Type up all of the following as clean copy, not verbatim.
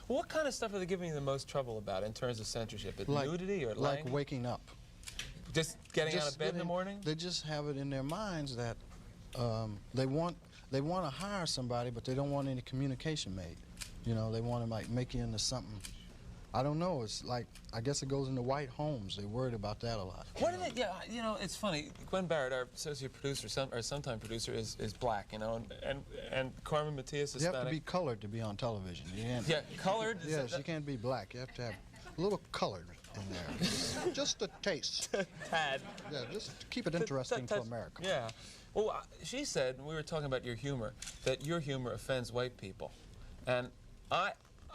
What kind of stuff are they giving you the most trouble about in terms of censorship? Nudity or like language? waking up. Just getting out of bed in the morning? They just have it in their minds that they want to hire somebody, but they don't want any communication made. You know, they want to like make you into something. I don't know. It's like, I guess it goes into white homes. They're worried about that a lot. What do they? Yeah, you know, it's funny. Gwen Barrett, our associate producer, or sometime producer, is black. You know, and Carmen Matias is Hispanic. You have to be colored to be on television. You can't, yeah, colored. Yes, you can't be black. You have to have a little colored in there, just a taste. Tad. Yeah, just to keep it interesting for America. Yeah. Well, she said, we were talking about your humor, that your humor offends white people, and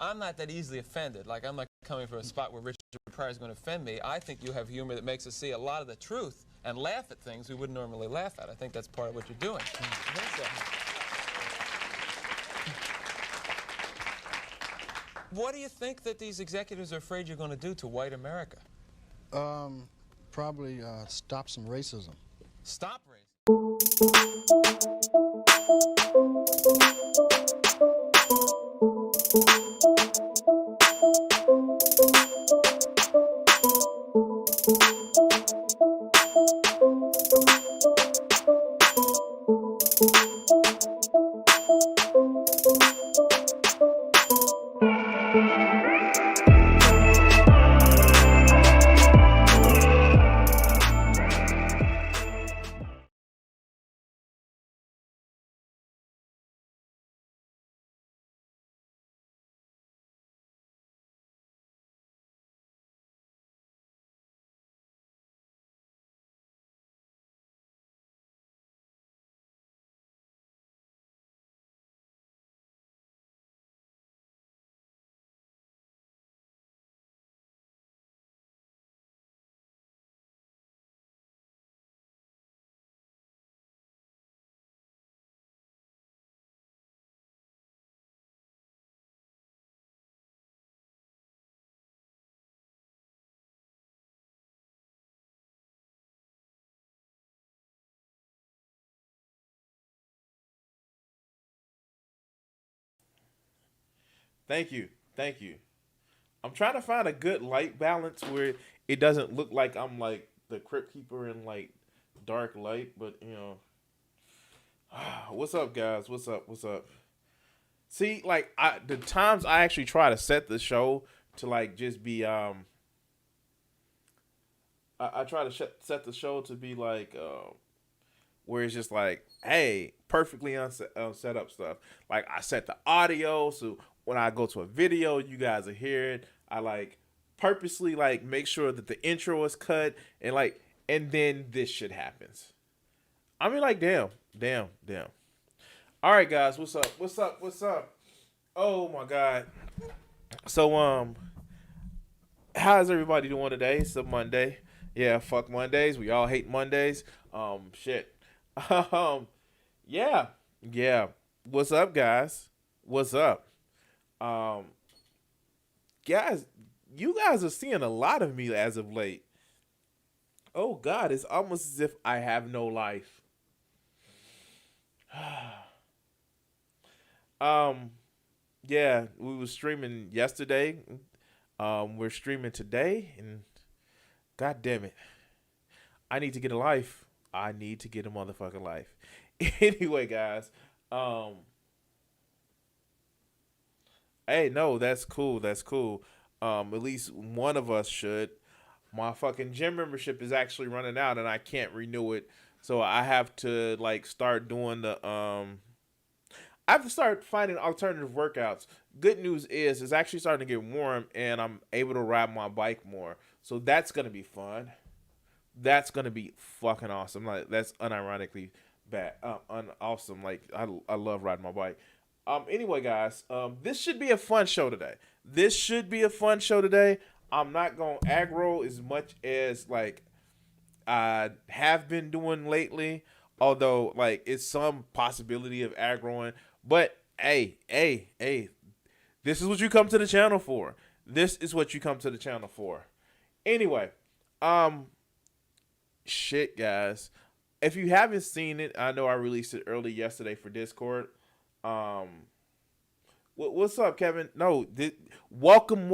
I'm not that easily offended. Like, I'm not coming from a spot where Richard Pryor is going to offend me. I think you have humor that makes us see a lot of the truth and laugh at things we wouldn't normally laugh at. I think that's part of what you're doing. What do you think that these executives are afraid you're going to do to white America? Probably stop some racism. Stop racism? Thank you. Thank you. I'm trying to find a good light balance where it doesn't look like I'm like the crypt keeper in like dark light, but you know. What's up, guys? What's up? What's up? See, like the times I actually try to set the show to like just be I try to set the show to be like where it's just like, hey, perfectly set up stuff. Like I set the audio so when I go to a video, you guys are hearing. I like purposely like make sure that the intro is cut and then this shit happens. I mean, like, damn. All right, guys, what's up? Oh my God. So how's everybody doing today? It's a Monday. Yeah, fuck Mondays. We all hate Mondays. Shit. Yeah. What's up, guys? What's up? Guys, you guys are seeing a lot of me as of late. Oh God, it's almost as if I have no life. Yeah, we were streaming yesterday. We're streaming today, and God damn it, I need to get a life. I need to get a motherfucking life. Anyway, guys, hey, no, that's cool. At least one of us should. My fucking gym membership is actually running out, and I can't renew it. So I have to like start doing the I have to start finding alternative workouts. Good news is it's actually starting to get warm, and I'm able to ride my bike more. So that's gonna be fun. That's gonna be fucking awesome. Like that's unironically bad, awesome. Like I love riding my bike. Anyway, guys, this should be a fun show today. I'm not gonna aggro as much as like I have been doing lately, although like it's some possibility of aggroing. But hey, this is what you come to the channel for. Anyway, shit, guys. If you haven't seen it, I know I released it early yesterday for Discord. What's up, Kevin? No, welcome.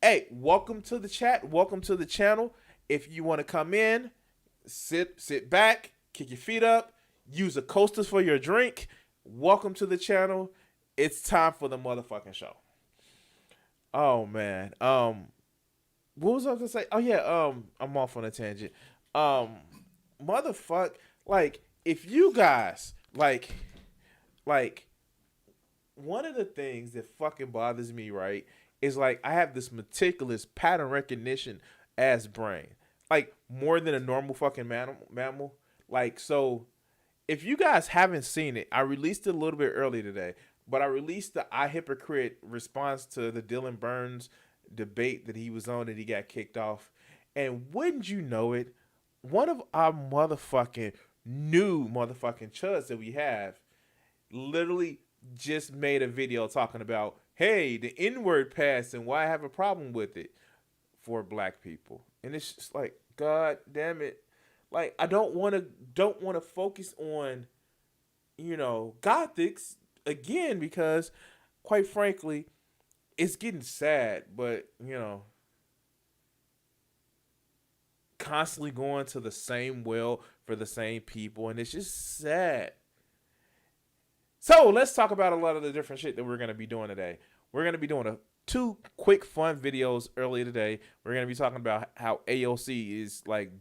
Hey, welcome to the chat. Welcome to the channel. If you want to come in, sit back, kick your feet up, use a coaster for your drink. Welcome to the channel. It's time for the motherfucking show. Oh man. What was I gonna say? Oh yeah, I'm off on a tangent. Motherfuck, like, if you guys like one of the things that fucking bothers me, right, is like I have this meticulous pattern recognition ass brain. Like more than a normal fucking mammal. Like, so if you guys haven't seen it, I released it a little bit early today, but I released the I Hypocrite response to the Dylan Burns debate that he was on and he got kicked off. And wouldn't you know it, one of our motherfucking new motherfucking chuds that we have literally just made a video talking about, hey, the N-word passed and why I have a problem with it for black people. And it's just like, God damn it. Like, I don't want to focus on, you know, Gothics again, because quite frankly, it's getting sad, but, you know, constantly going to the same well for the same people, and it's just sad. So let's talk about a lot of the different shit that we're going to be doing today. We're going to be doing two quick fun videos early today. We're going to be talking about how AOC is like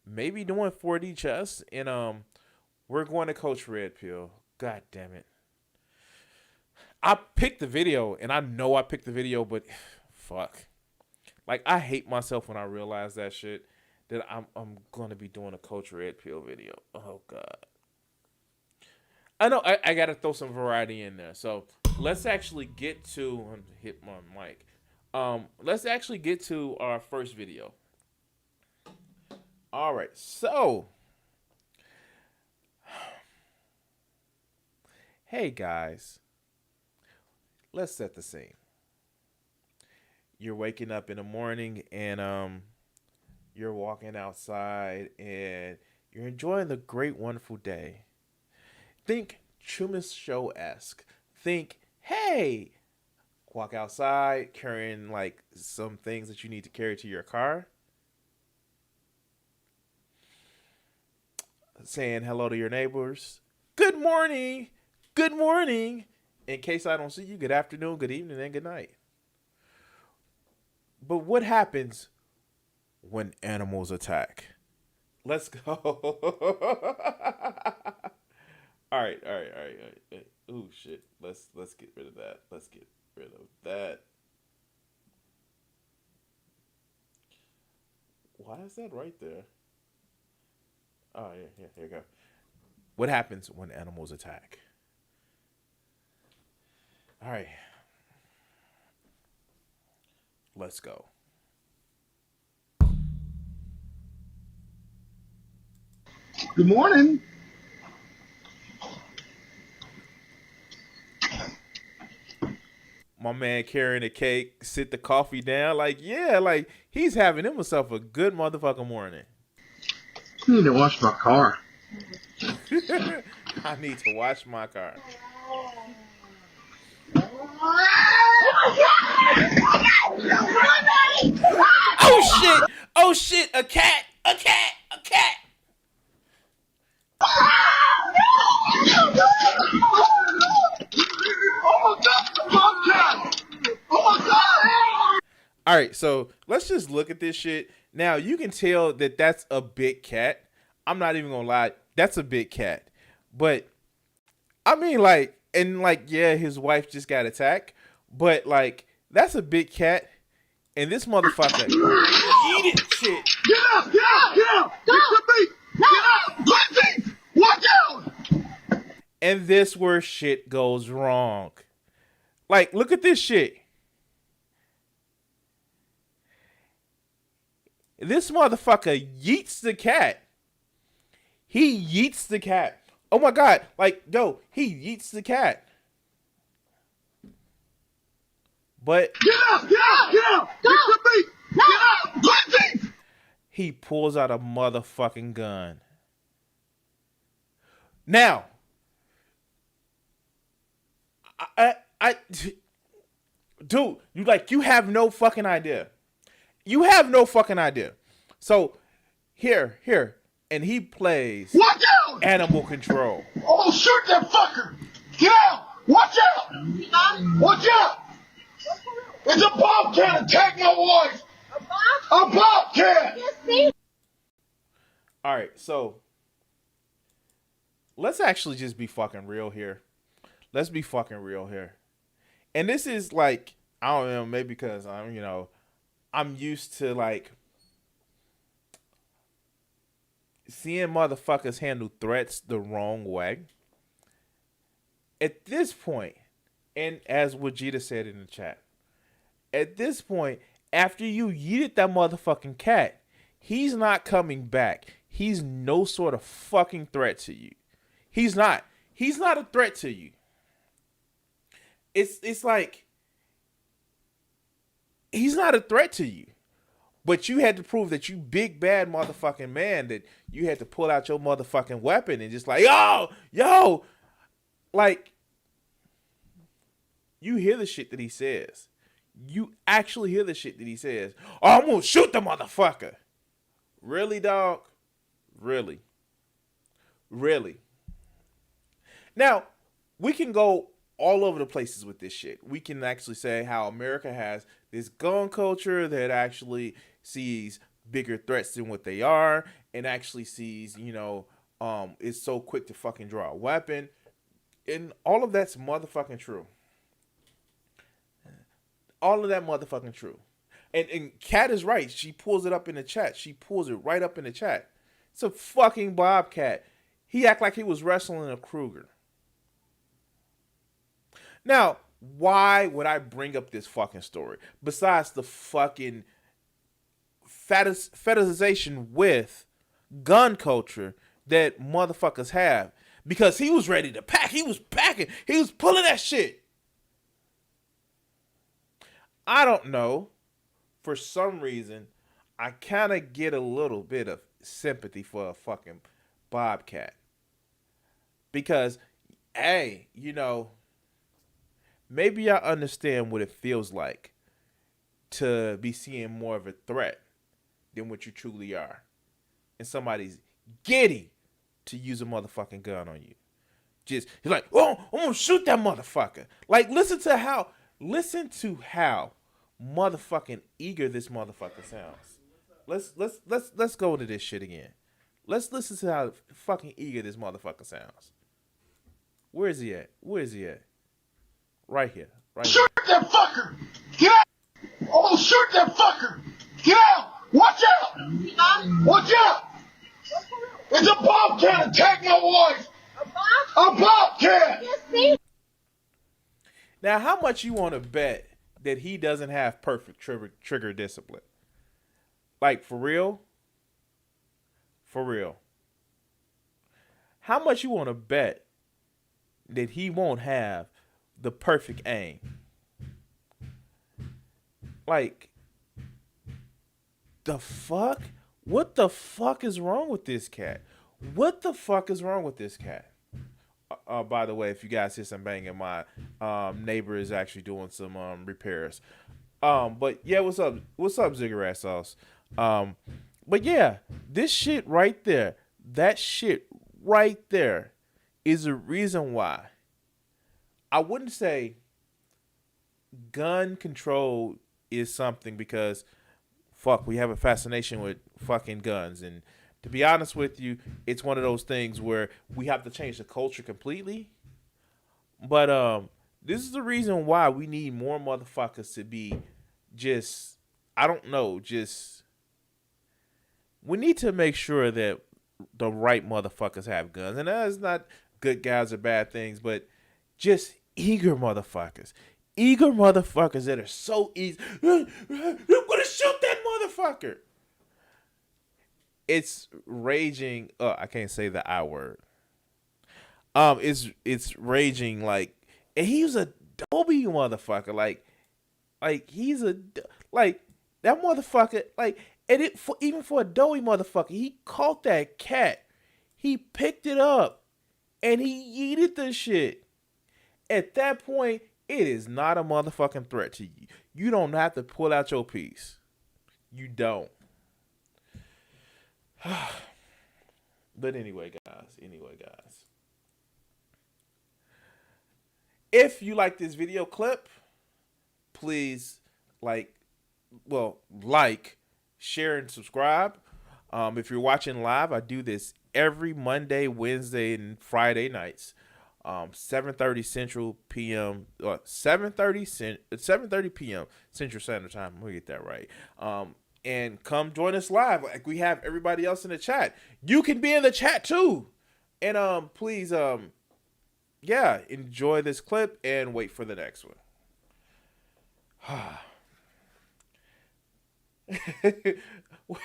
maybe doing 4D chess, and we're going to Coach Red Pill. God damn it. I picked the video, and I know I picked the video, but fuck. Like, I hate myself when I realize that shit, that I'm going to be doing a Coach Red Pill video. Oh, God. I know I got to throw some variety in there. So, let's actually get to... hit my mic. Let's actually get to our first video. All right. So... hey, guys. Let's set the scene. You're waking up in the morning and you're walking outside and you're enjoying the great, wonderful day. Think Truman Show-esque. Think, hey, walk outside carrying like some things that you need to carry to your car. Saying hello to your neighbors. Good morning. Good morning. In case I don't see you, good afternoon, good evening, and good night. But what happens when animals attack? Let's go. All right. Ooh, shit. Let's get rid of that. Let's get rid of that. Why is that right there? Oh, yeah, here you go. What happens when animals attack? All right. Let's go. Good morning. My man carrying a cake, sit the coffee down. Like, yeah, like he's having himself a good motherfucking morning. I need to wash my car. I need to wash my car. Oh shit! Oh shit! A cat! A cat! A cat! All right, so let's just look at this shit. Now you can tell that that's a big cat. I'm not even gonna lie, that's a big cat. But I mean, like, and like, yeah, his wife just got attacked, but like, that's a big cat, and this motherfucker eat it shit. Get up! Get up! Get up! Get up! Please! Watch out! And this where shit goes wrong. Like, look at this shit. This motherfucker yeets the cat. He yeets the cat. Oh my God. Like, yo, he yeets the cat. But get up! Get up! Get up! Get up! Please! He pulls out a motherfucking gun. Now, Dude, you have no fucking idea. You have no fucking idea. So, here, and he plays Watch out! Animal Control. Oh, shoot that fucker! Get out! Watch out! Watch out! It's a bobcat attack my wife! A bobcat! All right, so let's actually just be fucking real here. Let's be fucking real here. And this is like, I don't know, maybe because I'm used to like seeing motherfuckers handle threats the wrong way. At this point, and as Vegeta said in the chat, at this point, after you yeeted that motherfucking cat, he's not coming back. He's no sort of fucking threat to you. He's not. He's not a threat to you. It's like he's not a threat to you. But you had to prove that you big bad motherfucking man, that you had to pull out your motherfucking weapon and just like, yo, like, you hear the shit that he says. You actually hear the shit that he says. Oh, I'm gonna shoot the motherfucker. Really, dog? Really? Now, we can go all over the places with this shit. We can actually say how America has this gun culture that actually sees bigger threats than what they are, and actually sees, is so quick to fucking draw a weapon. And all of that's motherfucking true. All of that motherfucking true. And Kat is right. She pulls it up in the chat. She pulls it right up in the chat. It's a fucking bobcat. He act like he was wrestling a Kruger. Now, why would I bring up this fucking story? Besides the fucking fetishization with gun culture that motherfuckers have. Because he was ready to pack. He was packing. He was pulling that shit. I don't know. For some reason, I kind of get a little bit of sympathy for a fucking bobcat. Because, hey, maybe I understand what it feels like to be seeing more of a threat than what you truly are. And somebody's giddy to use a motherfucking gun on you. He's like, oh, I'm gonna shoot that motherfucker. Like, listen to how motherfucking eager this motherfucker sounds. Let's go into this shit again. Let's listen to how fucking eager this motherfucker sounds. Where is he at? Right here. Shoot that fucker! Get out! Oh, shoot that fucker! Get out! Watch out! Watch out! It's a bobcat attack my wife! A bobcat! Now, how much you want to bet that he doesn't have perfect trigger discipline? Like, for real? For real. How much you want to bet that he won't have the perfect aim? Like, the fuck? What the fuck is wrong with this cat? What the fuck is wrong with this cat? By the way, if you guys hear some banging, my neighbor is actually doing some repairs. But yeah, what's up? What's up, Ziggurat Sauce? But yeah, this shit right there, that shit right there is a reason why I wouldn't say gun control is something, because fuck, we have a fascination with fucking guns. And to be honest with you, it's one of those things where we have to change the culture completely. But this is the reason why we need more motherfuckers to be we need to make sure that the right motherfuckers have guns. And that's not good guys or bad things, but just eager motherfuckers. Eager motherfuckers that are so easy. I'm gonna shoot that motherfucker. It's raging. I can't say the I word. It's raging like, and he's a Dobie motherfucker. Like he's like that motherfucker. Like, and even for a Dobie motherfucker, he caught that cat. He picked it up and he yeeted the shit. at that point, it is not a motherfucking threat to you. You don't have to pull out your piece. You don't. But anyway, guys. If you like this video clip, please like, share, and subscribe. If you're watching live, I do this every Monday, Wednesday, and Friday nights. 7:30 Central PM, 7:30 PM Central Standard Time. I'm gonna get that right. And come join us live, like we have everybody else in the chat. You can be in the chat too. And please, enjoy this clip and wait for the next one.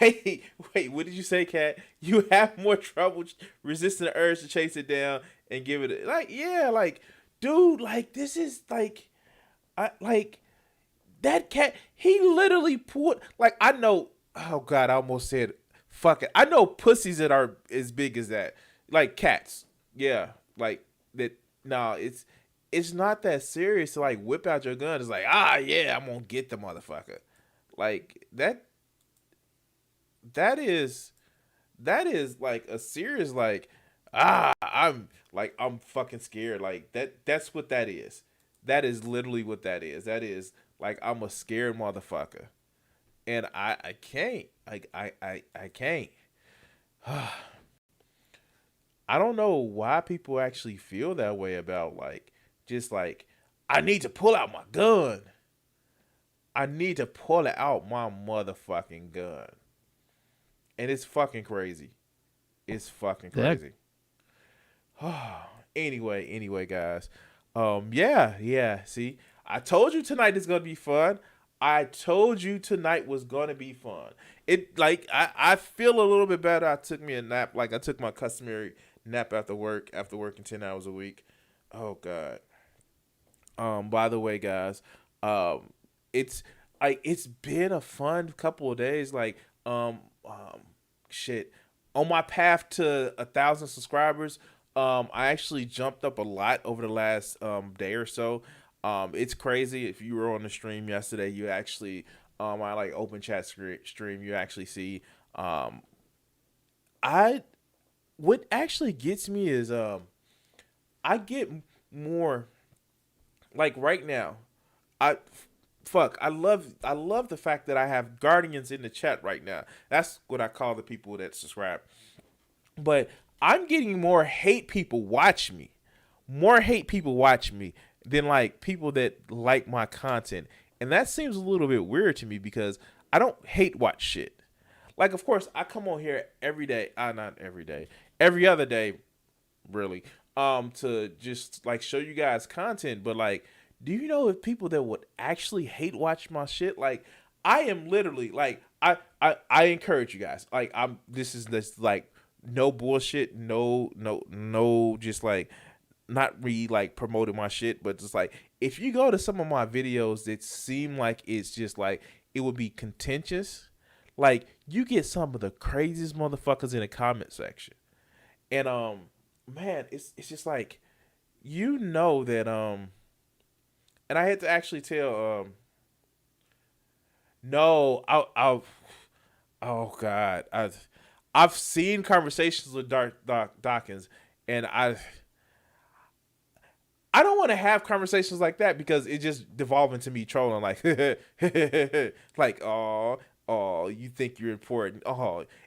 Wait, what did you say, Kat? You have more trouble resisting the urge to chase it down and give it dude, this is that cat, he literally pulled, I know, oh God, I almost said, fuck it. I know pussies that are as big as that, like cats. Yeah, that, no, it's not that serious to whip out your gun. It's yeah, I'm gonna get the motherfucker. That is a serious I'm fucking scared. That's what that is. That is literally what that is. That is I'm a scared motherfucker. And I can't. I can't. I don't know why people actually feel that way about I need to pull out my gun. I need to pull out my motherfucking gun. And it's fucking crazy. It's fucking crazy. Anyway, guys. See, I told you tonight is gonna be fun. I told you tonight was gonna be fun. I feel a little bit better. I took me a nap. I took my customary nap after working 10 hours a week. Oh God. By the way, guys, it's been a fun couple of days. Shit. On my path to 1,000 subscribers, I actually jumped up a lot over the last day or so. It's crazy. If you were on the stream yesterday, you actually my open chat stream, you actually see what actually gets me is I get more right now. I love the fact that I have guardians in the chat right now. That's what I call the people that subscribe. But I'm getting more hate people watch me. More hate people watch me than people that like my content. And that seems a little bit weird to me because I don't hate watch shit. Of course, I come on here every day. Not every day. Every other day, really. To just show you guys content. But do you know if people that would actually hate watch my shit? I am literally I encourage you guys. This is no bullshit, no just not really promoting my shit, but just if you go to some of my videos that seem it's just it would be contentious, you get some of the craziest motherfuckers in the comment section. And man, it's just that and I had to actually tell oh God, I've seen conversations with Dawkins, and I don't want to have conversations like that because it just devolved into me trolling oh, you think you're important,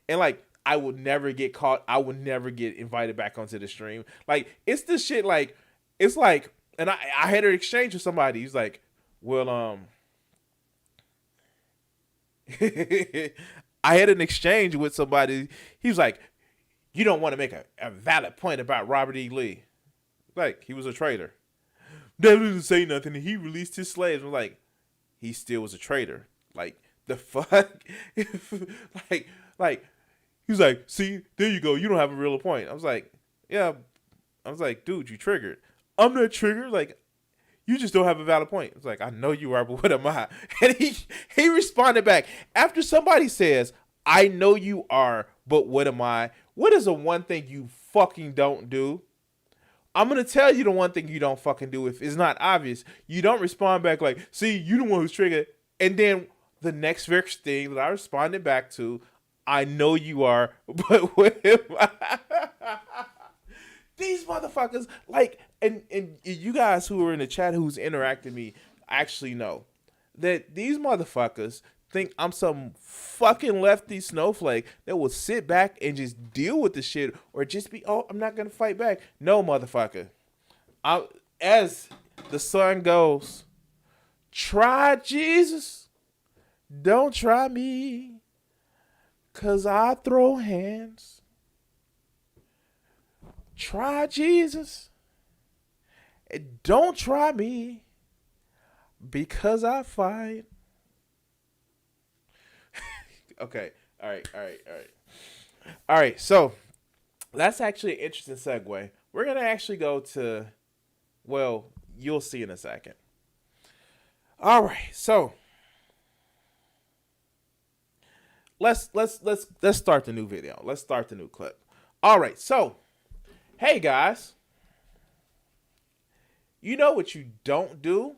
and I would never get caught. I would never get invited back onto the stream. It's this shit. It's and I had an exchange with somebody. He's well, I had an exchange with somebody. He was you don't want to make a valid point about Robert E. Lee. He was a traitor. They didn't say nothing. And he released his slaves. I'm he still was a traitor. The fuck? He was see, there you go. You don't have a real point. I was yeah. I was dude, you triggered. I'm not triggered. You just don't have a valid point. It's I know you are, but what am I? And he responded back. After somebody says, I know you are, but what am I? What is the one thing you fucking don't do? I'm going to tell you the one thing you don't fucking do if it's not obvious. You don't respond back like, see, you the one who's triggered. And then the next very thing that I responded back to, I know you are, but with these motherfuckers, like, and you guys who are in the chat who's interacting me actually know that these motherfuckers think I'm some fucking lefty snowflake that will sit back and just deal with the shit or just be, oh, I'm not going to fight back. No, motherfucker. As the song goes, try Jesus, don't try me, 'cause I throw hands. Try Jesus, and don't try me, because I fight. Okay. All right. So that's actually an interesting segue. We're going to actually go to, well, you'll see in a second. All right. So let's start the new video. Let's start the new clip. All right. So, hey guys, you know what you don't do?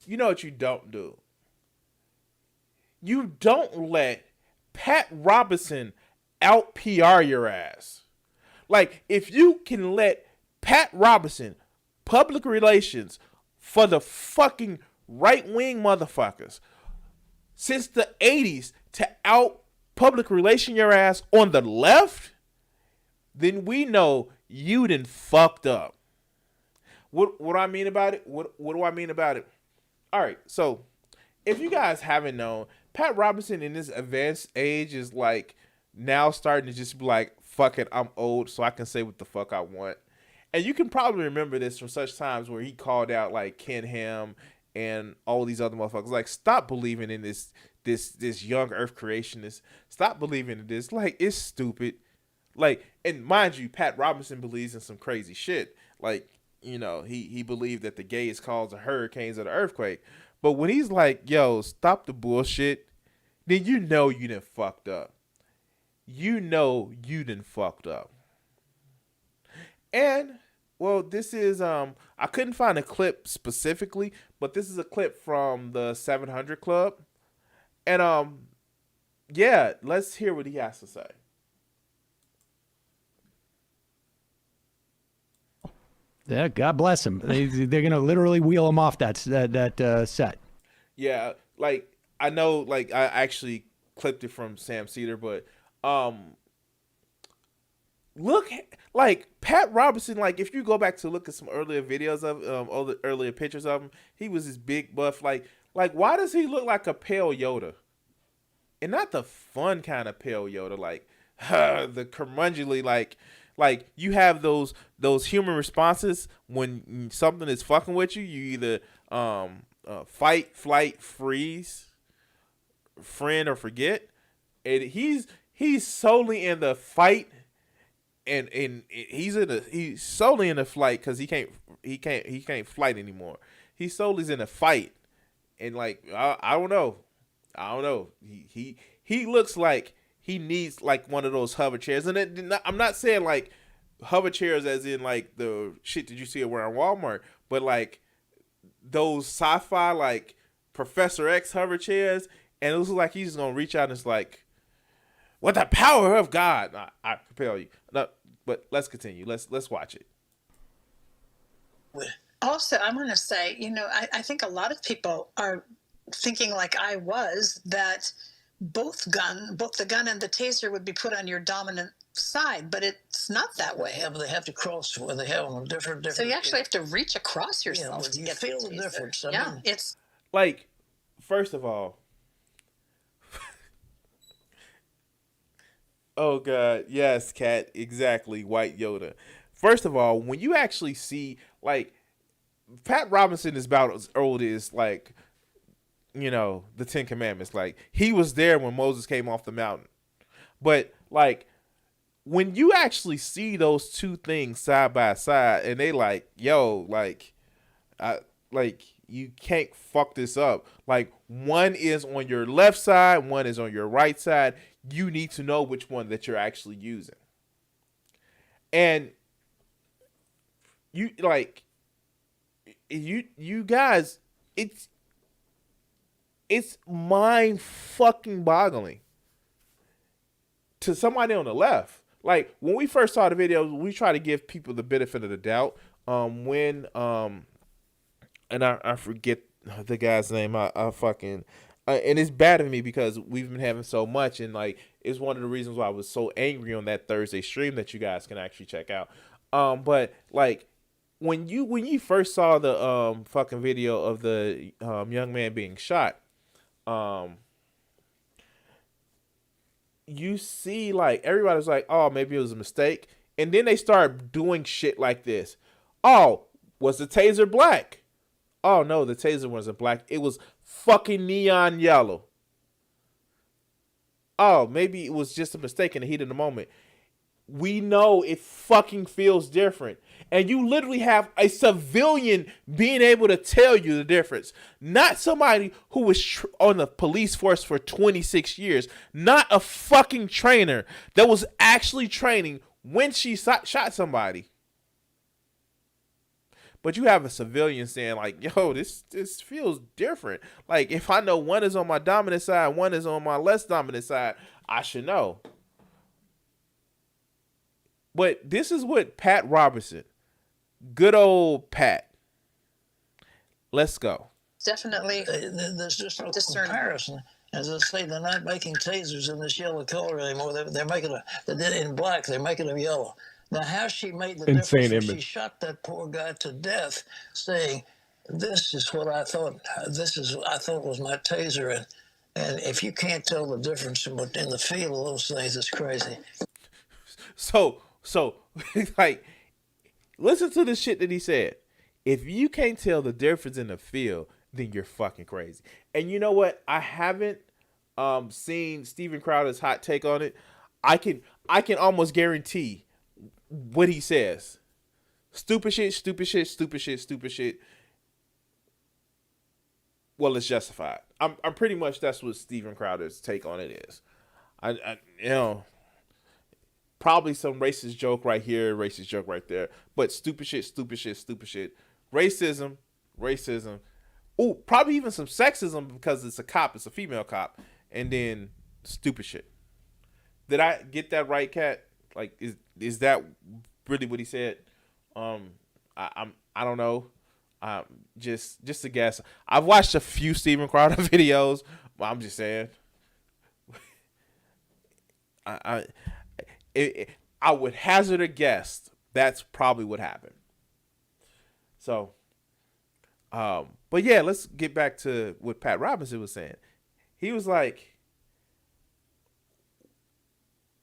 You know what you don't do? You don't let Pat Robertson out PR your ass. Like, if you can let Pat Robertson, public relations for the fucking right-wing motherfuckers since the 80s to out public relation your ass on the left, then we know you done fucked up. What do I mean about it? What do I mean about it? All right, so if you guys haven't known, Pat Robertson in this advanced age is like now starting to just be like, fuck it, I'm old, so I can say what the fuck I want. And you can probably remember this from such times where he called out like Ken Ham and all these other motherfuckers. Like, stop believing in this young earth creationist. Stop believing in this. Like, it's stupid. Like, and mind you, Pat Robertson believes in some crazy shit. Like, you know, he believed that the gayest cause of hurricanes or the earthquake. But when he's like, yo, stop the bullshit, then you know you done fucked up. You know you done fucked up. And, well, this is, I couldn't find a clip specifically, but this is a clip from the 700 Club. And, yeah, let's hear what he has to say. Yeah, God bless him. They're gonna literally wheel him off that set. Yeah, like I know, like I actually clipped it from Sam Cedar, but look, like Pat Robertson. Like if you go back to look at some earlier videos of all the earlier pictures of him, he was this big buff. Like why does he look like a pale Yoda? And not the fun kind of pale Yoda, like the curmudgeonly, like you have those human responses when something is fucking with you. You either fight, flight, freeze, friend, or forget. And he's solely in the fight, and he's solely in the flight because he can't flight anymore. He solely's in a fight, and like I don't know. He looks like he needs like one of those hover chairs, and I'm not saying like hover chairs as in like the shit that you see around Walmart, but like those sci-fi like Professor X hover chairs, and it looks like he's just gonna reach out and it's like, "With the power of God, I compel you." No, but let's continue. Let's watch it. Also, I want to say, you know, I think a lot of people are thinking like I was, that both the gun and the taser would be put on your dominant side, but it's not that way. Yeah, but they have to cross where they have them different. So you actually have to reach across yourself to you get feel the the taser. difference. I Yeah, mean, it's Like, first of all, oh God, yes, Kat, exactly, White Yoda. First of all, when you actually see, like, Pat Robertson is about as old as, like, you know, the Ten Commandments. Like, he was there when Moses came off the mountain. But, like, when you actually see those two things side by side, and they like, yo, like, you can't fuck this up. Like, one is on your left side, one is on your right side. You need to know which one that you're actually using. And you like you guys, it's mind fucking boggling to somebody on the left. Like when we first saw the videos, we try to give people the benefit of the doubt. And I forget the guy's name. I fucking and it's bad of me because we've been having so much, and like it's one of the reasons why I was so angry on that Thursday stream that you guys can actually check out. But like when you first saw the fucking video of the young man being shot, you see like everybody's like, oh, maybe it was a mistake, and then they start doing shit like this. Oh, was the taser black? Oh no, the taser wasn't black. It was fucking neon yellow. Oh, maybe it was just a mistake in the heat of the moment. We know it fucking feels different. And you literally have a civilian being able to tell you the difference. Not somebody who was on the police force for 26 years. Not a fucking trainer that was actually training when she shot somebody. But you have a civilian saying like, yo, this feels different. Like if I know one is on my dominant side, one is on my less dominant side, I should know. But this is what Pat Robertson, good old Pat. Let's go. Definitely. There's just no comparison. As I say, they're not making tasers in this yellow color anymore. They're making they're in black. They're making them yellow. Now, how she made the Insane difference when image. she shot that poor guy to death, saying, "This is what I thought. I thought was my taser." And if you can't tell the difference in the feel of those things, it's crazy. So like, listen to the shit that he said. If you can't tell the difference in the feel, then you're fucking crazy. And you know what? I haven't seen Steven Crowder's hot take on it. I can almost guarantee what he says. Stupid shit, stupid shit, stupid shit, stupid shit. Well, it's justified. I'm pretty much that's what Steven Crowder's take on it is. I probably some racist joke right here, racist joke right there. But stupid shit, stupid shit, stupid shit. Racism. Oh, probably even some sexism because it's a cop, it's a female cop, and then stupid shit. Did I get that right, Kat? Like, is that really what he said? I don't know. Just a guess. I've watched a few Steven Crowder videos, but I'm just saying. I would hazard a guess that's probably what happened. So, but yeah, let's get back to what Pat Robertson was saying. He was like,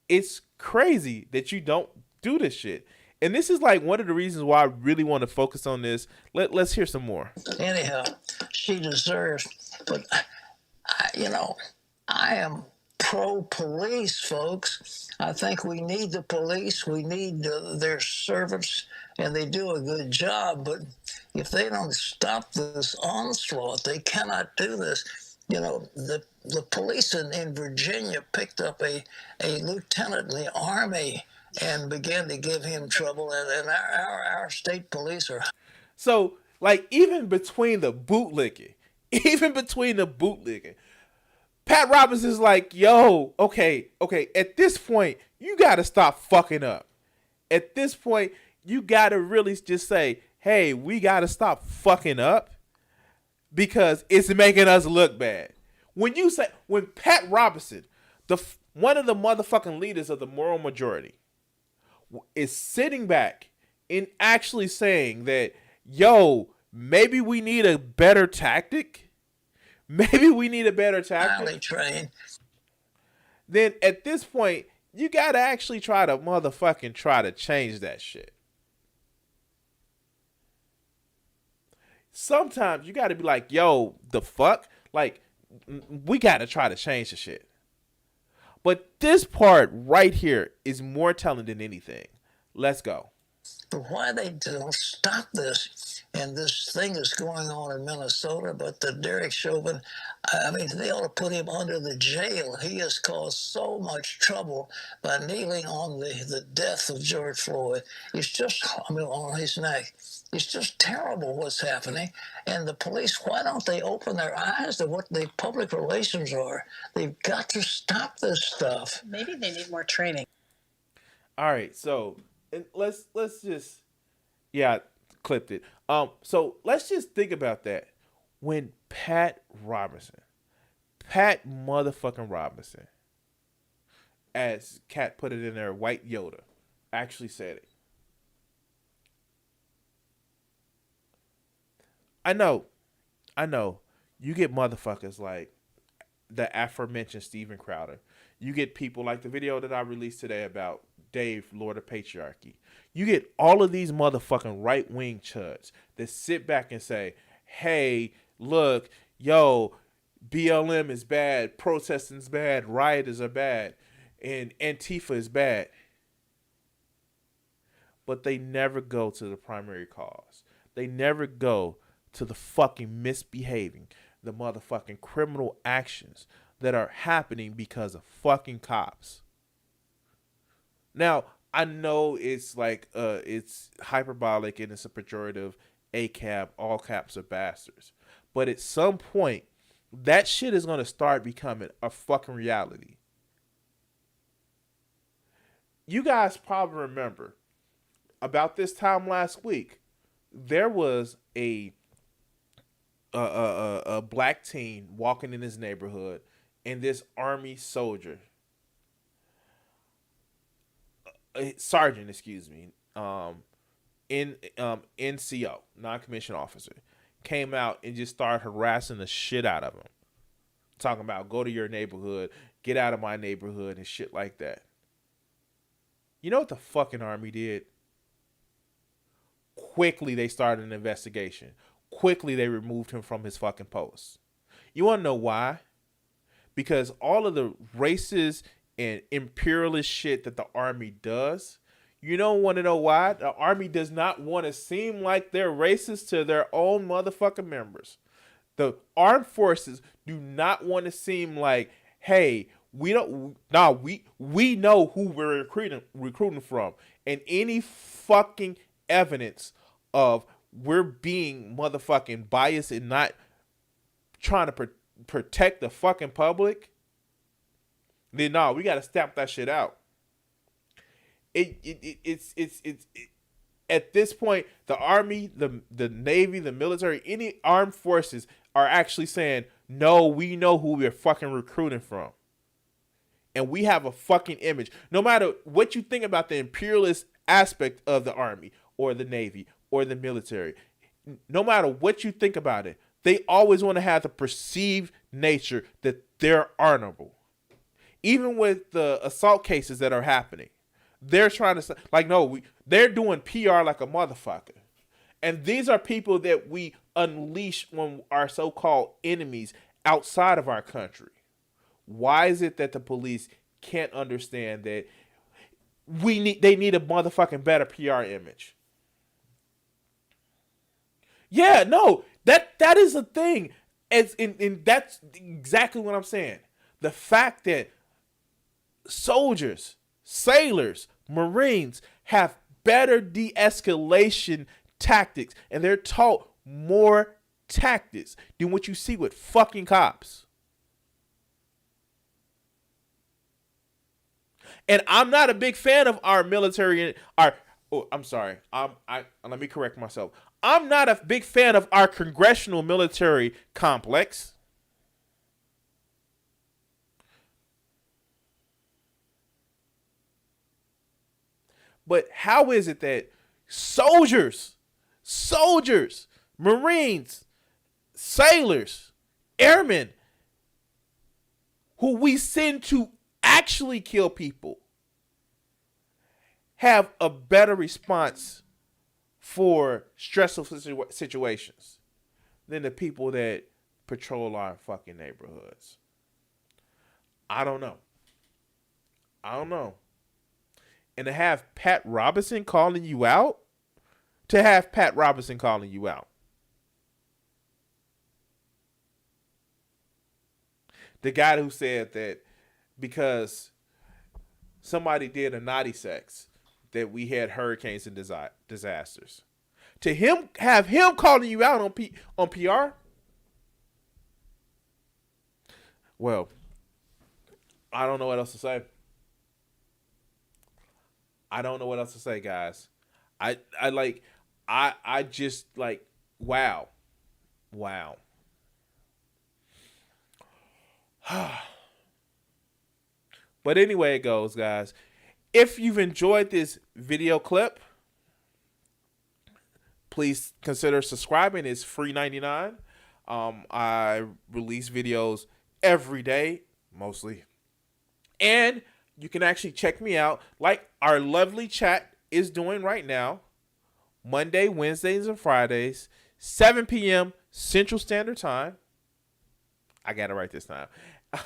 it's crazy that you don't do this shit. And this is like one of the reasons why I really want to focus on this. Let's hear some more. Anyhow, she deserves, but I am pro-police, folks. I think we need the police. We need their servants, and they do a good job. But if they don't stop this onslaught, they cannot do this. You know, the police in Virginia picked up a lieutenant in the Army and began to give him trouble, and our state police are... So, like, even between the bootlicking, Pat Robertson is like, yo, okay, at this point, you got to stop fucking up. At this point, you got to really just say, hey, we got to stop fucking up because it's making us look bad. When Pat Robertson, one of the motherfucking leaders of the moral majority, is sitting back and actually saying that, yo, maybe we need a better tactic. Highly trained. Then at this point, you gotta actually try to change that shit. Sometimes you gotta be like, yo, the fuck? Like, we gotta try to change the shit. But this part right here is more telling than anything. Let's go. But why they don't stop this? And this thing is going on in Minnesota, but the Derek Chauvin, I mean, they ought to put him under the jail. He has caused so much trouble by kneeling on the death of George Floyd. It's just, I mean, on his neck. It's just terrible what's happening. And the police, why don't they open their eyes to what the public relations are? They've got to stop this stuff. Maybe they need more training. All right, so and let's just clipped it. So let's just think about that. When Pat motherfucking Robertson, as Kat put it in there, White Yoda, actually said it. I know. You get motherfuckers like the aforementioned Steven Crowder. You get people like the video that I released today about Dave, Lord of Patriarchy. You get all of these motherfucking right-wing chuds that sit back and say, hey, look, yo, BLM is bad, protesting is bad, rioters are bad, and Antifa is bad. But they never go to the primary cause. They never go to the fucking misbehaving, the motherfucking criminal actions that are happening because of fucking cops. Now, I know it's like, it's hyperbolic and it's a pejorative, ACAB, all caps are bastards. But at some point, that shit is going to start becoming a fucking reality. You guys probably remember, about this time last week, there was a black teen walking in his neighborhood, and this army soldier, sergeant, NCO, non-commissioned officer, came out and just started harassing the shit out of him. Talking about, go to your neighborhood, get out of my neighborhood, and shit like that. You know what the fucking army did? Quickly, they started an investigation. Quickly, they removed him from his fucking post. You want to know why? Because all of the racist and imperialist shit that the army does, you don't want to know why? The army does not want to seem like they're racist to their own motherfucking members. The armed forces do not want to seem like, hey, we know who we're recruiting from. And any fucking evidence of we're being motherfucking biased and not trying to protect the fucking public, then no, we got to stamp that shit out. It's at this point, the army, the navy, the military, any armed forces are actually saying, no, we know who we're fucking recruiting from. And we have a fucking image. No matter what you think about the imperialist aspect of the army or the navy or the military, no matter what you think about it, they always want to have the perceived nature that they're honorable. Even with the assault cases that are happening, they're trying to say, like, no, they're doing PR like a motherfucker. And these are people that we unleash when our so-called enemies outside of our country. Why is it that the police can't understand that they need a motherfucking better PR image? Yeah, no, that is a thing. And that's exactly what I'm saying. The fact that soldiers, sailors, Marines have better de-escalation tactics, and they're taught more tactics than what you see with fucking cops. And I'm not a big fan of our military. Let me correct myself. I'm not a big fan of our congressional military complex. But how is it that soldiers, Marines, sailors, airmen, who we send to actually kill people, have a better response for stressful situations than the people that patrol our fucking neighborhoods? I don't know. And to have Pat Robertson calling you out to have Pat Robertson calling you out. The guy who said that because somebody did a naughty sex, that we had hurricanes and disasters. To him, have him calling you out on PR? Well, I don't know what else to say. I don't know what else to say, guys. I just like, wow. But anyway, it goes, guys. If you've enjoyed this video clip, please consider subscribing. It's free 99. I release videos every day, mostly. And you can actually check me out like our lovely chat is doing right now. Monday, Wednesdays, and Fridays, 7 p.m. Central Standard Time. I got it right this time.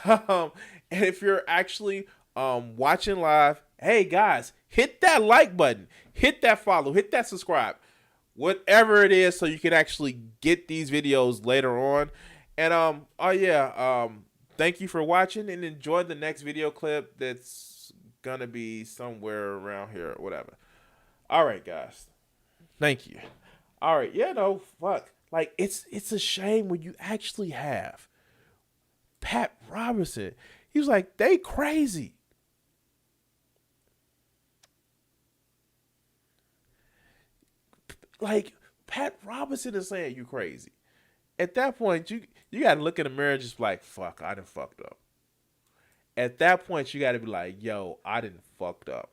And if you're actually watching live, hey guys, hit that like button, hit that follow, hit that subscribe, whatever it is, so you can actually get these videos later on. And thank you for watching, and enjoy the next video clip that's gonna be somewhere around here or whatever. All right, guys, thank you. All right, fuck, like it's a shame when you actually have Pat Robertson. He was like, they crazy. Like, Pat Robertson is saying you crazy. At that point, you got to look in the mirror and just like, fuck, I done fucked up. At that point, you got to be like, yo, I done fucked up.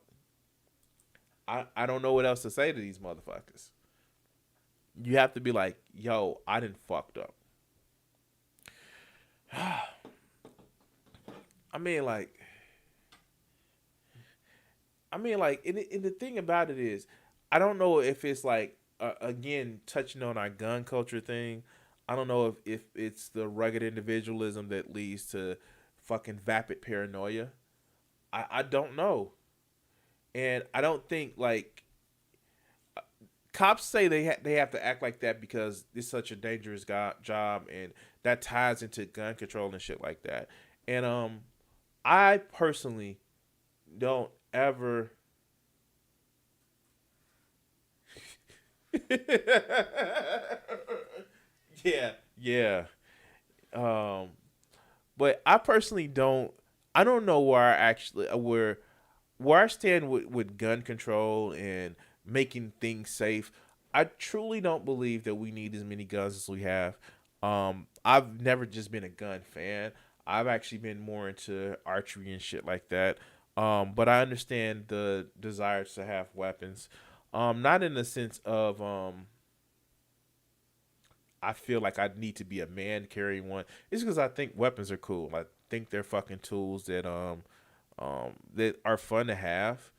I don't know what else to say to these motherfuckers. You have to be like, yo, I done fucked up. I mean, and the thing about it is, I don't know if it's like, again, touching on our gun culture thing. I don't know if it's the rugged individualism that leads to fucking vapid paranoia. I don't know. And I don't think, like, cops say they have to act like that because it's such a dangerous job, and that ties into gun control and shit like that. And I personally don't ever yeah. But I personally I don't know where I stand with gun control and making things safe. I truly don't believe that we need as many guns as we have. I've never just been a gun fan. I've actually been more into archery and shit like that. But I understand the desire to have weapons. Not in the sense of I feel like I need to be a man carrying one. It's because I think weapons are cool. I think they're fucking tools that that are fun to have.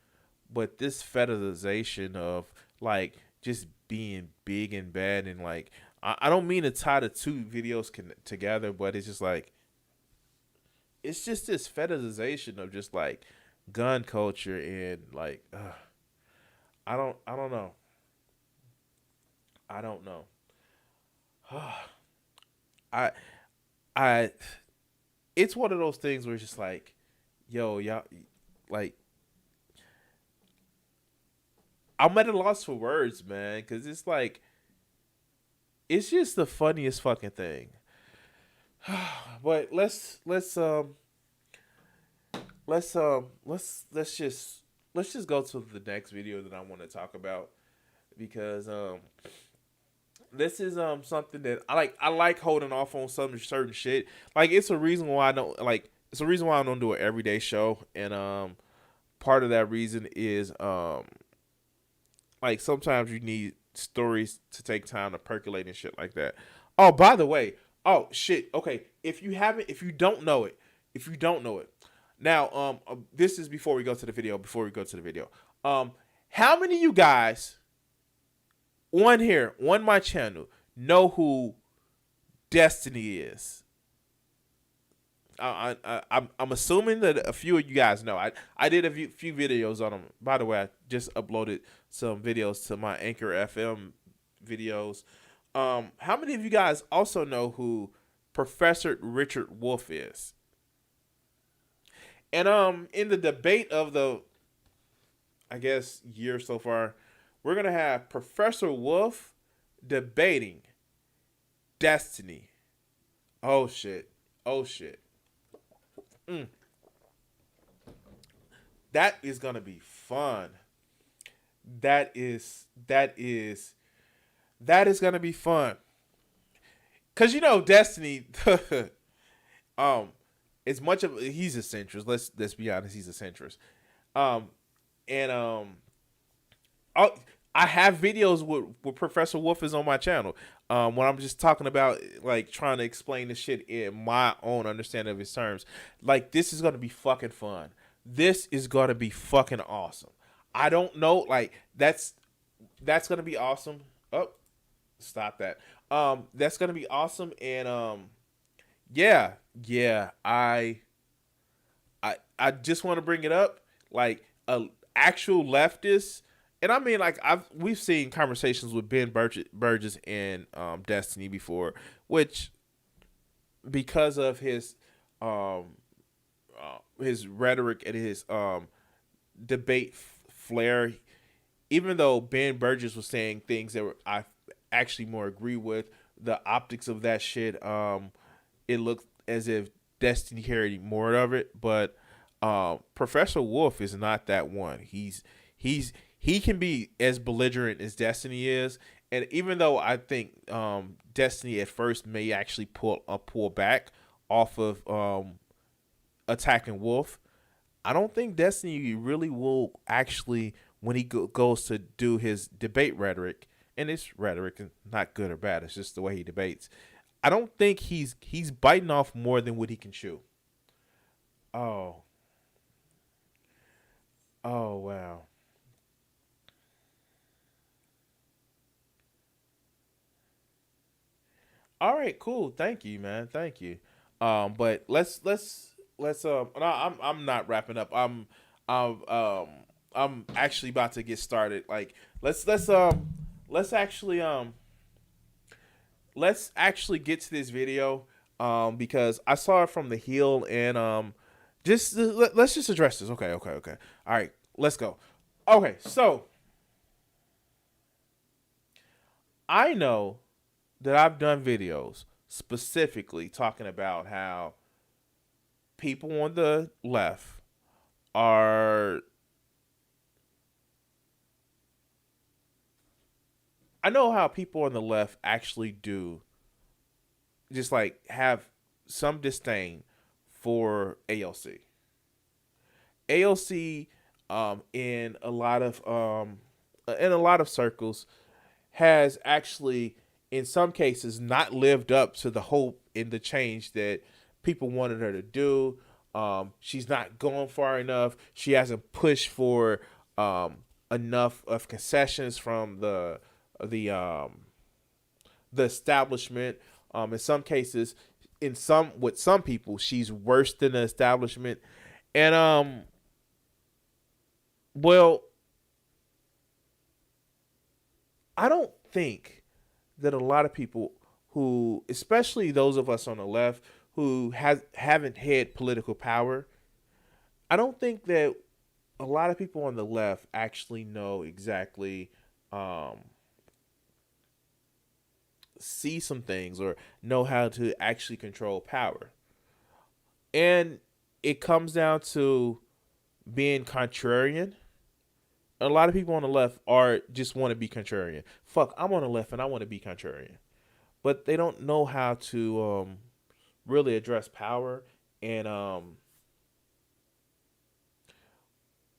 But this fetishization of like just being big and bad, and like I don't mean to tie the two videos together, but it's just like, it's just this fetishization of just like gun culture, and like I don't know. It's one of those things where it's just like, yo, y'all, like, I'm at a loss for words, man, because it's like, it's just the funniest fucking thing. But let's just go to the next video that I want to talk about, because this is something that I like holding off on some certain shit. Like, it's a reason why I don't do an everyday show, and part of that reason is like sometimes you need stories to take time to percolate and shit like that. Oh, by the way, oh shit, okay, if you don't know it. Now, this is before we go to the video. How many of you guys on my channel know who Destiny is? I'm assuming that a few of you guys know. I did a few videos on them. By the way, I just uploaded some videos to my Anchor FM videos. How many of you guys also know who Professor Richard Wolff is? And in the debate of the, I guess, year so far, we're gonna have Professor Wolff debating Destiny. Oh shit. That is gonna be fun. That is gonna be fun. Cause Destiny, as much of he's a centrist. Let's be honest, he's a centrist. I have videos with Professor Wolff is on my channel. When I'm just talking about like trying to explain the shit in my own understanding of his terms. Like, this is gonna be fucking fun. This is gonna be fucking awesome. I don't know, like that's gonna be awesome. Oh, stop that. That's gonna be awesome, and yeah. I just want to bring it up, like a actual leftist. And I mean, like, we've seen conversations with Ben Burgess in Destiny before, which, because of his rhetoric and his debate flair, even though Ben Burgess was saying things that I actually more agree with, the optics of that shit, it looked as if Destiny carried more of it. But Professor Wolff is not that one. He can be as belligerent as Destiny is, and even though I think Destiny at first may actually pull back off of attacking Wolff, I don't think Destiny really will actually, when he goes to do his debate rhetoric, and his rhetoric is not good or bad, it's just the way he debates. I don't think he's biting off more than what he can chew. Oh wow. All right, cool. Thank you, man. Thank you. But let's no, I'm not wrapping up. I'm actually about to get started. Like, let's actually get to this video because I saw it from the heel, and let's just address this. Okay. All right, let's go. Okay, so I know that I've done videos specifically talking about how people on the left are, I know how people on the left actually do just like have some disdain for AOC. AOC in a lot of circles has actually, in some cases, not lived up to the hope and the change that people wanted her to do. She's not going far enough. She hasn't pushed for enough of concessions from the establishment. In some cases, with some people, she's worse than the establishment. And well, I don't think that a lot of people who, especially those of us on the left who haven't had political power, I don't think that a lot of people on the left actually know exactly, see some things or know how to actually control power. And it comes down to being contrarian. A lot of people on the left just want to be contrarian. Fuck, I'm on the left and I want to be contrarian. But they don't know how to really address power. And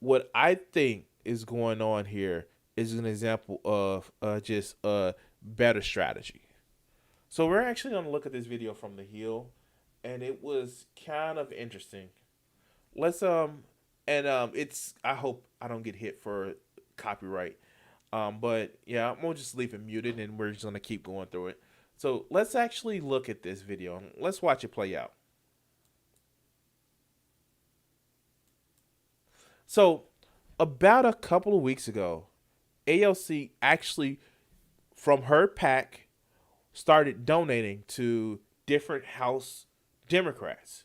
what I think is going on here is an example of just a better strategy. So we're actually going to look at this video from the heel, and it was kind of interesting. Let's it's, I hope I don't get hit for copyright. But yeah, I'm gonna just leave it muted and we're just gonna keep going through it. So let's actually look at this video. Let's watch it play out. So about a couple of weeks ago, AOC actually, from her PAC, started donating to different House Democrats.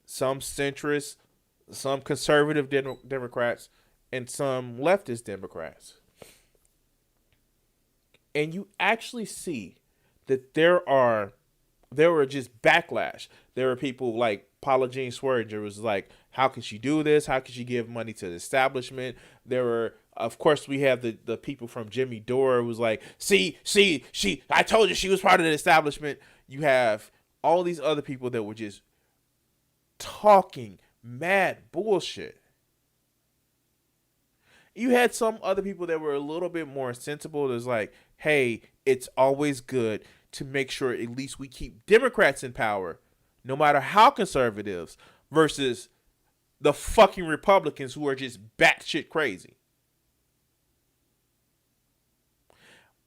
Some centrist, some conservative Democrats, and some leftist Democrats. And you actually see that there were just backlash. There were people like Paula Jean Swearinger was like, how can she do this? How can she give money to the establishment? There were, of course, we have the people from Jimmy Dore who was like, I told you she was part of the establishment. You have all these other people that were just talking mad bullshit. You had some other people that were a little bit more sensible. That's like, hey, it's always good to make sure at least we keep Democrats in power, no matter how conservatives, versus the fucking Republicans who are just batshit crazy.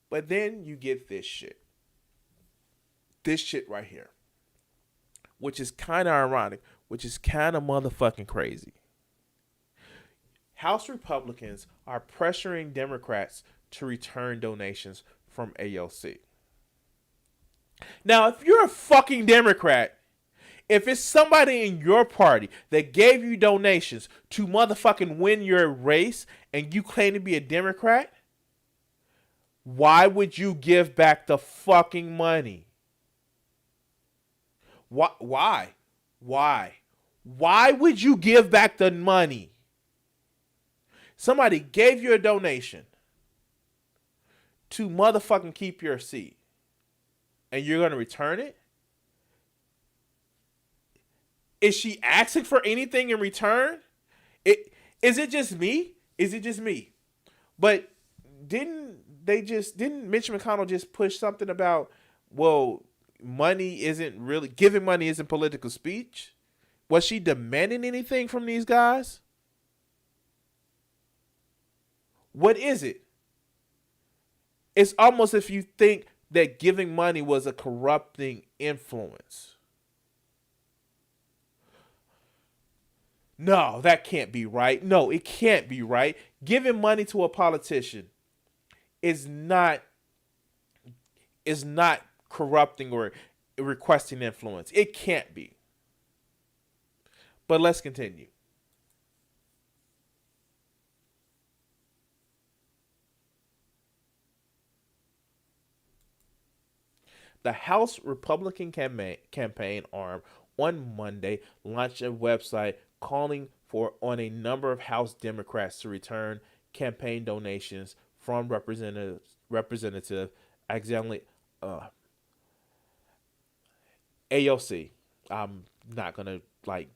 But then you get this shit. This shit right here. Which is kind of ironic, which is kind of motherfucking crazy. House Republicans are pressuring Democrats to return donations from AOC. Now, if you're a fucking Democrat, if it's somebody in your party that gave you donations to motherfucking win your race and you claim to be a Democrat, why would you give back the fucking money? Why? Why would you give back the money? Somebody gave you a donation to motherfucking keep your seat, and you're going to return it? Is she asking for anything in return? Is it just me? Is it just me? But didn't Mitch McConnell just push something about, well, giving money isn't political speech? Was she demanding anything from these guys? What is it? It's almost if you think that giving money was a corrupting influence. No, that can't be right. No, it can't be right. Giving money to a politician is not corrupting or requesting influence. It can't be. But let's continue. The House Republican campaign arm on Monday launched a website calling on a number of House Democrats to return campaign donations from Representative AOC. I'm not gonna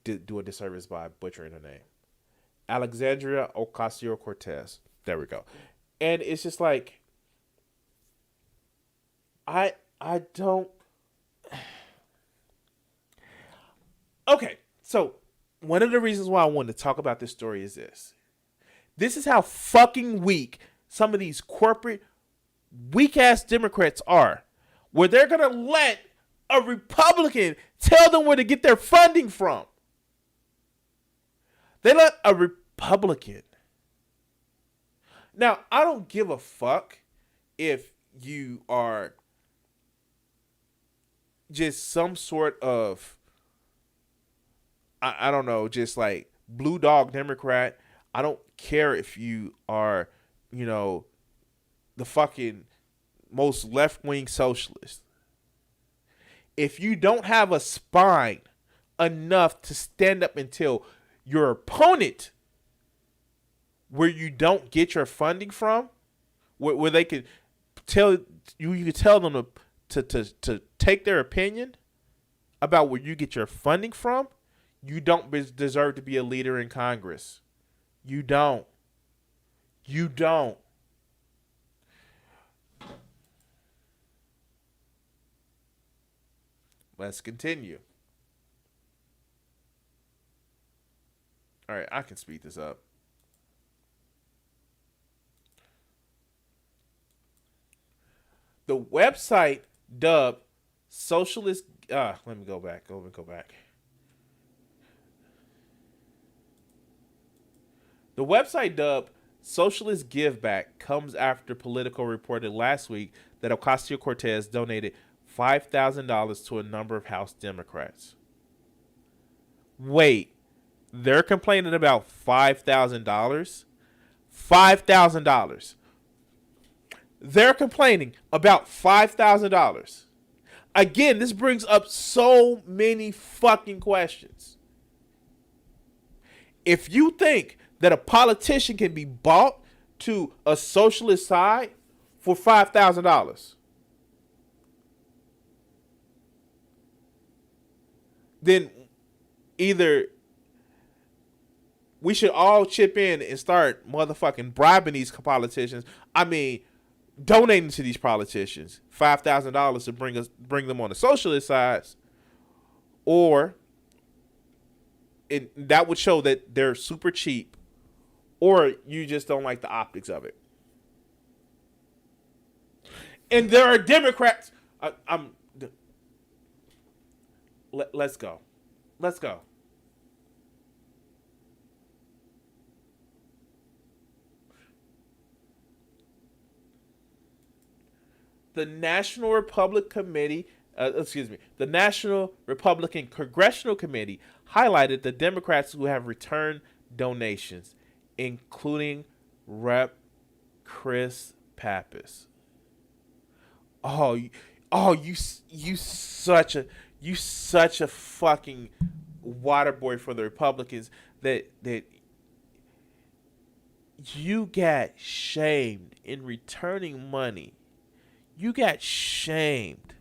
do a disservice by butchering her name. Alexandria Ocasio-Cortez. There we go. And it's just like, I don't. Okay, so one of the reasons why I wanted to talk about this story is this. This is how fucking weak some of these corporate weak-ass Democrats are, where they're going to let a Republican tell them where to get their funding from. They let a Republican. Now, I don't give a fuck if you are just some sort of, I don't know, just like blue dog Democrat. I don't care if you are, the fucking most left-wing socialist. If you don't have a spine enough to stand up and tell your opponent where you don't get your funding from, where they could tell you could tell them to take their opinion about where you get your funding from, you don't deserve to be a leader in Congress. You don't. You don't. Let's continue. All right, I can speed this up. The website dubbed Socialist. Let me go back. Go back. The website dubbed Socialist Give Back comes after Politico reported last week that Ocasio-Cortez donated $5,000 to a number of House Democrats. Wait, they're complaining about $5,000? $5,000. They're complaining about $5,000. Again, this brings up so many fucking questions. If you think that a politician can be bought to a socialist side for $5,000, then either we should all chip in and start motherfucking bribing these politicians. I mean, donating to these politicians $5,000 to bring them on the socialist sides, or that would show that they're super cheap, or you just don't like the optics of it. And there are Democrats. Let's go. Let's go. The National Republican Congressional Committee highlighted the Democrats who have returned donations, including Rep. Chris Pappas. You such a fucking water boy for the Republicans that you got shamed in returning money. You got shamed.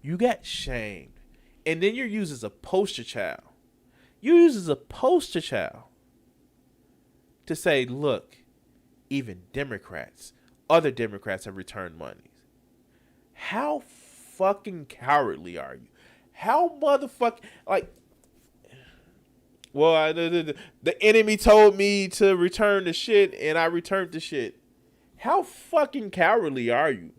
And then you're used as a poster child. To say, look, even other Democrats have returned money. How fucking cowardly are you? How motherfucking, well, the enemy told me to return the shit and I returned the shit. How fucking cowardly are you?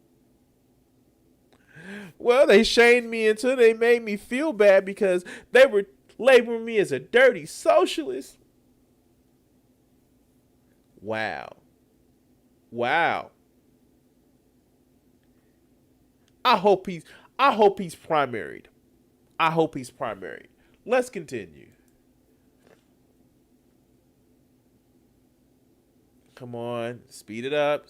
Well, they shamed me until they made me feel bad because they were labeling me as a dirty socialist. Wow. I hope he's primaried. Let's continue. Come on, speed it up.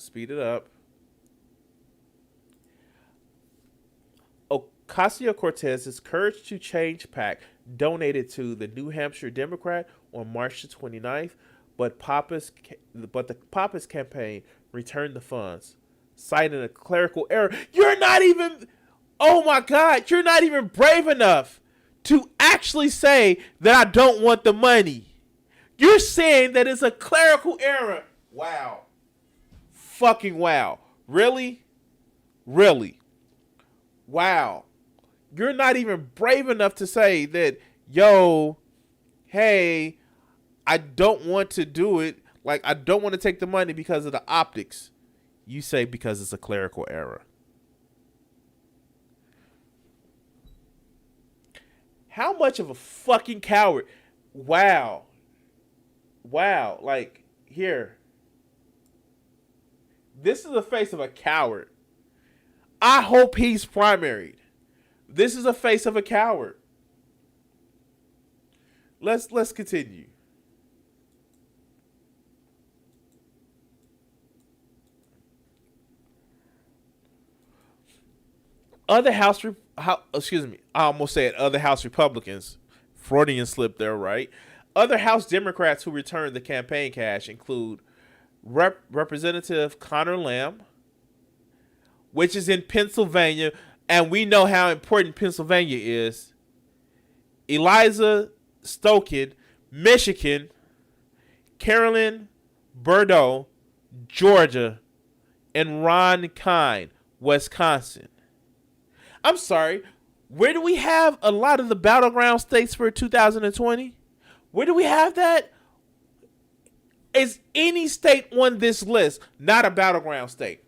Ocasio-Cortez's Courage to Change PAC donated to the New Hampshire Democrat on March the 29th, but the Pappas campaign returned the funds, citing a clerical error. You're not even brave enough to actually say that I don't want the money. You're saying that it's a clerical error. Wow. Fucking wow. Really? Wow. You're not even brave enough to say that, hey, I don't want to do it. Like, I don't want to take the money because of the optics. You say because it's a clerical error. How much of a fucking coward? Wow. Like, here. This is the face of a coward. I hope he's primaried. This is a face of a coward. Let's continue. Other House Republicans. Freudian slip there, right? Other House Democrats who returned the campaign cash include Representative Connor Lamb, which is in Pennsylvania, and we know how important Pennsylvania is. Eliza Stokin, Michigan. Carolyn Bordeaux, Georgia. And Ron Kine, Wisconsin. I'm sorry, where do we have a lot of the battleground states for 2020? Where do we have that? Is any state on this list not a battleground state?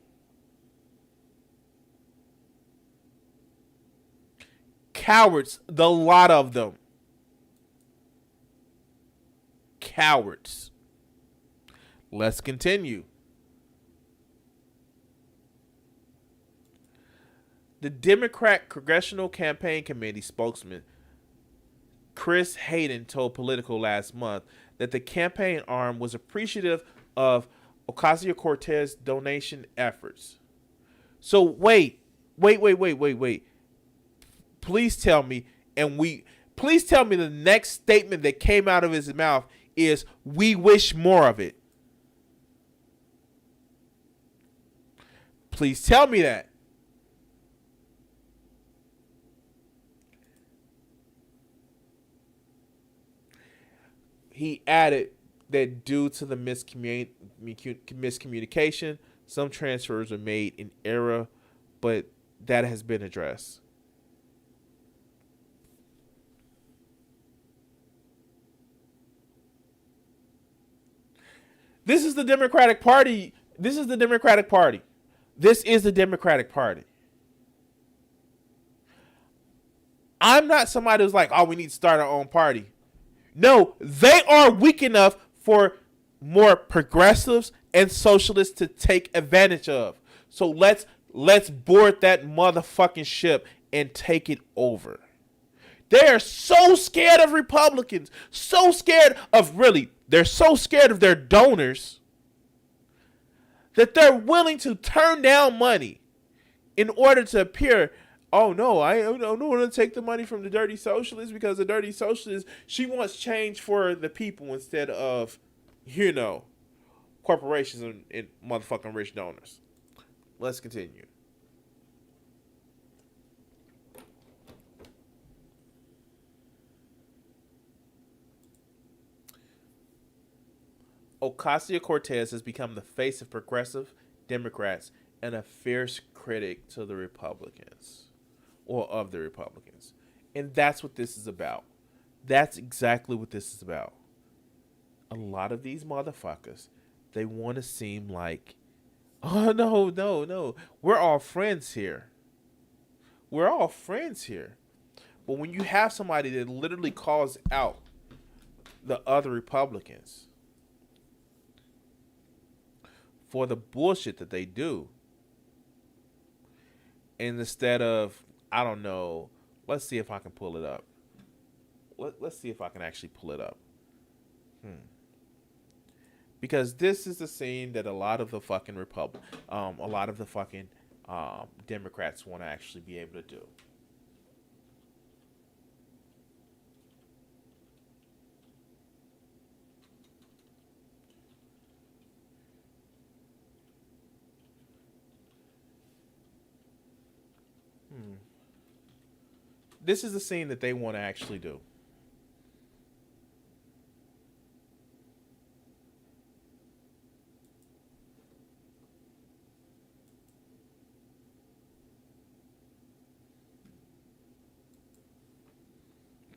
Cowards, the lot of them. Cowards. Let's continue. The Democrat Congressional Campaign Committee spokesman Chris Hayden told Politico last month that the campaign arm was appreciative of Ocasio-Cortez's donation efforts. So wait. Please tell me the next statement that came out of his mouth is, "We wish more of it." Please tell me that. He added that due to the miscommunication, some transfers were made in error, but that has been addressed. This is the Democratic Party. This is the Democratic Party. This is the Democratic Party. I'm not somebody who's like, oh, we need to start our own party. No, they are weak enough for more progressives and socialists to take advantage of. So let's board that motherfucking ship and take it over. They are so scared of Republicans, so scared of they're so scared of their donors that they're willing to turn down money in order to appear, oh no, I don't want to take the money from the dirty socialist because the dirty socialist, she wants change for the people instead of, corporations and motherfucking rich donors. Let's continue. Ocasio-Cortez has become the face of progressive Democrats and a fierce critic to the Republicans, or of the Republicans. And that's what this is about. That's exactly what this is about. A lot of these motherfuckers, they want to seem like, oh, no. We're all friends here. We're all friends here. But when you have somebody that literally calls out the other Republicans for the bullshit that they do, and instead of, I don't know, let's see if I can pull it up. Let's see if I can actually pull it up. Because this is the scene that a lot of the fucking Democrats want to actually be able to do. This is the scene that they want to actually do.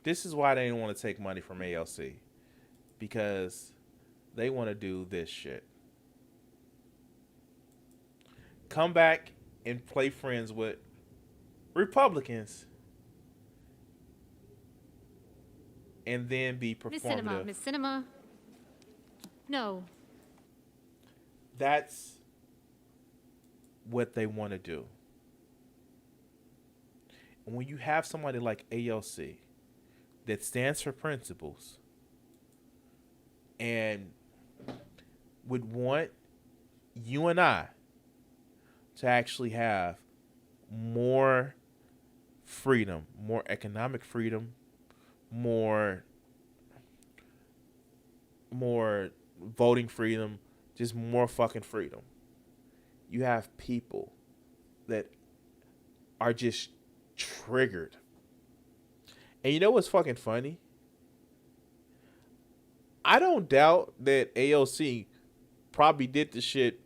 This is why they don't want to take money from AOC. Because they want to do this shit. Come back and play friends with Republicans. And then be performative. Miss Cinema. No. That's what they want to do. And when you have somebody like AOC that stands for principles and would want you and I to actually have more freedom, more economic freedom, more voting freedom, just more fucking freedom. You have people that are just triggered. And you know what's fucking funny? I don't doubt that AOC probably did the shit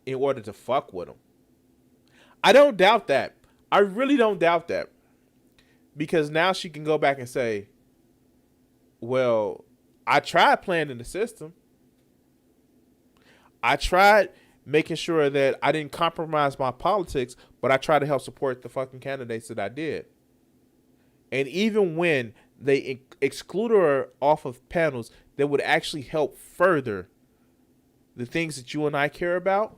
in order to fuck with him. I don't doubt that. I really don't doubt that. Because now she can go back and say, well, I tried playing in the system. I tried making sure that I didn't compromise my politics, but I tried to help support the fucking candidates that I did. And even when they excluded her off of panels that would actually help further the things that you and I care about,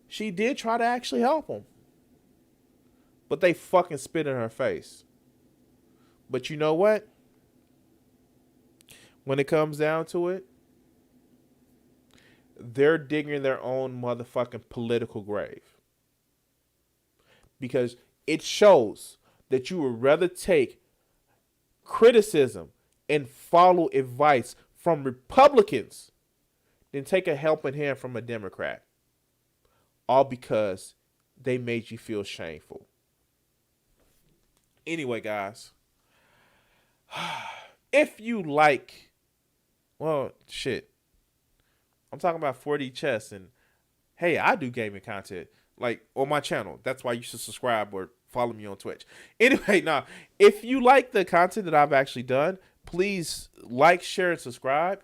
she did try to actually help them. But they fucking spit in her face. But you know what? When it comes down to it, they're digging their own motherfucking political grave. Because it shows that you would rather take criticism and follow advice from Republicans than take a helping hand from a Democrat. All because they made you feel shameful. Anyway, guys, if you like, well, shit, I'm talking about 4D chess, and hey, I do gaming content, like, on my channel. That's why you should subscribe or follow me on Twitch. Anyway, now, if you like the content that I've actually done, please like, share, and subscribe.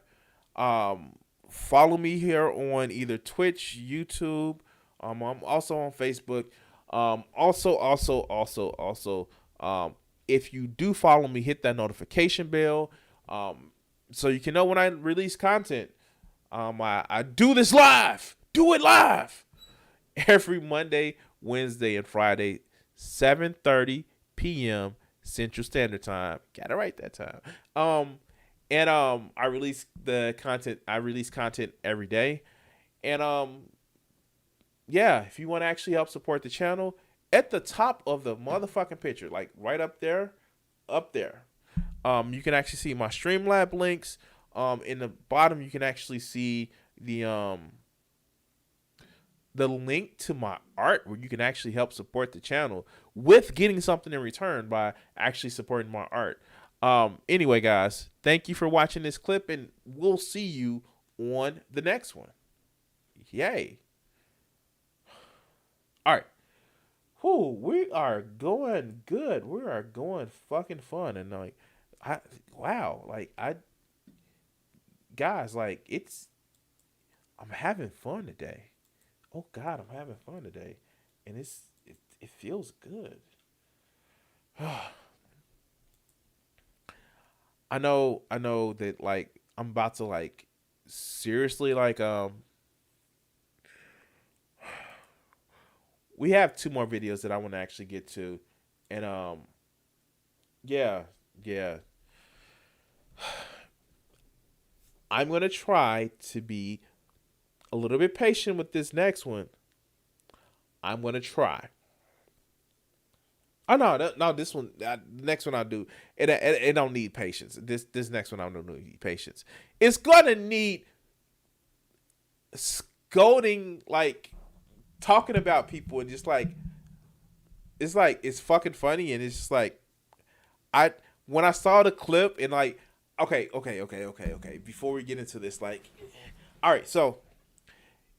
Follow me here on either Twitch, YouTube. I'm also on Facebook. Also, if you do follow me, hit that notification bell, so you can know when I release content. I do this live. Do it live every Monday, Wednesday, and Friday, 7:30 p.m. Central Standard Time. Got it right that time. I release the content. I release content every day, and yeah, if you want to actually help support the channel, at the top of the motherfucking picture, like right up there, you can actually see my Streamlabs links. In the bottom, you can actually see the link to my art, where you can actually help support the channel with getting something in return by actually supporting my art. Anyway, guys, thank you for watching this clip, and we'll see you on the next one. Yay. All right. Whew, we are going good. We are going fucking fun. And like, guys, like, I'm having fun today. Oh God, I'm having fun today. And it feels good. I know that, like, I'm about to, like, seriously, like, we have 2 more videos that I want to actually get to. And, yeah. I'm going to try to be a little bit patient with this next one. I'm going to try. Oh, no, this one, the next one I'll do. It don't need patience. This next one I don't need patience. It's going to need scolding, like, talking about people, and just like, it's fucking funny, and it's just like, when I saw the clip, and like, okay, before we get into this, like, all right, so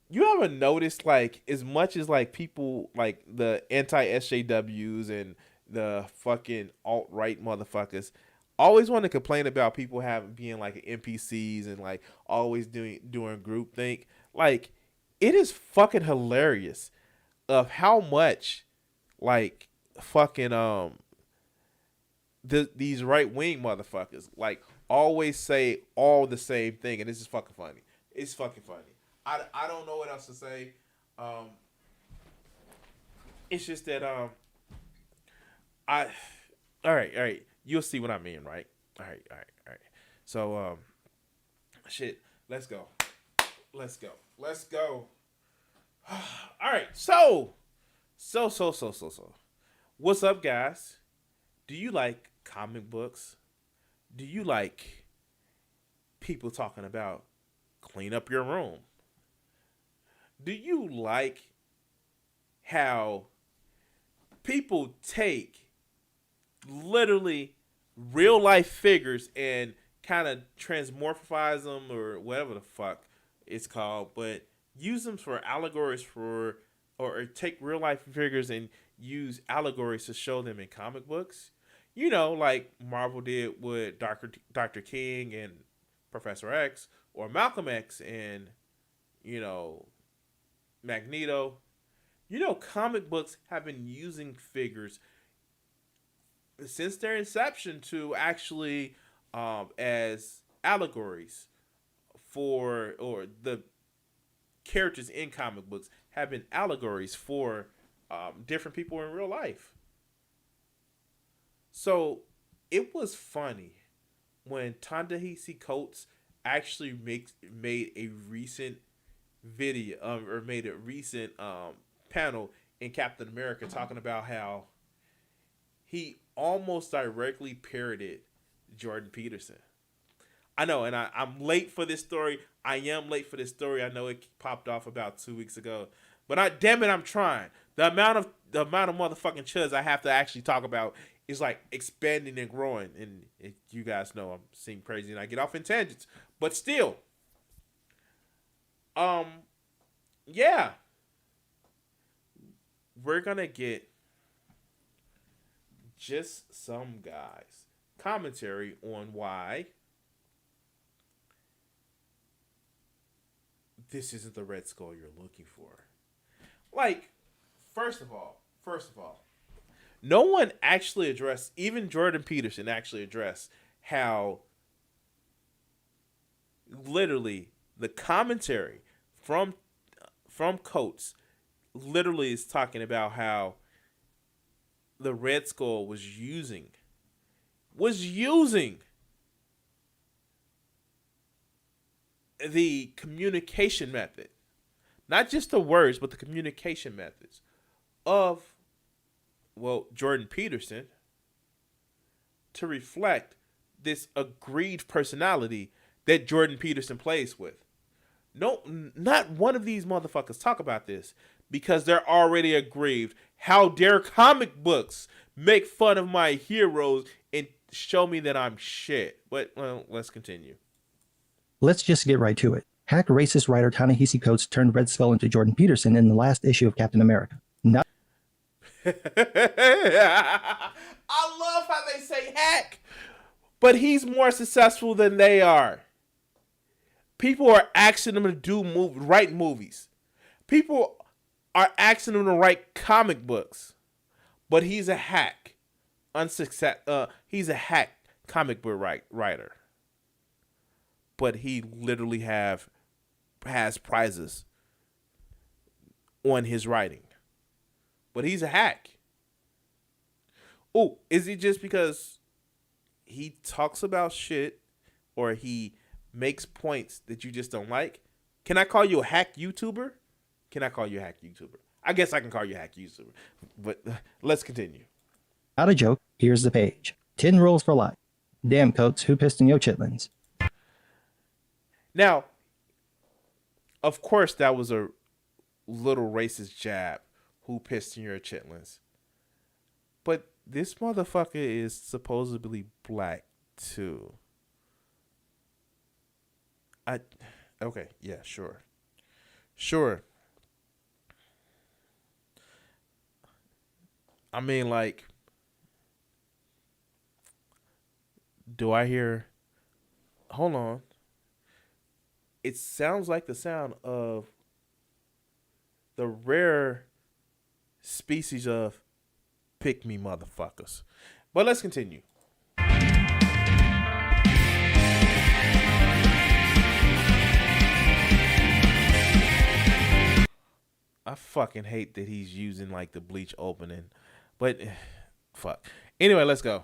you ever noticed, like, as much as, like, people, like, the anti-SJWs and the fucking alt-right motherfuckers always want to complain about people being like NPCs and, like, always doing groupthink, like, it is fucking hilarious of how much, like, fucking these right-wing motherfuckers, like, always say all the same thing, and this is fucking funny. It's fucking funny. I don't know what else to say. It's just that all right. You'll see what I mean, right? All right. So shit. Let's go. All right. So. What's up, guys? Do you like comic books? Do you like people talking about clean up your room? Do you like how people take literally real life figures and kind of transmorphize them, or whatever the fuck it's called, but use them for allegories or take real life figures and use allegories to show them in comic books? You know, like Marvel did with Dr. King and Professor X, or Malcolm X and, you know, Magneto. You know, comic books have been using figures since their inception to actually as allegories for, or the characters in comic books have been allegories for different people in real life. So it was funny when Ta-Nehisi Coates actually made a recent video or made a recent panel in Captain America talking about how he almost directly parodied Jordan Peterson. I know, and I'm late for this story. I am late for this story. I know it popped off about 2 weeks ago, but damn it, I'm trying. The amount of motherfucking chuds I have to actually talk about is like expanding and growing, and you guys know I'm seem crazy and I get off in tangents, but still, yeah, we're gonna get just some guys commentary on why this isn't the Red Skull you're looking for. Like, first of all, no one actually addressed, even Jordan Peterson actually addressed how literally the commentary from Coates literally is talking about how the Red Skull was using the communication method, not just the words, but the communication methods of, well, Jordan Peterson to reflect this agreed personality that Jordan Peterson plays with. No, not one of these motherfuckers talk about this because they're already aggrieved. How dare comic books make fun of my heroes and show me that I'm shit? But, well, let's continue. Let's just get right to it. Hack racist writer Ta-Nehisi Coates turned Red Skull into Jordan Peterson in the last issue of Captain America. Not I love how they say hack, but he's more successful than they are. People are asking him to write movies. People are asking him to write comic books, but he's a hack. He's a hack comic book writer. But he literally has prizes on his writing. But he's a hack. Oh, is it just because he talks about shit or he makes points that you just don't like? Can I call you a hack YouTuber? I guess I can call you a hack YouTuber. But let's continue. a joke. Here's the page. 10 rules for life. Damn, Coates, who pissed in your chitlins? Now, of course, that was a little racist jab. Who pissed in your chitlins? But this motherfucker is supposedly black too. Okay, yeah, sure. I mean, like, do I hear? Hold on. It sounds like the sound of the rare species of pick me motherfuckers. But let's continue. I fucking hate that he's using like the Bleach opening, but fuck. Anyway, let's go.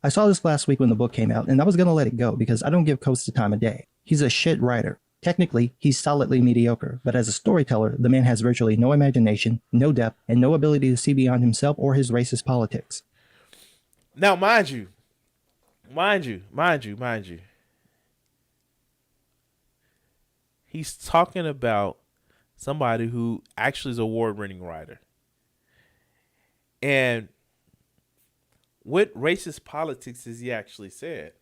I saw this last week when the book came out, and I was going to let it go because I don't give Coates the time of day. He's a shit writer. Technically, he's solidly mediocre, but as a storyteller, the man has virtually no imagination, no depth, and no ability to see beyond himself or his racist politics. Now, mind you, he's talking about somebody who actually is an award-winning writer. And what racist politics has he actually said?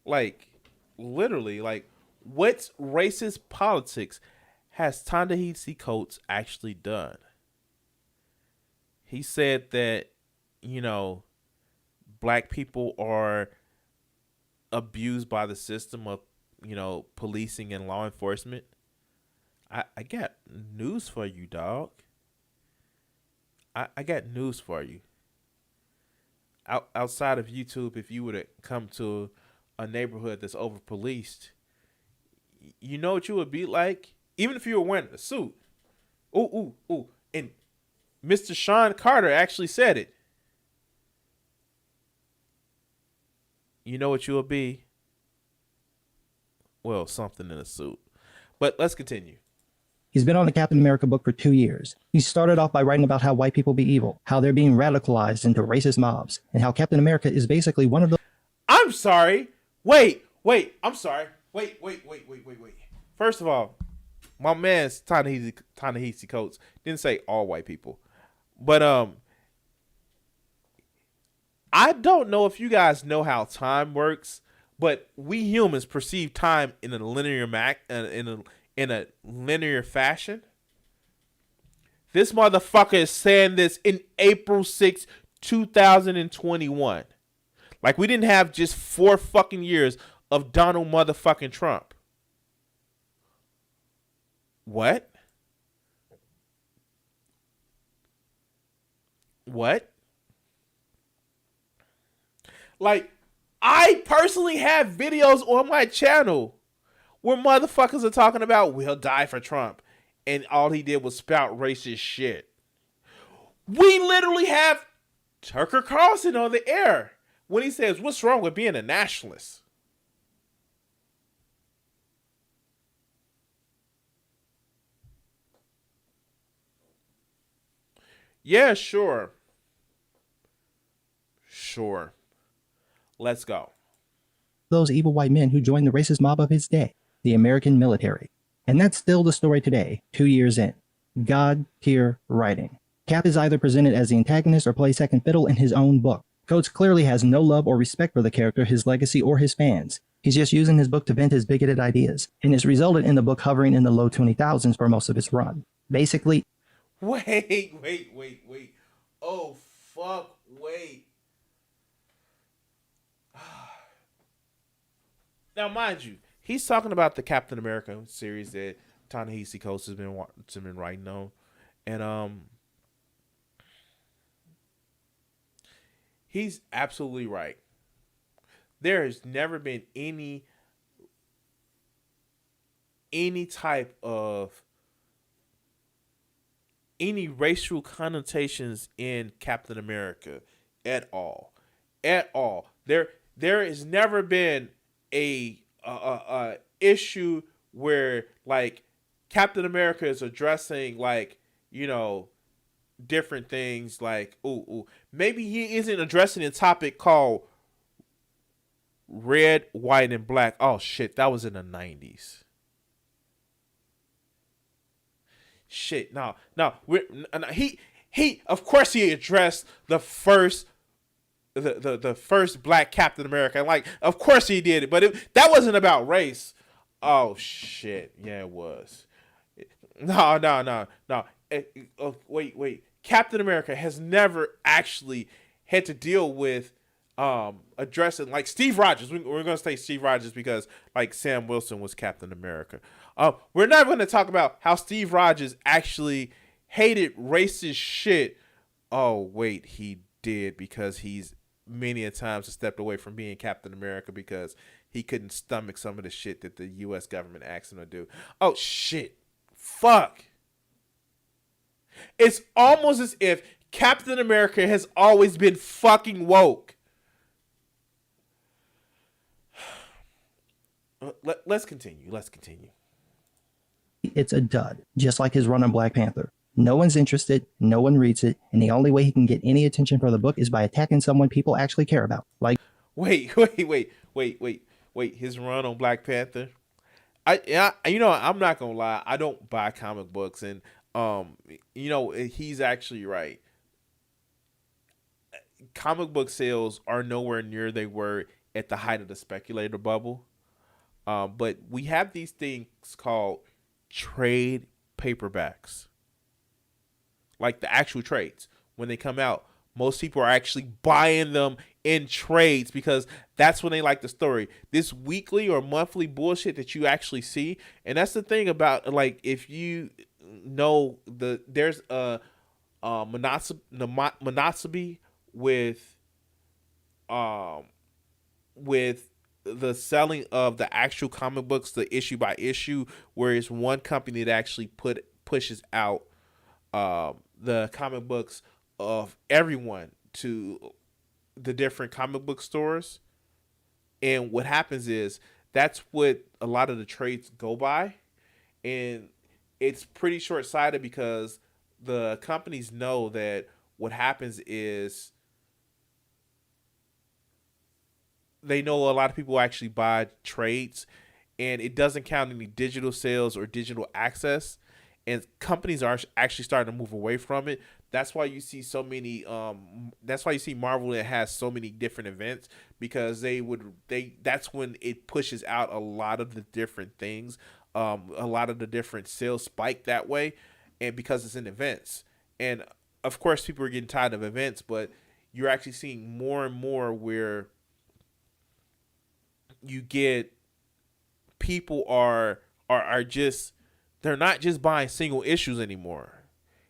Like, literally, like, what racist politics has Ta-Nehisi Coates actually done? He said that, you know, black people are abused by the system of, you know, policing and law enforcement. I got news for you, dog. I got news for you. Outside of YouTube, if you were to come to a neighborhood that's over-policed, You know what you would be like? Even if you were wearing a suit. Ooh. And Mr. Sean Carter actually said it. You know what you will be? Well, something in a suit. But let's continue. He's been on the Captain America book for 2 years. He started off by writing about how white people be evil, how they're being radicalized into racist mobs, and how Captain America is basically one of the... I'm sorry. Wait. I'm sorry. Wait. First of all, my man's Ta-Nehisi Coates didn't say all white people. But I don't know if you guys know how time works, but we humans perceive time in a linear in a linear fashion. This motherfucker is saying this in April 6, 2021. Like we didn't have just 4 fucking years of Donald motherfucking Trump. What? Like, I personally have videos on my channel where motherfuckers are talking about we'll die for Trump, and all he did was spout racist shit. We literally have Tucker Carlson on the air when he says, what's wrong with being a nationalist? Yeah, sure. Let's go. Those evil white men who joined the racist mob of his day, the American military. And that's still the story today, 2 years in. God-tier writing. Cap is either presented as the antagonist or plays second fiddle in his own book. Coates clearly has no love or respect for the character, his legacy, or his fans. He's just using his book to vent his bigoted ideas, and it's resulted in the book hovering in the low 20,000s for most of its run. Basically... Wait. Oh, fuck, wait. Now, mind you, he's talking about the Captain America series that Ta-Nehisi Coates has been writing on. And he's absolutely right. There has never been any type of any racial connotations in Captain America at all. There has never been a issue where like Captain America is addressing like, you know, different things like maybe he isn't addressing a topic called red, white, and black. Oh shit, that was in the 90s. Shit, no. He of course he addressed the first black Captain America. Like, of course he did it, but that wasn't about race. Oh shit, yeah, it was. No. Wait. Captain America has never actually had to deal with addressing like Steve Rogers. We're gonna say Steve Rogers because like Sam Wilson was Captain America. We're not going to talk about how Steve Rogers actually hated racist shit. Oh wait, he did, because he's many a times stepped away from being Captain America because he couldn't stomach some of the shit that the U.S. government asked him to do. Oh shit, fuck. It's almost as if Captain America has always been fucking woke. Let's continue. It's a dud, just like his run on Black Panther. No one's interested, no one reads it, and the only way he can get any attention for the book is by attacking someone people actually care about. Like, wait. His run on Black Panther. I'm not gonna lie. I don't buy comic books, and he's actually right. Comic book sales are nowhere near they were at the height of the speculator bubble. But we have these things called trade paperbacks. Like the actual trades. When they come out, most people are actually buying them in trades because that's when they like the story. This weekly or monthly bullshit that you actually see. And that's the thing about, like, if you know, there's a monopoly with the selling of the actual comic books, the issue by issue, where it's one company that actually pushes out the comic books of everyone to the different comic book stores. And what happens is that's what a lot of the trades go by. And it's pretty short-sighted because the companies know that what happens is they know a lot of people actually buy trades, and it doesn't count any digital sales or digital access. And companies are actually starting to move away from it. That's why you see so many. That's why you see Marvel that has so many different events, because that's when it pushes out a lot of the different things. A lot of the different sales spike that way, and because it's in events. And of course, people are getting tired of events, but you're actually seeing more and more where you get people are just, they're not just buying single issues anymore.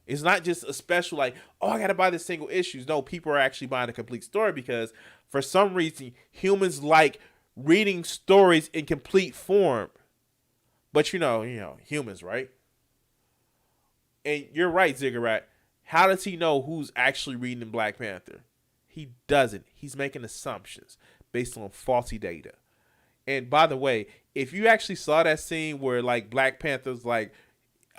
It's not just a special like, oh, I got to buy the single issues. No, people are actually buying a complete story because for some reason humans like reading stories in complete form. But you know, humans, right? And you're right, Ziggurat. How does he know who's actually reading Black Panther? He doesn't. He's making assumptions based on faulty data. And by the way, if you actually saw that scene where like Black Panther's like,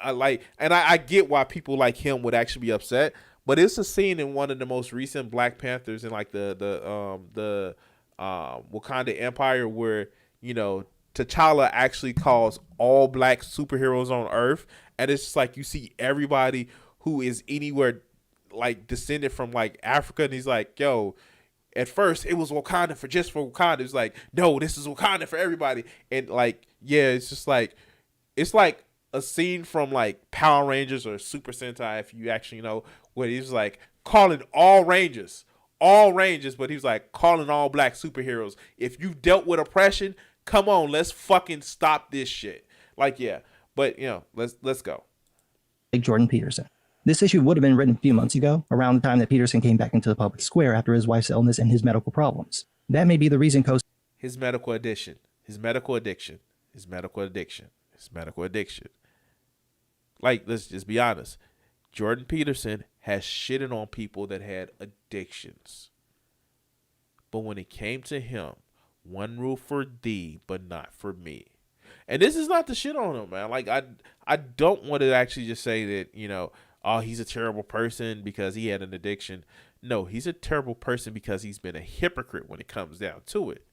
I get why people like him would actually be upset, but it's a scene in one of the most recent Black Panthers in like the Wakanda Empire where, you know, T'Challa actually calls all black superheroes on Earth, and it's just like you see everybody who is anywhere like descended from like Africa, and he's like, yo, at first it was Wakanda for Wakanda. It's like, no, this is Wakanda for everybody. And like, yeah, it's just like, it's like a scene from like Power Rangers or Super Sentai, if you actually know, where he's like calling all Rangers, but he's like calling all black superheroes. If you dealt with oppression, come on, let's fucking stop this shit. Like, yeah, but you know, let's go. Like Jordan Peterson. This issue would have been written a few months ago, around the time that Peterson came back into the public square after his wife's illness and his medical problems. That may be the reason his medical addiction. Like, let's just be honest. Jordan Peterson has shitted on people that had addictions. But when it came to him, one rule for thee, but not for me. And this is not the shit on him, man. Like, I don't want to actually just say that, you know, oh, he's a terrible person because he had an addiction. No, he's a terrible person because he's been a hypocrite when it comes down to it.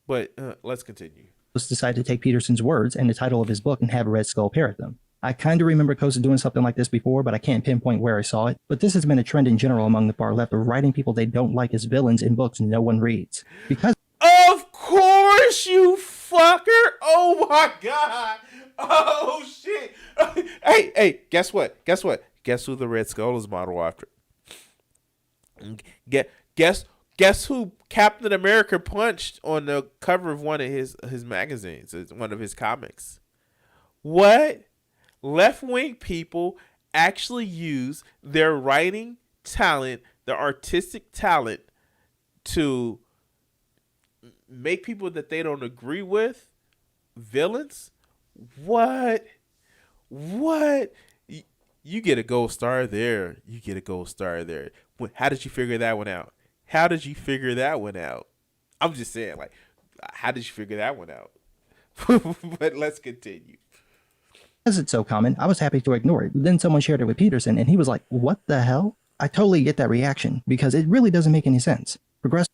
But let's continue. Decided to take Peterson's words and the title of his book and have Red Skull parrot them. I kind of remember Costa doing something like this before, but I can't pinpoint where I saw it. But this has been a trend in general among the far left of writing people they don't like as villains in books no one reads. Because of course, you fucker! Oh my god! Oh shit! Hey, guess what? Guess who the Red Skull is modeled after? Guess who Captain America punched on the cover of one of his magazines, one of his comics? What? Left-wing people actually use their writing talent, their artistic talent, to make people that they don't agree with villains? What? You get a gold star there. How did you figure that one out? I'm just saying, like, how did you figure that one out? But let's continue. As it's so common, I was happy to ignore it. Then someone shared it with Peterson, and he was like, what the hell? I totally get that reaction, because it really doesn't make any sense. Progressives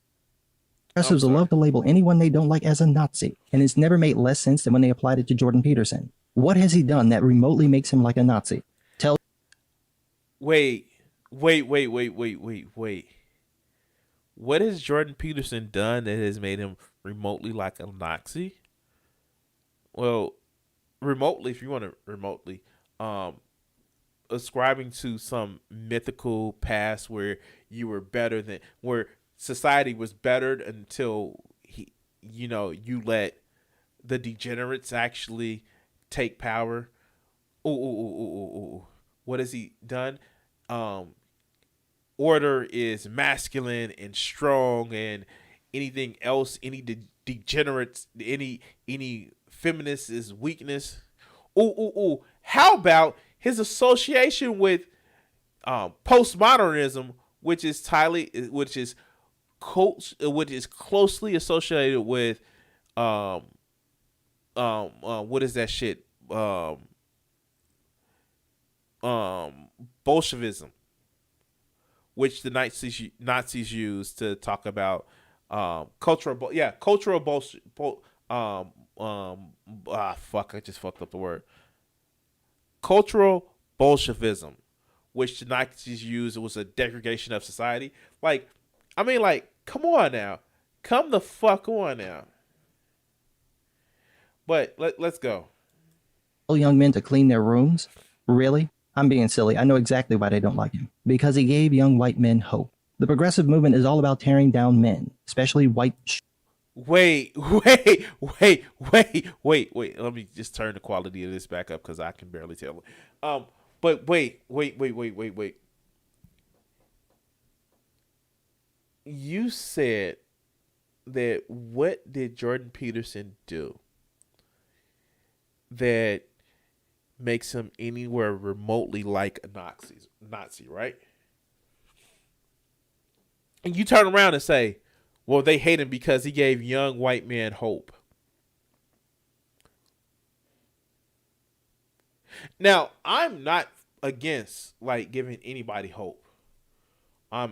love to label anyone they don't like as a Nazi, and it's never made less sense than when they applied it to Jordan Peterson. What has he done that remotely makes him like a Nazi? Wait. What has Jordan Peterson done that has made him remotely like a Nazi? Well, remotely, if you want to remotely, ascribing to some mythical past where you were better than, where society was bettered until you let the degenerates actually take power. What has he done? Order is masculine and strong, and anything else, any degenerates, any feminist's weakness. Ooh. How about his association with postmodernism, which is closely associated with what is that shit? Bolshevism, which the Nazis used to talk about cultural fuck, I just fucked up the word. Cultural Bolshevism, which the Nazis used, was a degradation of society. Like, I mean, like, come on now. Come the fuck on now. But let's go. Tell young men to clean their rooms? Really? I'm being silly. I know exactly why they don't like him. Because he gave young white men hope. The progressive movement is all about tearing down men, especially white. Wait. Let me just turn the quality of this back up because I can barely tell. But wait. You said that what did Jordan Peterson do that makes him anywhere remotely like a Nazi, right? And you turn around and say, well, they hate him because he gave young white men hope. Now, I'm not against like giving anybody hope. As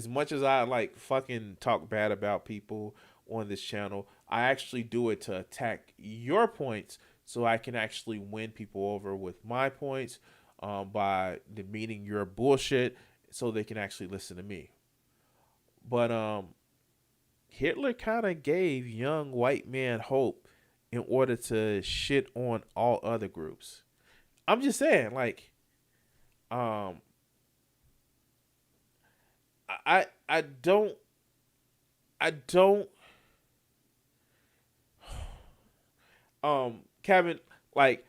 much as I like fucking talk bad about people on this channel, I actually do it to attack your points so I can actually win people over with my points by demeaning your bullshit so they can actually listen to me. But Hitler kind of gave young white men hope in order to shit on all other groups. I'm just saying, like, I don't Kevin, like,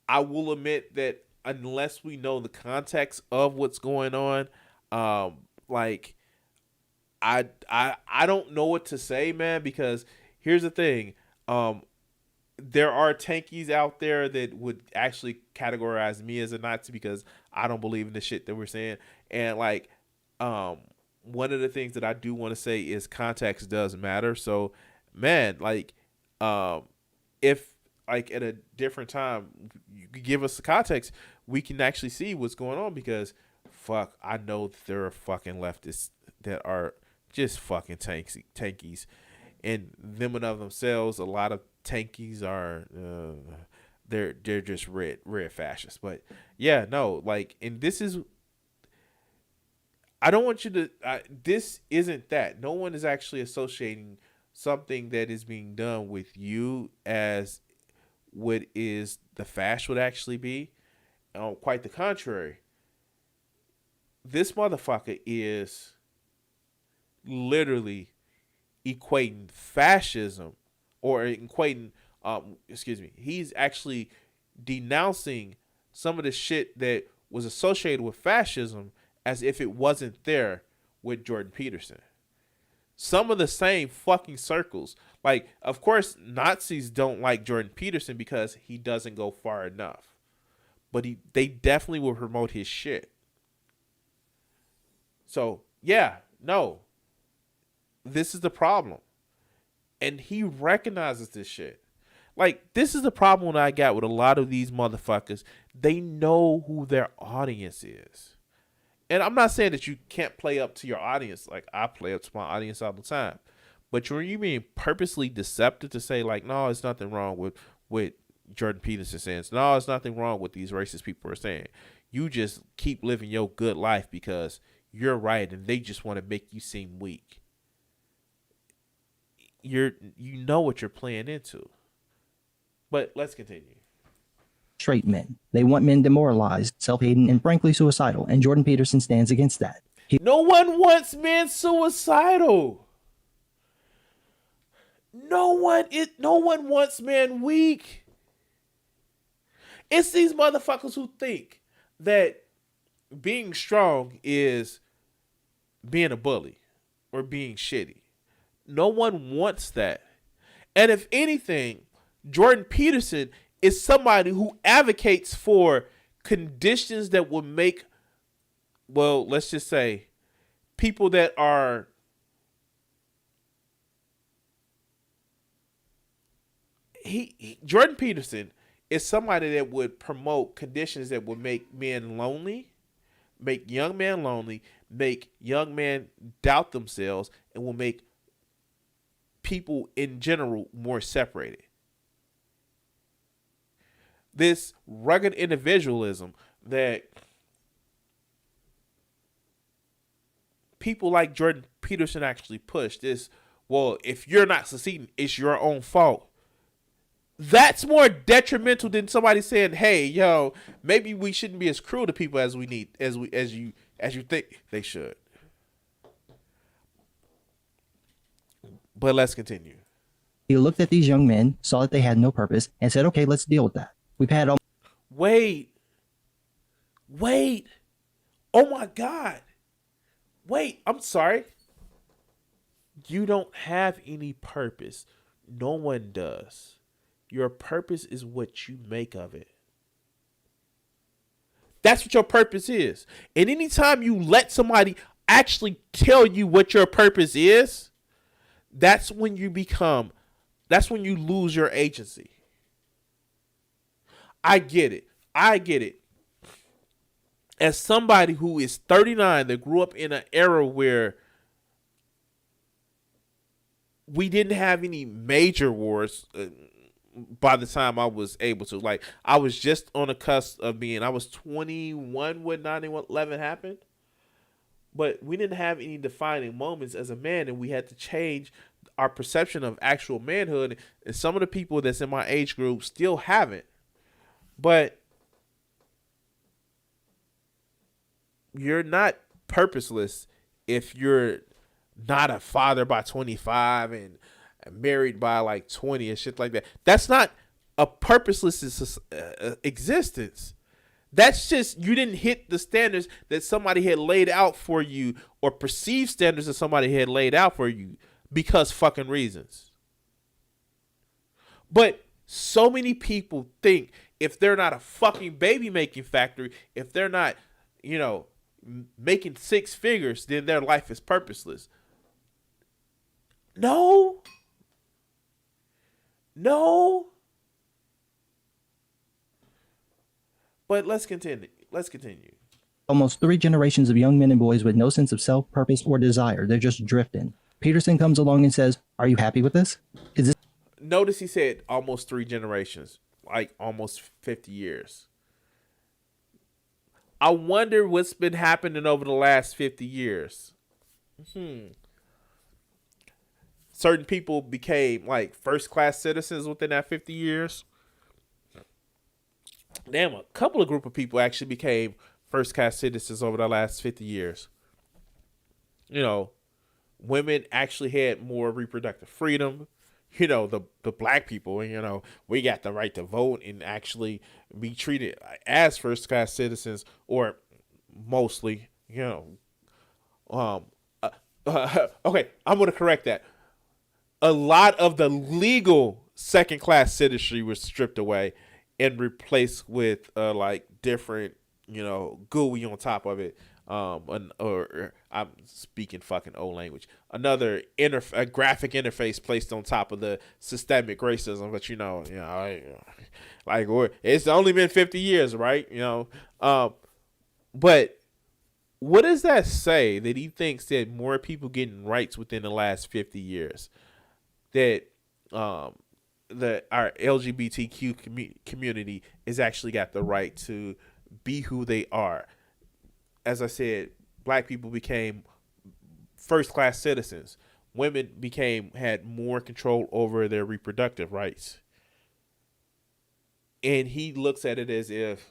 I will admit that unless we know the context of what's going on, like, I don't know what to say, man, because here's the thing. There are tankies out there that would actually categorize me as a Nazi because I don't believe in the shit that we're saying. And like, one of the things that I do want to say is context does matter. So, man, like, if like at a different time you could give us the context, we can actually see what's going on because fuck, I know that there are fucking leftists that are just fucking tankies. And them and of themselves, a lot of tankies are they're just red fascists. But yeah, no, like, and this is, I don't want you to this isn't that. No one is actually associating something that is being done with you as what is the fash would actually be. Quite the contrary. This motherfucker is literally equating fascism or equating he's actually denouncing some of the shit that was associated with fascism as if it wasn't there with Jordan Peterson. Some of the same fucking circles. Like, of course, Nazis don't like Jordan Peterson because he doesn't go far enough. But they definitely will promote his shit. So, yeah, no. This is the problem. And he recognizes this shit. Like, this is the problem that I got with a lot of these motherfuckers. They know who their audience is. And I'm not saying that you can't play up to your audience. Like, I play up to my audience all the time. But when you being purposely deceptive to say, like, no, it's nothing wrong with Jordan Peterson saying, no, it's nothing wrong with these racist people are saying. You just keep living your good life because you're right and they just want to make you seem weak. You know what you're playing into. But let's continue. Straight men. They want men demoralized, self-hating, and frankly suicidal, and Jordan Peterson stands against that. No one wants men suicidal. No one wants men weak. It's these motherfuckers who think that being strong is being a bully. or being shitty. No one wants that. And if anything, Jordan Peterson is somebody who advocates for conditions that will make, well, let's just say, people that are Jordan Peterson is somebody that would promote conditions that would make men lonely, make young men lonely, make young men doubt themselves, and will make people in general more separated. This rugged individualism that people like Jordan Peterson actually push, this, well, if you're not succeeding, it's your own fault. That's more detrimental than somebody saying, "Hey, yo, maybe we shouldn't be as cruel to people as you think they should." But let's continue. He looked at these young men, saw that they had no purpose, and said, "Okay, let's deal with that. We've had Wait. Oh my God. Wait, I'm sorry. You don't have any purpose. No one does. Your purpose is what you make of it. That's what your purpose is. And anytime you let somebody actually tell you what your purpose is, that's when you lose your agency. I get it. As somebody who is 39 that grew up in an era where we didn't have any major wars by the time I was able to. Like, I was just on the cusp of I was 21 when 9/11 happened. But we didn't have any defining moments as a man, and we had to change our perception of actual manhood. And some of the people that's in my age group still haven't. But you're not purposeless if you're not a father by 25 and married by like 20 and shit like that. That's not a purposeless existence. That's just, you didn't hit the standards that somebody had laid out for you, or perceived standards that somebody had laid out for you because fucking reasons. But so many people think if they're not a fucking baby making factory, if they're not, making six figures, then their life is purposeless. No. But let's continue. almost 3 generations of young men and boys with no sense of self, purpose, or desire. They're just drifting. Peterson comes along and says, "Are you happy with this? Is this?" Notice he said almost 3 generations, like almost 50 years. I wonder what's been happening over the last 50 years. Certain people became like first-class citizens within that 50 years. Damn, a couple of group of people actually became first-class citizens over the last 50 years. You know, women actually had more reproductive freedom. You know, the black people, you know, we got the right to vote and actually be treated as first-class citizens, or mostly, you know. Okay, I'm going to correct that. A lot of the legal second-class citizenry was stripped away and replaced with like different, you know, GUI on top of it. Or I'm speaking fucking old language. Another a graphic interface placed on top of the systemic racism, but you know, like it's only been 50 years, right? You know, but what does that say that he thinks that more people getting rights within the last 50 years, that our LGBTQ community has actually got the right to be who they are? As I said, black people became first-class citizens. Women had more control over their reproductive rights. And he looks at it as if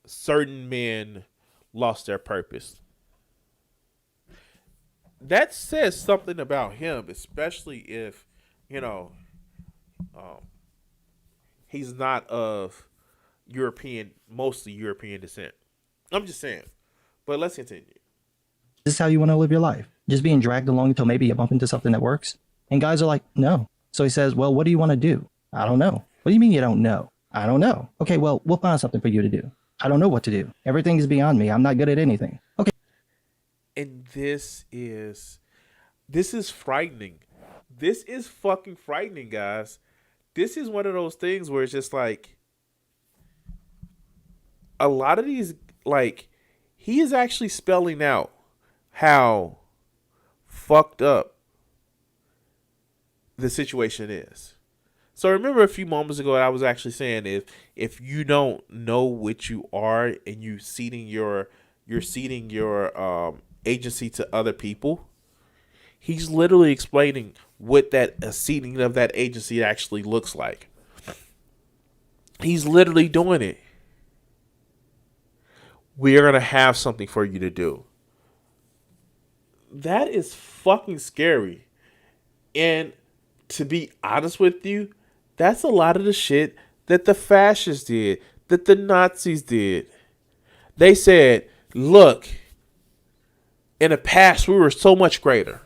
certain men lost their purpose. That says something about him, especially if, you know, he's not of mostly European descent. I'm just saying. But let's continue. This is how you want to live your life. Just being dragged along until maybe you bump into something that works. And guys are like, no. So he says, well, what do you want to do? I don't know. What do you mean you don't know? I don't know. Okay, well, we'll find something for you to do. I don't know what to do. Everything is beyond me. I'm not good at anything. Okay. And this is frightening. This is fucking frightening, guys. This is one of those things where it's just like, a lot of these, like, he is actually spelling out how fucked up the situation is. So remember a few moments ago I was actually saying if you don't know what you are and you're ceding your agency to other people, he's literally explaining what that ceding of that agency actually looks like. He's literally doing it. We are going to have something for you to do. That is fucking scary. And to be honest with you, that's a lot of the shit that the fascists did, that the Nazis did. They said, look, in the past we were so much greater.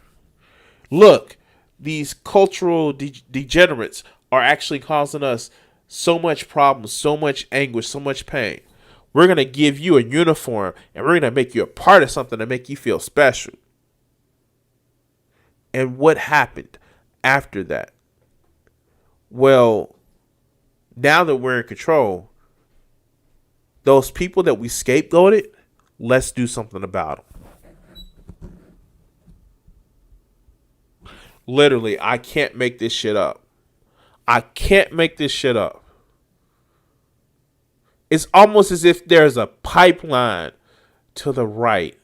Look, these cultural degenerates are actually causing us so much problems, so much anguish, so much pain. We're going to give you a uniform and we're going to make you a part of something to make you feel special. And what happened after that? Well, now that we're in control, those people that we scapegoated, let's do something about them. Literally, I can't make this shit up. I can't make this shit up. It's almost as if there's a pipeline to the right.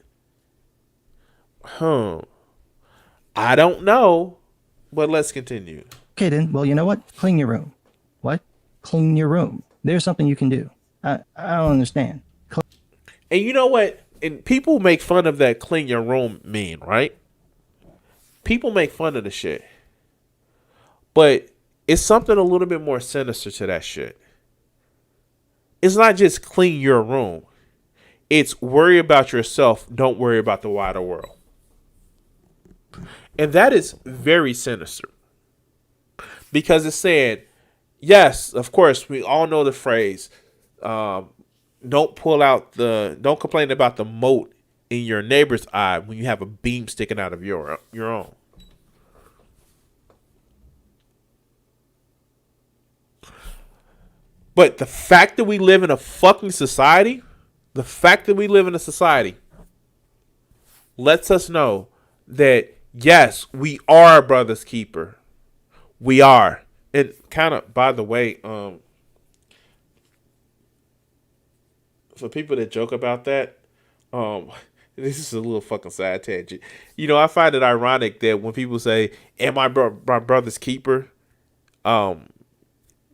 I don't know, but let's continue. Okay, then. Well, you know what? Clean your room. What? Clean your room. There's something you can do. I don't understand. And you know what? And people make fun of that clean your room meme, right? People make fun of the shit. But it's something a little bit more sinister to that shit. It's not just clean your room. It's worry about yourself. Don't worry about the wider world. And that is very sinister. Because it's saying, yes, of course, we all know the phrase, don't complain about the mote in your neighbor's eye when you have a beam sticking out of your own. But the fact that we live in a fucking society, lets us know that, yes, we are brother's keeper. We are. And kind of, by the way, for people that joke about that, this is a little fucking side tangent. You know, I find it ironic that when people say, am I my brother's keeper?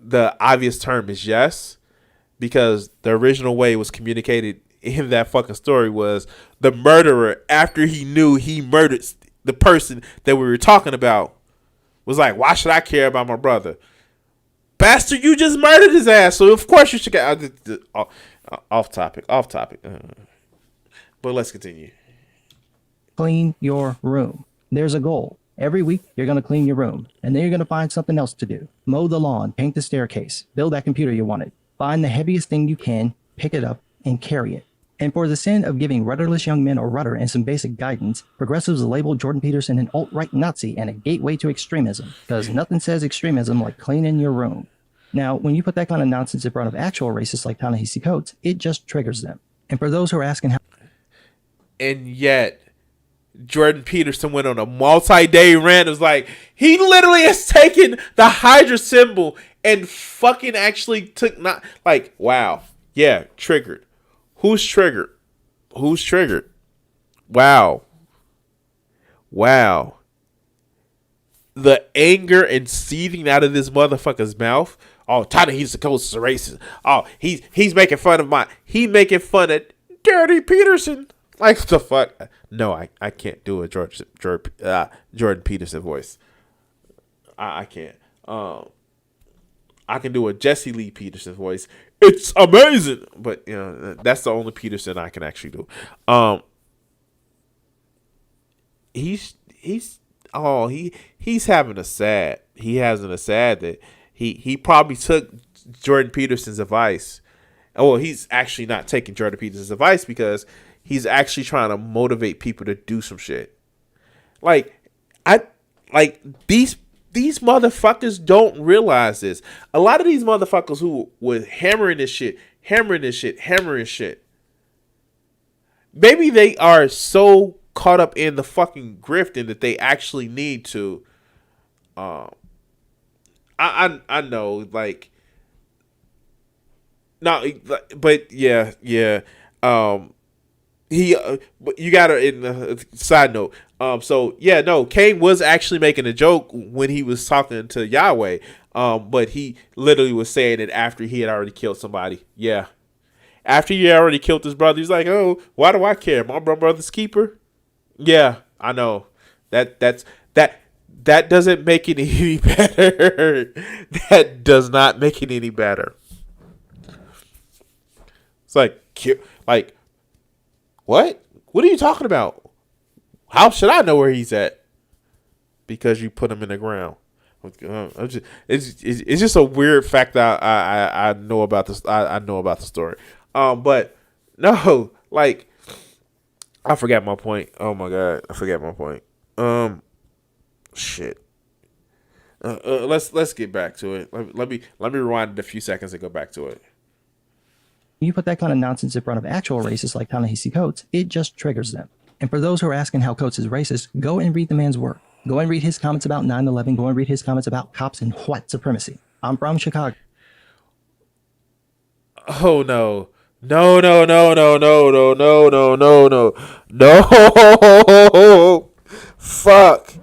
The obvious term is yes, because the original way it was communicated in that fucking story was the murderer, after he knew he murdered the person that we were talking about, was like, why should I care about my brother? Bastard, you just murdered his ass, so of course you should get off topic. But let's continue. Clean your room. There's a goal. Every week, you're going to clean your room, and then you're going to find something else to do. Mow the lawn, paint the staircase, build that computer you wanted. Find the heaviest thing you can, pick it up, and carry it. And for the sin of giving rudderless young men a rudder and some basic guidance, progressives labeled Jordan Peterson an alt-right Nazi and a gateway to extremism, because nothing says extremism like cleaning your room. Now, when you put that kind of nonsense in front of actual racists like Ta-Nehisi Coates, it just triggers them. And for those who are asking how... And yet, Jordan Peterson went on a multi-day rant. It was like, he literally has taken the Hydra symbol and fucking actually took not... Like, wow. Yeah, triggered. Who's triggered? Wow. The anger and seething out of this motherfucker's mouth. Oh, Ta-Nehisi Coates is a racist. Oh, he's making fun of he making fun of Dirty Peterson. Like, what the fuck? No, I can't do a Jordan Peterson voice. I can't. I I can do a Jesse Lee Peterson voice. It's amazing, but you know that's the only Peterson I can actually do. He's having a sad. He hasn't a sad that he probably took Jordan Peterson's advice. Oh, well, he's actually not taking Jordan Peterson's advice because he's actually trying to motivate people to do some shit. These motherfuckers don't realize this. A lot of these motherfuckers who were hammering shit. Maybe they are so caught up in the fucking grifting that they actually need to. I know, like, no, but yeah. But you gotta, in the side note. So yeah, no, Kane was actually making a joke when he was talking to Yahweh. But he literally was saying it after he had already killed somebody. Yeah. After he already killed his brother, he's like, oh, why do I care? My brother's keeper? Yeah, I know. That doesn't make it any better. That does not make it any better. It's like, what? What are you talking about? How should I know where he's at? Because you put him in the ground. It's just a weird fact that I know about this. I know about the story. But no, like, I forgot my point. Oh my god, I forgot my point. Shit. Let's get back to it. Let me rewind it a few seconds and go back to it. You put that kind of nonsense in front of actual racists like Ta-Nehisi Coates, it just triggers them. And for those who are asking how Coates is racist, go and read the man's work. Go and read his comments about 9/11. Go and read his comments about cops and white supremacy. I'm from Chicago. Oh no. No. Fuck.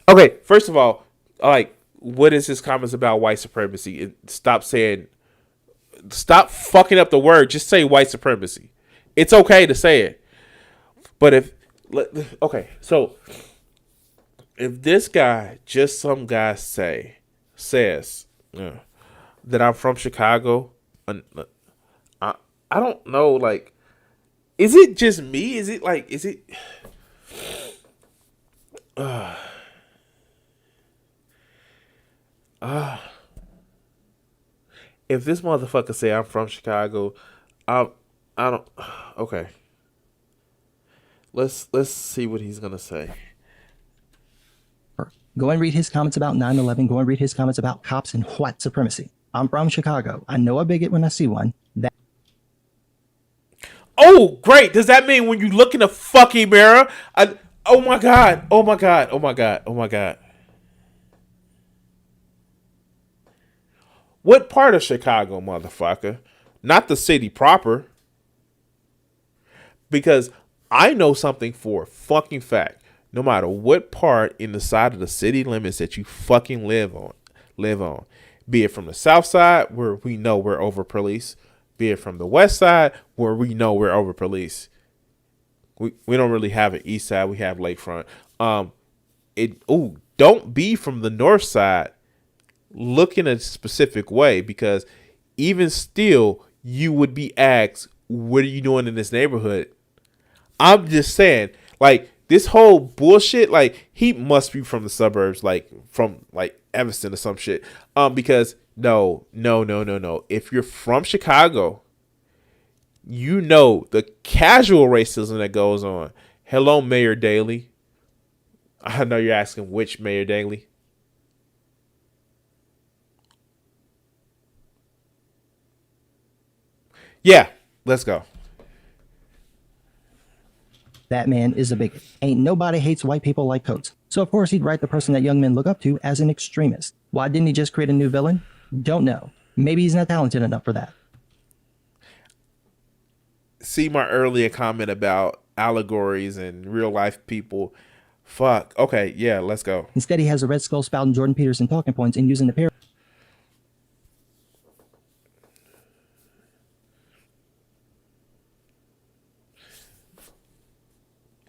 Okay, first of all, like, what is his comments about white supremacy? Stop fucking up the word. Just say white supremacy. It's okay to say it. But so if this guy, just some guy says that I'm from Chicago, I don't know, like, is it just me? Is it if this motherfucker say I'm from Chicago, I don't. Okay. Let's see what he's gonna say. Go and read his comments about 9/11. Go and read his comments about cops and white supremacy. I'm from Chicago. I know a bigot when I see one. Oh, great. Does that mean when you look in the fucking mirror? Oh my god. What part of Chicago, motherfucker? Not the city proper. Because I know something for a fucking fact. No matter what part in the side of the city limits that you fucking live on. Be it from the south side, where we know we're over police. Be it from the west side, where we know we're over police. We don't really have an east side. We have lakefront. Don't be from the north side. Look in a specific way, because even still, you would be asked, what are you doing in this neighborhood? I'm just saying, like, this whole bullshit, like, he must be from the suburbs, like, from, like, Evanston or some shit. Because, no. If you're from Chicago, you know the casual racism that goes on. Hello, Mayor Daley. I know you're asking which Mayor Daley. Yeah, let's go. That man is a bigot. Ain't nobody hates white people like Coates. So of course he'd write the person that young men look up to as an extremist. Why didn't he just create a new villain? Don't know. Maybe he's not talented enough for that. See my earlier comment about allegories and real life people. Fuck. Okay, yeah, let's go. Instead he has a Red Skull spouting Jordan Peterson talking points and using the pair.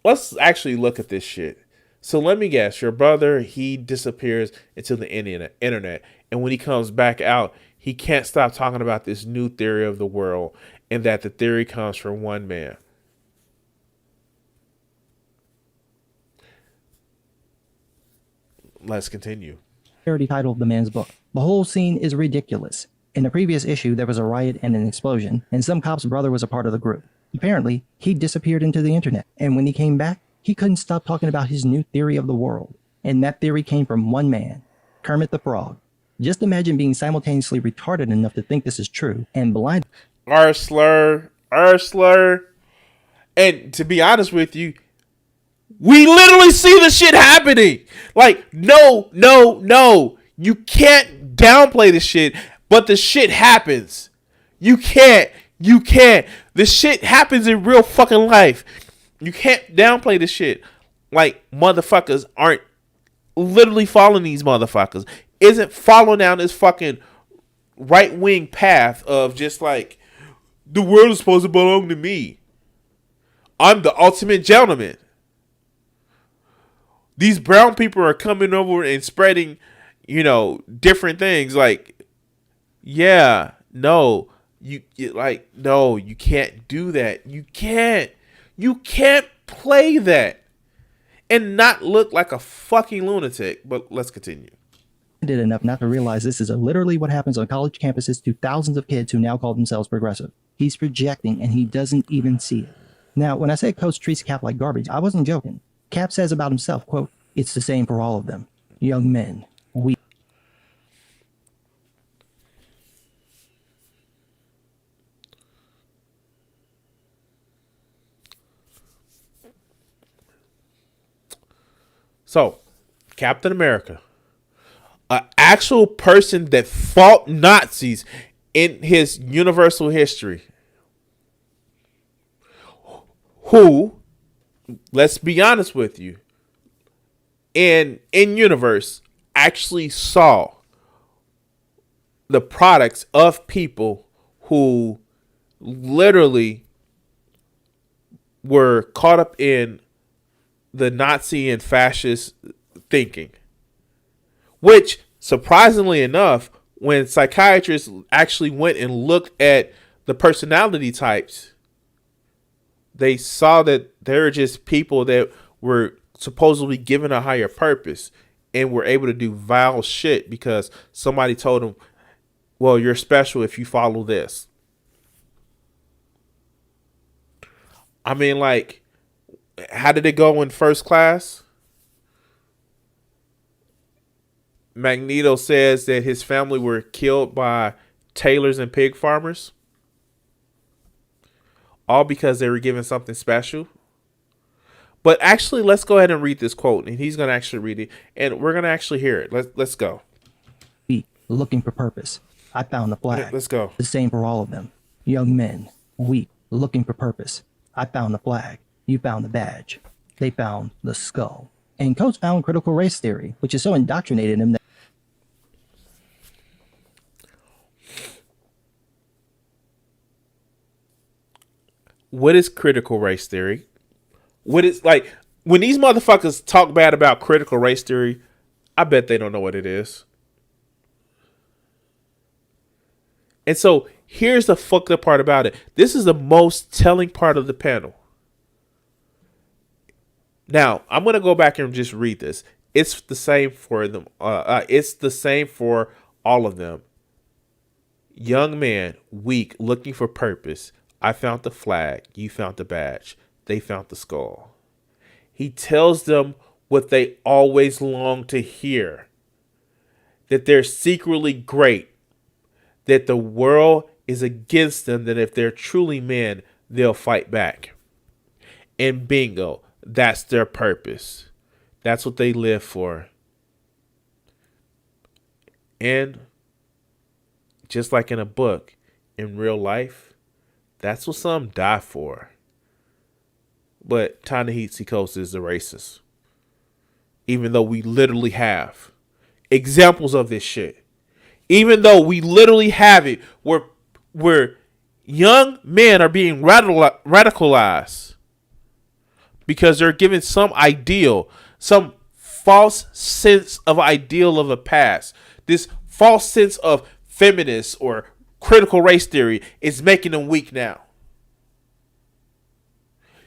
Let's actually look at this shit. So let me guess, your brother, he disappears into the internet. And when he comes back out, he can't stop talking about this new theory of the world and that the theory comes from one man. Let's continue. Parody title of the man's book. The whole scene is ridiculous. In the previous issue, there was a riot and an explosion, and some cop's brother was a part of the group. Apparently, he disappeared into the internet, and when he came back, he couldn't stop talking about his new theory of the world. And that theory came from one man, Kermit the Frog. Just imagine being simultaneously retarded enough to think this is true, and blind. R slur. And to be honest with you, we literally see the shit happening. Like, no. You can't downplay the shit, but the shit happens. You can't. The shit happens in real fucking life. You can't downplay the shit. Like, motherfuckers aren't literally following these motherfuckers. Isn't following down this fucking right-wing path of just like, the world is supposed to belong to me. I'm the ultimate gentleman. These brown people are coming over and spreading, different things. Like, yeah, no, you can't do that. You can't play that and not look like a fucking lunatic. But let's continue. Enough not to realize this is literally what happens on college campuses to thousands of kids who now call themselves progressive. He's projecting and he doesn't even see it. Now, when I say Coach treats Cap like garbage, I wasn't joking. Cap says about himself, quote, "It's the same for all of them. Young men, we..." So, Captain America, an actual person that fought Nazis in his universal history, who, let's be honest with you, in universe actually saw the products of people who literally were caught up in the Nazi and fascist thinking. Which, surprisingly enough, when psychiatrists actually went and looked at the personality types, they saw that there are just people that were supposedly given a higher purpose and were able to do vile shit because somebody told them, well, you're special if you follow this. I mean, like, how did it go in First Class? Magneto says that his family were killed by tailors and pig farmers. All because they were given something special. But actually, let's go ahead and read this quote. And he's going to actually read it. And we're going to actually hear it. Let's go. Looking for purpose. I found the flag. Let's go. The same for all of them. Young men, weak, looking for purpose. I found the flag. You found the badge. They found the skull. And Coach found critical race theory, which is so indoctrinated in him that what is critical race theory? What is, like, when these motherfuckers talk bad about critical race theory, I bet they don't know what it is. And so here's the fucked up part about it. This is the most telling part of the panel. Now, I'm going to go back and just read this. It's the same for them. It's the same for all of them. Young man, weak, looking for purpose. I found the flag. You found the badge. They found the skull. He tells them what they always long to hear. That they're secretly great. That the world is against them. That if they're truly men, they'll fight back. And bingo, that's their purpose. That's what they live for. And just like in a book, in real life, that's what some die for. But Ta-Nehisi Coates is the racist. Even though we literally have examples of this shit. Even though we literally have it where young men are being radicalized because they're given some ideal, some false sense of ideal of a past. This false sense of feminists or critical race theory is making them weak now.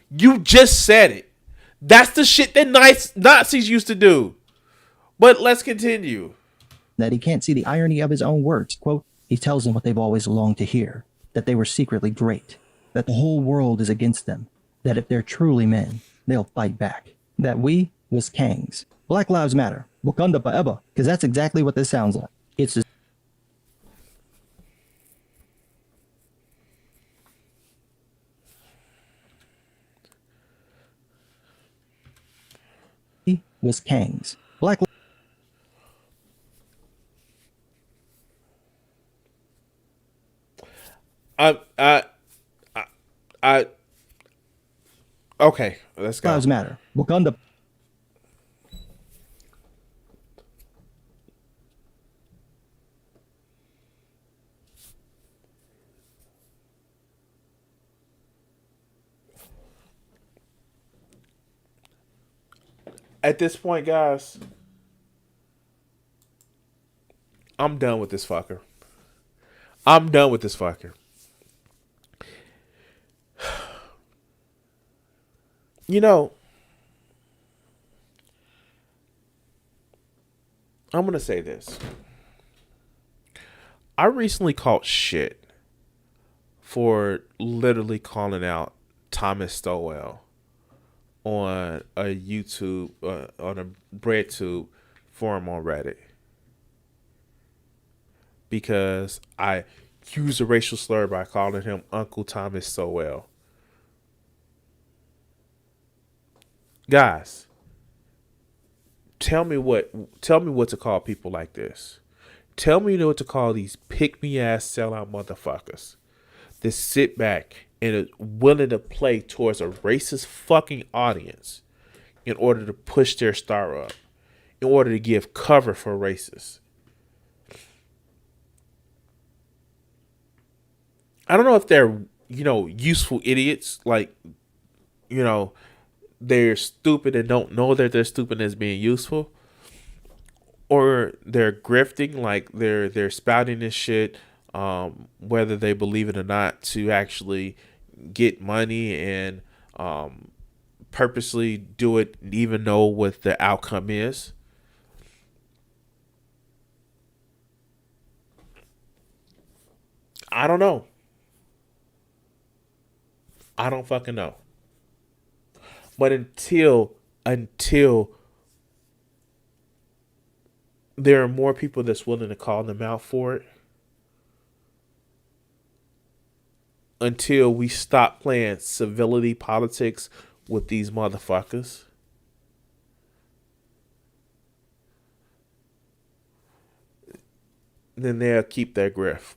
You just said it. That's the shit that Nazis used to do. But let's continue. That he can't see the irony of his own words. Quote, he tells them what they've always longed to hear, that they were secretly great, that the whole world is against them, that if they're truly men, they'll fight back, that we was Kangs. Black Lives Matter, Wakanda forever, because that's exactly what this sounds like. It's just was Kangs. Black Okay, let's go. Lives Matter. Wakanda. At this point, guys, I'm done with this fucker. I'm done with this fucker. You know, I'm going to say this. I recently caught shit for literally calling out Thomas Stowell on a YouTube, on a BreadTube forum on Reddit. Because I used a racial slur by calling him Uncle Thomas Stowell. Guys, tell me what to call people like this. Tell me what to call these pick-me-ass sellout motherfuckers that sit back and are willing to play towards a racist fucking audience in order to push their star up, in order to give cover for racists. I don't know if they're, useful idiots, like, they're stupid and don't know that they're stupid as being useful, or they're grifting, like they're spouting this shit, whether they believe it or not, to actually get money and purposely do it, even know what the outcome is. I don't know. I don't fucking know. But until there are more people that's willing to call them out for it, until we stop playing civility politics with these motherfuckers, then they'll keep their grift.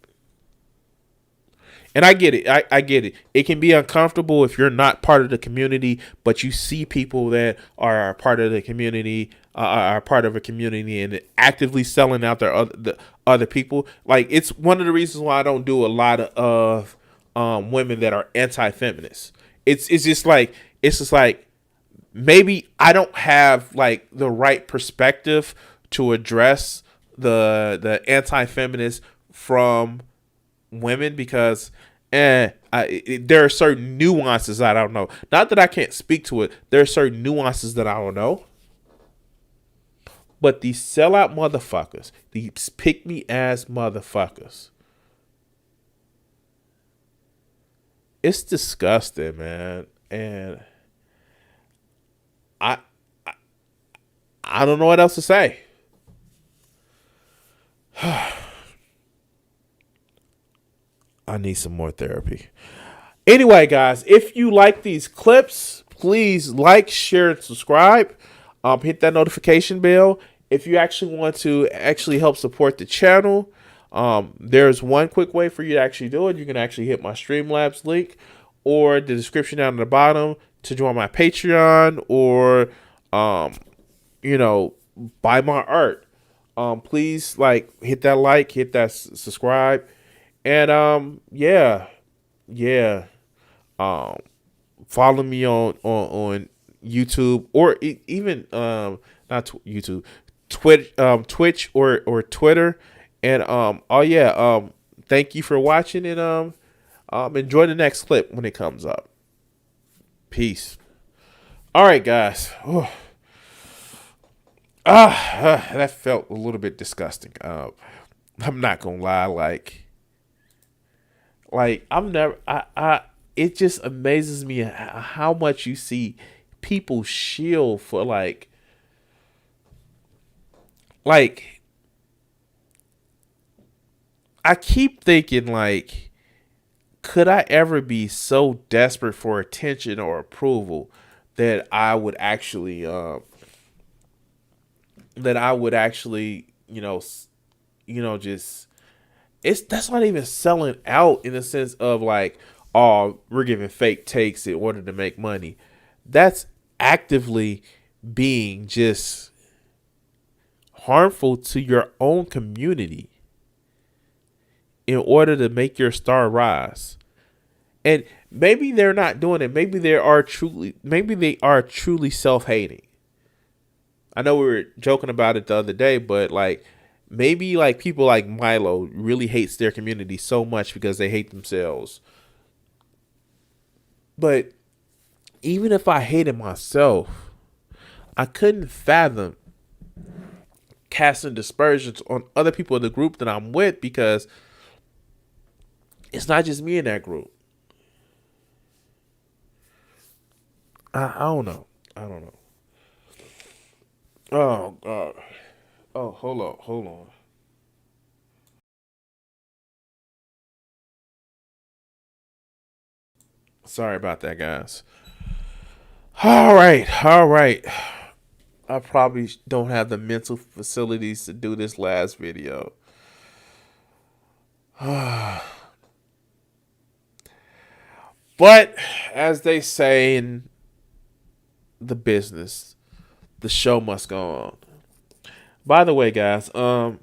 And I get it. I get it. It can be uncomfortable if you're not part of the community, but you see people that are part of the community, are part of a community, and actively selling out the other people. Like, it's one of the reasons why I don't do a lot of women that are anti-feminists. It's just like maybe I don't have like the right perspective to address the anti-feminists from women, because there are certain nuances I don't know. Not that I can't speak to it. There are certain nuances that I don't know. But these sellout motherfuckers, these pick-me-ass motherfuckers, it's disgusting, man. And I don't know what else to say. I need some more therapy. Anyway, guys, if you like these clips, please like, share, and subscribe. Hit that notification bell. If you actually want to help support the channel, there's one quick way for you to actually do it. You can actually hit my Streamlabs link or the description down at the bottom to join my Patreon, or, buy my art. Please hit that like, hit that subscribe. And follow me on YouTube, or even not YouTube, Twitch or Twitter, And thank you for watching, and enjoy the next clip when it comes up. Peace. All right, guys. That felt a little bit disgusting. I'm not gonna lie. It just amazes me how much you see people shield for like I keep thinking, like, could I ever be so desperate for attention or approval that I would actually, just, that's not even selling out in the sense of like, oh, we're giving fake takes in order to make money. That's actively being just harmful to your own community in order to make your star rise. And maybe they're not doing it. Maybe they are truly self-hating. I know we were joking about it the other day, but like maybe like people like Milo really hates their community so much because they hate themselves. But even if I hated myself, I couldn't fathom casting dispersions on other people in the group that I'm with, because it's not just me in that group. I don't know. Oh, God. Oh, hold on. Sorry about that, guys. All right. I probably don't have the mental facilities to do this last video. But as they say in the business, the show must go on. By the way, guys, I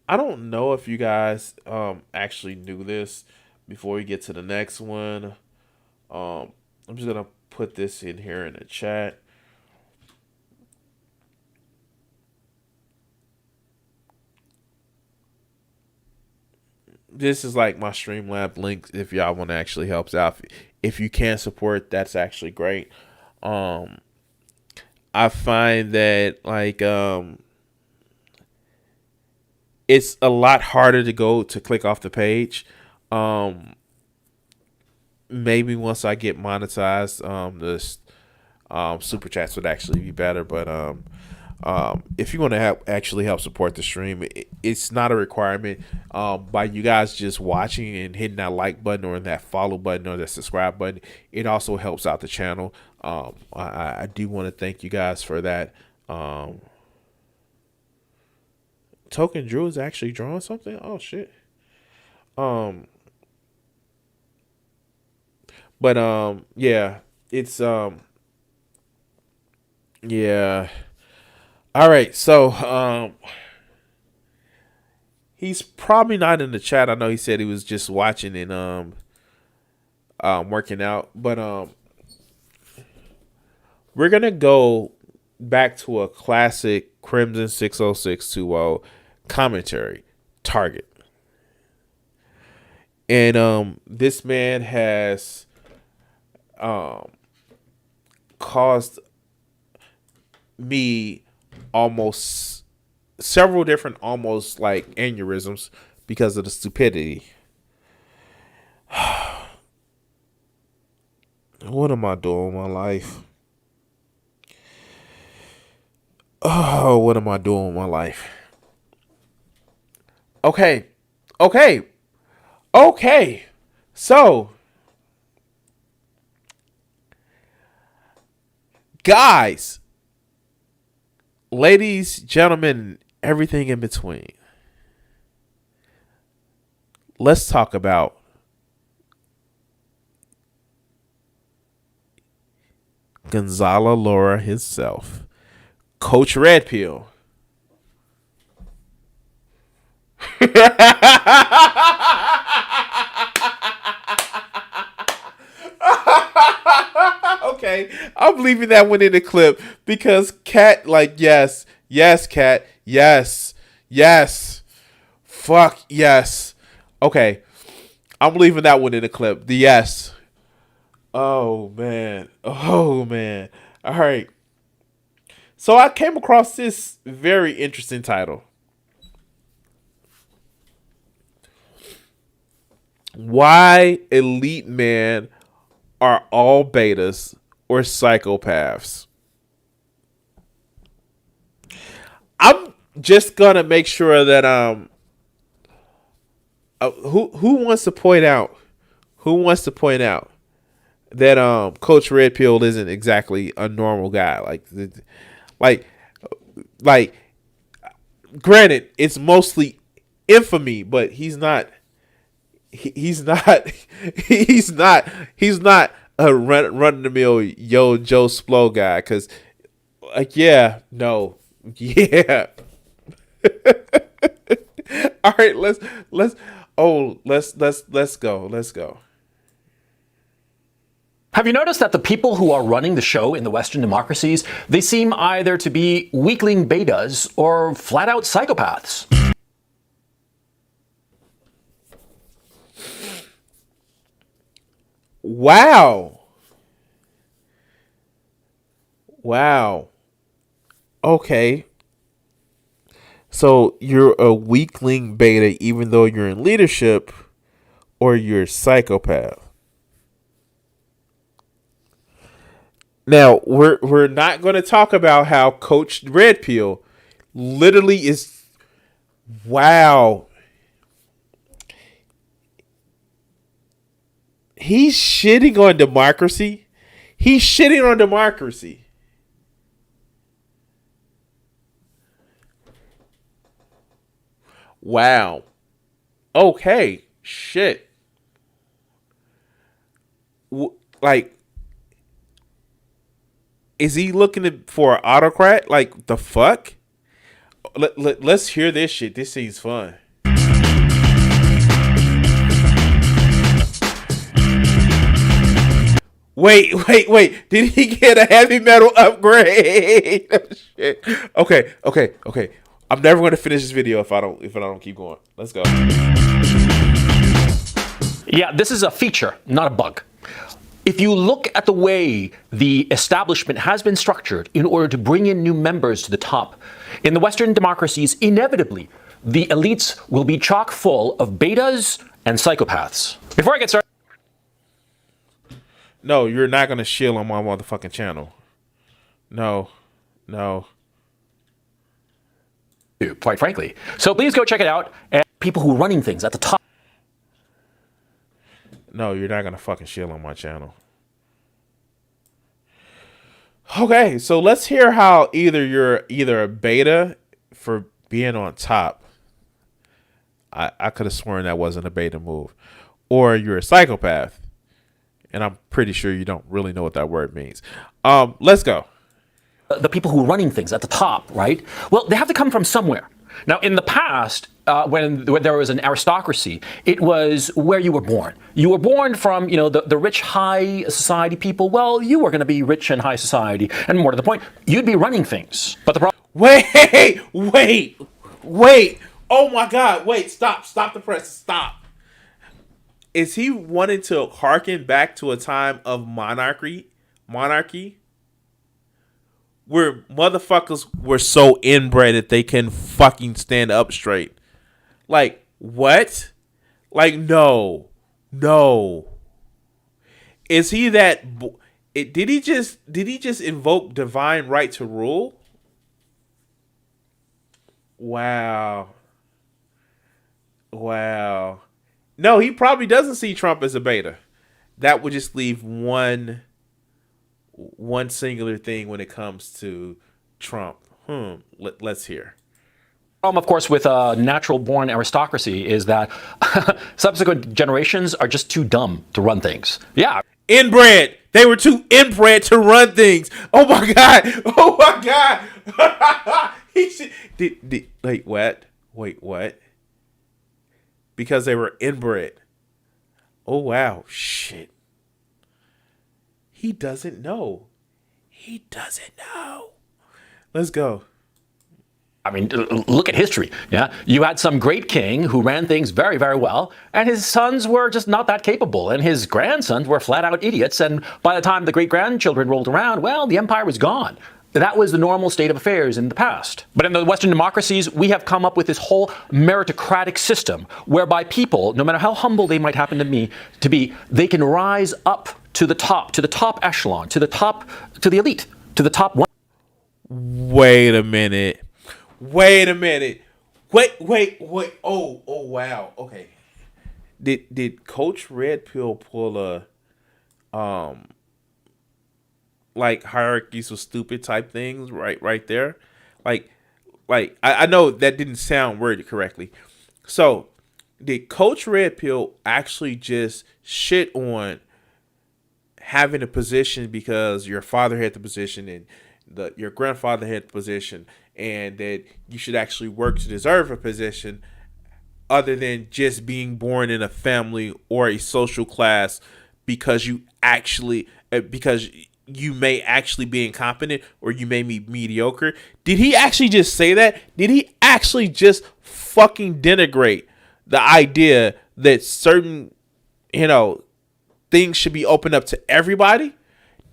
don't know if you guys actually knew this before we get to the next one. I'm just going to put this in here in the chat. This is like my Streamlabs link if y'all want to actually help out. If you can support, that's actually great. I find that like it's a lot harder to click off the page. Maybe once I get monetized, the super chats would actually be better. But if you want to actually help support the stream, it's not a requirement. By you guys just watching and hitting that like button or that follow button or that subscribe button, it also helps out the channel. I do want to thank you guys for that. Token Drew is actually drawing something. Oh shit. Yeah, it's yeah. All right, so he's probably not in the chat. I know he said he was just watching and working out, but we're gonna go back to a classic Crimson 60620 commentary, Target. And this man has caused me almost several different almost like aneurysms because of the stupidity. What am I doing with my life? Oh, what am I doing with my life? Okay. So, guys, ladies, gentlemen, everything in between, let's talk about Gonzalo Laura himself, Coach Redpill. Okay, I'm leaving that one in the clip because Kat, like, yes, Kat, yes, Yes. Fuck yes. Okay. I'm leaving that one in the clip. The yes. Oh man. Oh man. All right. So I came across this very interesting title. Why elite men are all betas or psychopaths. I'm just gonna make sure that who wants to point out that Coach Red Pill isn't exactly a normal guy. Like granted, it's mostly infamy, but he's not a run of the mill Yo Joe Splo guy. Cause yeah. All right, let's go. Have you noticed that the people who are running the show in the Western democracies, they seem either to be weakling betas or flat out psychopaths? Wow. Okay. So you're a weakling beta even though you're in leadership, or you're a psychopath. Now, we're not going to talk about how Coach Red Pill literally is... Wow. He's shitting on democracy. Wow. Okay. Shit. Like, is he looking for an autocrat? Like, the fuck? Let's hear this shit. This seems fun. Wait. Did he get a heavy metal upgrade? Shit. Okay. I'm never going to finish this video if I don't keep going. Let's go. Yeah, this is a feature, not a bug. If you look at the way the establishment has been structured in order to bring in new members to the top, in the Western democracies, inevitably, the elites will be chock full of betas and psychopaths. Before I get started... No, you're not going to shill on my motherfucking channel. No. Quite frankly. So please go check it out. And people who are running things at the top. No, you're not going to fucking shill on my channel. Okay, so let's hear how you're a beta for being on top. I could have sworn that wasn't a beta move. Or you're a psychopath. And I'm pretty sure you don't really know what that word means. Let's go. The people who are running things at the top, right? Well, they have to come from somewhere. Now, in the past, when there was an aristocracy, it was where you were born. You were born from, the rich, high society people. Well, you were going to be rich and high society. And more to the point, you'd be running things. But the problem... Wait. Oh, my God. Wait, stop the press. Stop. Is he wanting to harken back to a time of monarchy? Where motherfuckers were so inbred that they can fucking stand up straight. Like, what? Like, no. Is he that... Did he just invoke divine right to rule? Wow. No, he probably doesn't see Trump as a beta. That would just leave one singular thing when it comes to Trump. Let's hear. Problem, of course, with natural-born aristocracy is that subsequent generations are just too dumb to run things. Yeah. Inbred. They were too inbred to run things. Oh, my God. He should... Wait, what? Because they were inbred. Oh, wow. Shit. He doesn't know. Let's go. I mean, look at history. Yeah, you had some great king who ran things very, very well, and his sons were just not that capable, and his grandsons were flat-out idiots. And by the time the great-grandchildren rolled around, well, the empire was gone. That was the normal state of affairs in the past. But in the Western democracies, we have come up with this whole meritocratic system whereby people, no matter how humble they might happen to be, they can rise up to the top echelon, to the elite, to the top one. Wait a minute. Wait. Oh, wow. Okay. Did Coach Red Pill pull a like hierarchies of stupid type things right there? Like I know that didn't sound worded correctly. So did Coach Red Pill actually just shit on having a position because your father had the position and your grandfather had the position, and that you should actually work to deserve a position other than just being born in a family or a social class because you may actually be incompetent or you may be mediocre? Did he actually just say that? Did he actually just fucking denigrate the idea that certain, things should be opened up to everybody?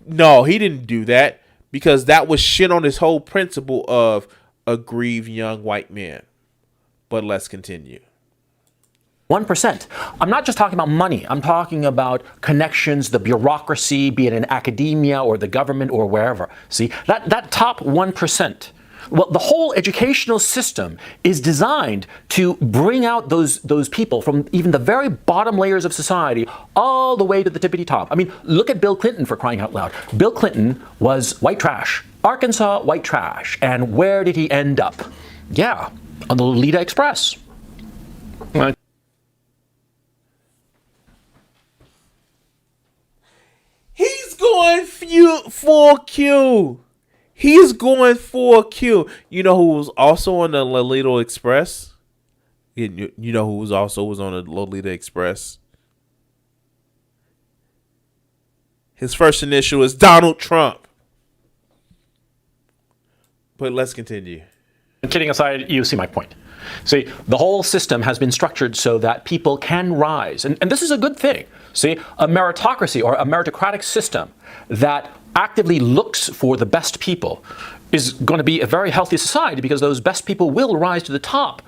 No, he didn't do that, because that was shit on his whole principle of aggrieved young white men. But let's continue. 1%. I'm not just talking about money. I'm talking about connections, the bureaucracy, be it in academia or the government or wherever. See, that top 1%. Well, the whole educational system is designed to bring out those people from even the very bottom layers of society all the way to the tippity top. I mean, look at Bill Clinton, for crying out loud. Bill Clinton was white trash. Arkansas white trash. And where did he end up? Yeah, on the Lolita Express. He's going full Q. He's going full Q. You know who was also on the Lolita Express? You know who was on the Lolita Express? His first initial is Donald Trump. But let's continue. Kidding aside, you see my point. See, the whole system has been structured so that people can rise. And this is a good thing. See, a meritocracy or a meritocratic system that actively looks for the best people is going to be a very healthy society, because those best people will rise to the top.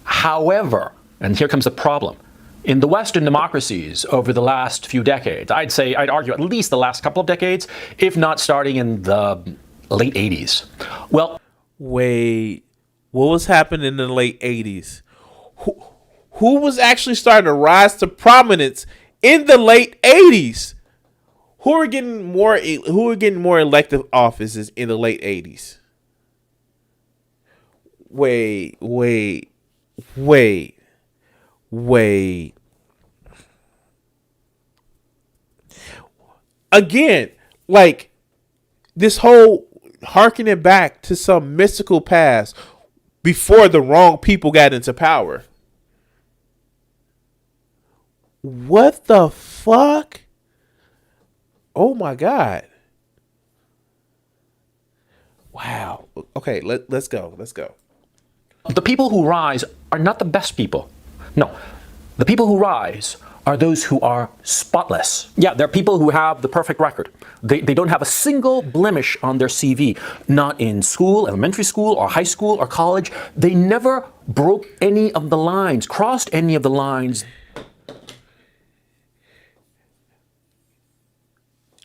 However, and here comes the problem, in the Western democracies over the last few decades, I'd argue at least the last couple of decades, if not starting in the late 80s. Well, wait, what was happening in the late 80s? Who was actually starting to rise to prominence in the late 80s? Who are getting more elective offices in the late 80s? Wait. Again, like this whole harkening back to some mystical past before the wrong people got into power. What the fuck? Oh my God. Wow. Okay, let's go. the people who rise are not the best people. No, the people who rise are those who are spotless. Yeah, they're people who have the perfect record. They don't have a single blemish on their CV, not in school, elementary school, or high school, or college. They never broke any of the lines, crossed any of the lines.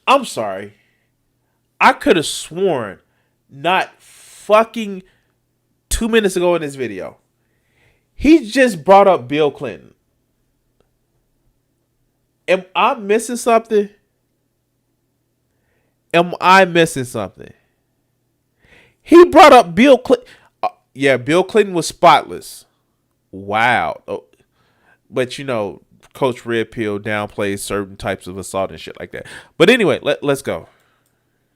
I'm sorry. I could have sworn not fucking 2 minutes ago in this video, he just brought up Bill Clinton. Am I missing something? He brought up Bill Clinton. Yeah, Bill Clinton was spotless. Wow. Oh, but you know, Coach Red Pill downplays certain types of assault and shit like that. But anyway, let's go.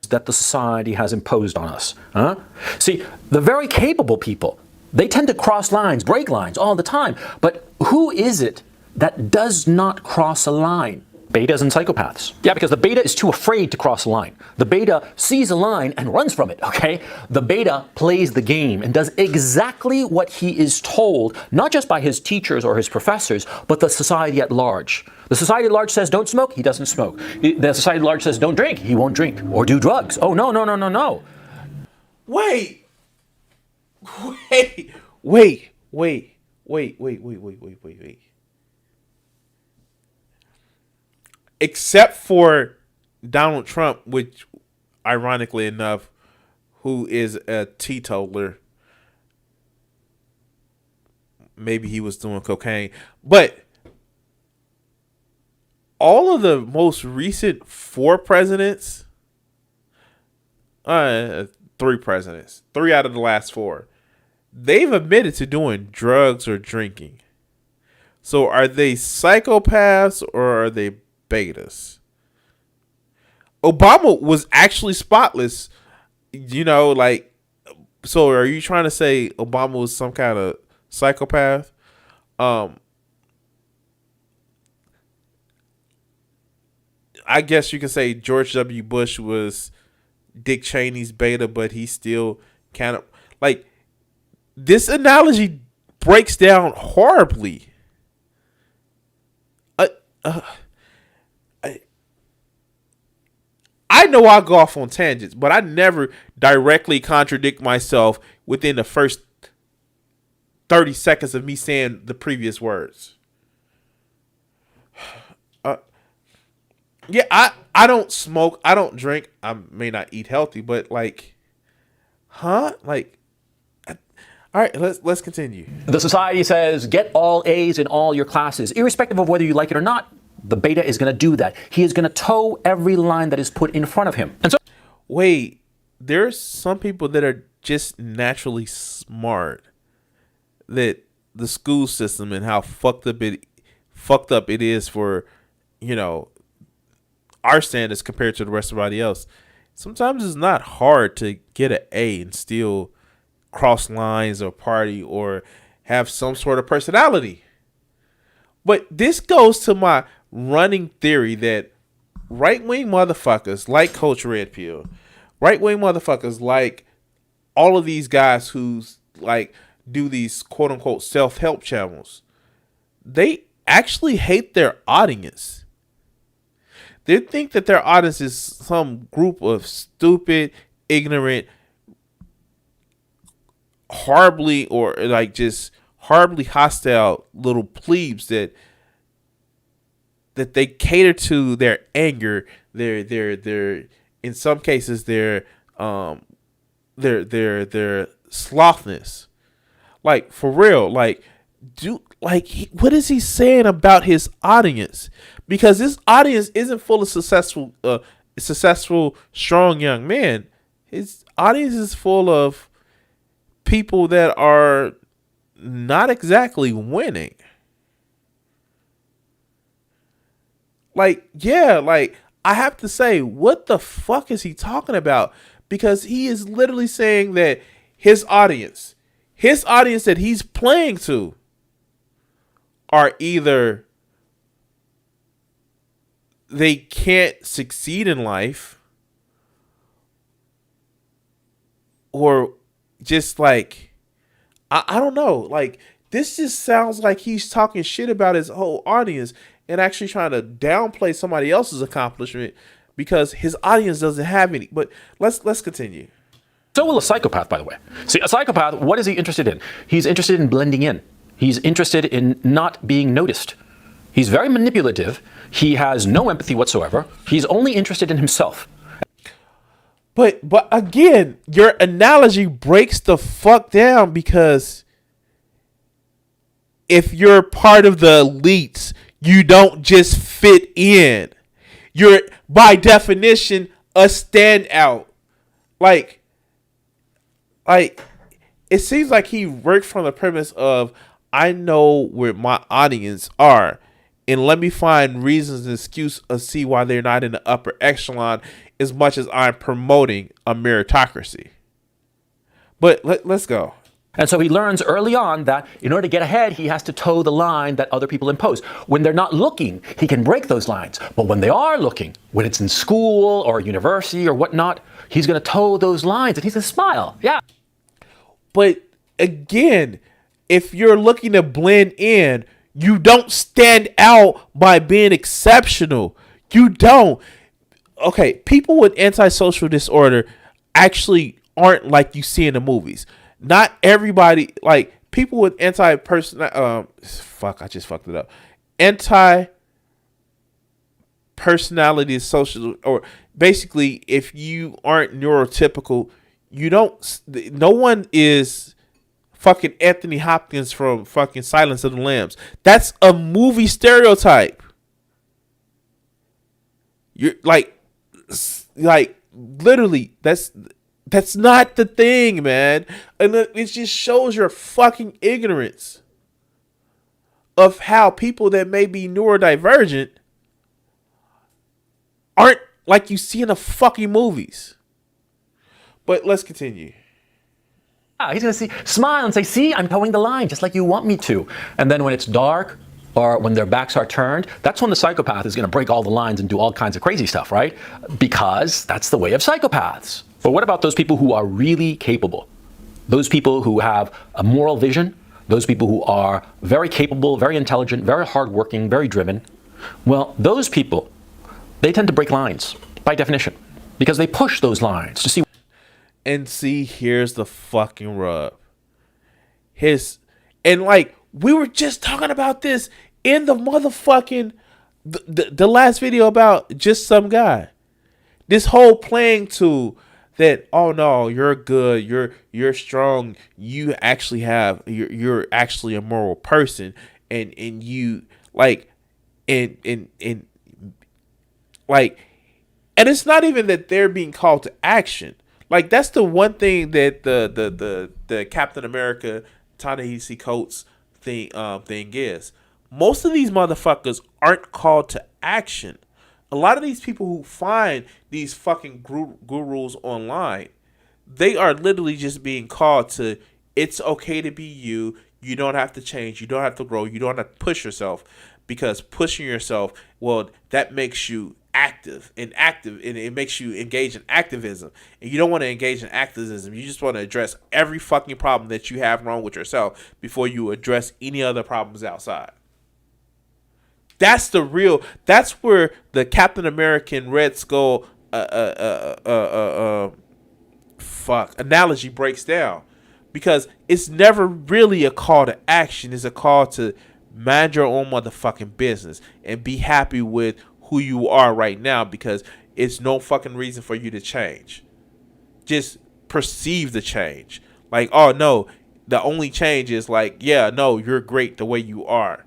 That the society has imposed on us. Huh? See, the very capable people, they tend to cross lines, break lines all the time. But who is it that does not cross a line? Betas and psychopaths. Yeah, because the beta is too afraid to cross the line. The beta sees a line and runs from it, okay? The beta plays the game and does exactly what he is told, not just by his teachers or his professors, but the society at large. The society at large says don't smoke, he doesn't smoke. The society at large says don't drink, he won't drink. Or do drugs. Oh, no, no, no, no, no. Wait. Except for Donald Trump, which, ironically enough, who is a teetotaler. Maybe he was doing cocaine. But all of the most recent 4 presidents, 3 presidents, 3 out of the last 4, they've admitted to doing drugs or drinking. So are they psychopaths or are they betas? Obama was actually spotless, you know, like, so are you trying to say Obama was some kind of psychopath? I guess you could say George W. Bush was Dick Cheney's beta, but he still kind of, like, this analogy breaks down horribly. I know I go off on tangents, but I never directly contradict myself within the first 30 seconds of me saying the previous words. Yeah, I don't smoke. I don't drink. I may not eat healthy, but like, like, all right, let's continue. The society says get all A's in all your classes, irrespective of whether you like it or not. The beta is going to do that. He is going to toe every line that is put in front of him. And so, wait, there's some people that are just naturally smart. That the school system and how fucked up it is for, you know, our standards compared to the rest of everybody else. Sometimes it's not hard to get an A and still cross lines or party or have some sort of personality. But this goes to my running theory that right-wing motherfuckers like Coach Red Pill, right-wing motherfuckers like all of these guys who's like do these quote-unquote self-help channels, they actually hate their audience. They think that their audience is some group of stupid, ignorant, horribly or like just horribly hostile little plebes that they cater to their anger, their in some cases their slothness. Like, for real, like, what is he saying about his audience? Because this audience isn't full of successful, strong young men. His audience is full of people that are not exactly winning. Like, yeah, like, I have to say, what the fuck is he talking about? Because he is literally saying that his audience that he's playing to are either they can't succeed in life or just like, I don't know. Like, this just sounds like he's talking shit about his whole audience and actually trying to downplay somebody else's accomplishment because his audience doesn't have any. But let's continue. So will a psychopath, by the way. See, a psychopath, what is he interested in? He's interested in blending in. He's interested in not being noticed. He's very manipulative. He has no empathy whatsoever. He's only interested in himself. But again, your analogy breaks the fuck down because if you're part of the elites, you don't just fit in. You're, by definition, a standout. Like, it seems like he worked from the premise of, I know where my audience are, and let me find reasons and excuses to see why they're not in the upper echelon as much as I'm promoting a meritocracy. But let's go. And so he learns early on that in order to get ahead, he has to toe the line that other people impose. When they're not looking, he can break those lines. But when they are looking, when it's in school or university or whatnot, he's going to toe those lines and he's going to smile. Yeah. But again, if you're looking to blend in, you don't stand out by being exceptional. You don't. Okay, people with antisocial disorder actually aren't like you see in the movies. Not everybody, like people with anti-personality social, or basically if you aren't neurotypical, you don't, no one is fucking Anthony Hopkins from fucking Silence of the Lambs. That's a movie stereotype. You're like literally, that's not the thing, man. And it just shows your fucking ignorance of how people that may be neurodivergent aren't like you see in the fucking movies. But let's continue. He's going to smile and say, see, I'm towing the line just like you want me to. And then when it's dark or when their backs are turned, that's when the psychopath is going to break all the lines and do all kinds of crazy stuff, right? Because that's the way of psychopaths. But what about those people who are really capable? Those people who have a moral vision, those people who are very capable, very intelligent, very hardworking, very driven. Well, those people, they tend to break lines by definition because they push those lines to see. And see, here's the fucking rub. And like, we were just talking about this in the motherfucking, the last video about just some guy. This whole playing to that, oh no, you're good, you're strong, you actually have, you're actually a moral person, and you like, and it's not even that they're being called to action. Like, that's the one thing that the Captain America Ta-Nehisi Coates thing is. Most of these motherfuckers aren't called to action. A lot of these people who find these fucking gurus online, they are literally just being called to, it's okay to be you. You don't have to change. You don't have to grow. You don't have to push yourself, because pushing yourself, well, that makes you active, and it makes you engage in activism. And you don't want to engage in activism. You just want to address every fucking problem that you have wrong with yourself before you address any other problems outside. That's where the Captain American Red Skull analogy breaks down, because it's never really a call to action. It's a call to mind your own motherfucking business and be happy with who you are right now, because it's no fucking reason for you to change. Just perceive the change. Like, oh no, the only change is like, yeah, no, you're great the way you are.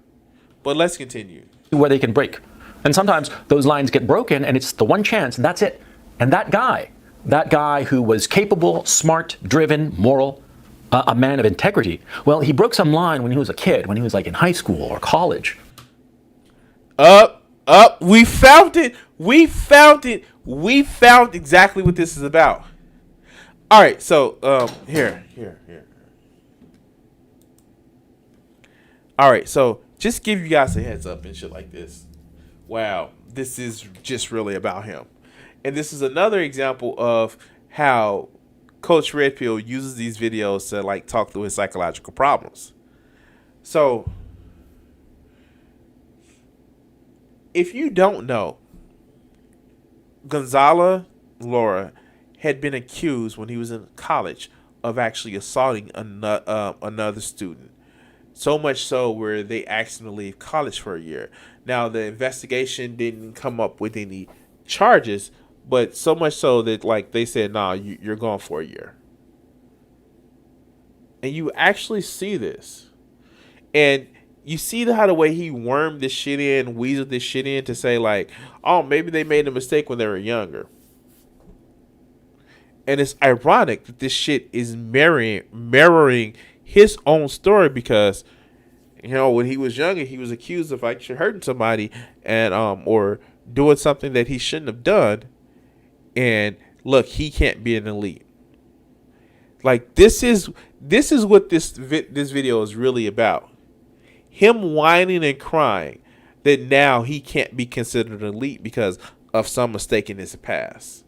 But let's continue. Where they can break. And sometimes those lines get broken and it's the one chance and that's it. And that guy who was capable, smart, driven, moral, a man of integrity, well, he broke some line when he was a kid, when he was like in high school or college. We found it. We found exactly what this is about. All right, so here. All right, so just give you guys a heads up and shit like this. Wow, this is just really about him. And this is another example of how Coach Red Pill uses these videos to like talk through his psychological problems. So, if you don't know, Gonzalo Laura had been accused when he was in college of actually assaulting another student. So much so where they asked him to leave college for a year. Now, the investigation didn't come up with any charges, but so much so that like they said, nah, you're gone for a year. And you actually see this. And you see how the way he wormed this shit in, weaseled this shit in to say like, oh, maybe they made a mistake when they were younger. And it's ironic that this shit is mirroring his own story, because, you know, when he was younger, he was accused of actually hurting somebody and or doing something that he shouldn't have done. And look, he can't be an elite. Like this is what this video is really about. Him whining and crying that now he can't be considered elite because of some mistake in his past.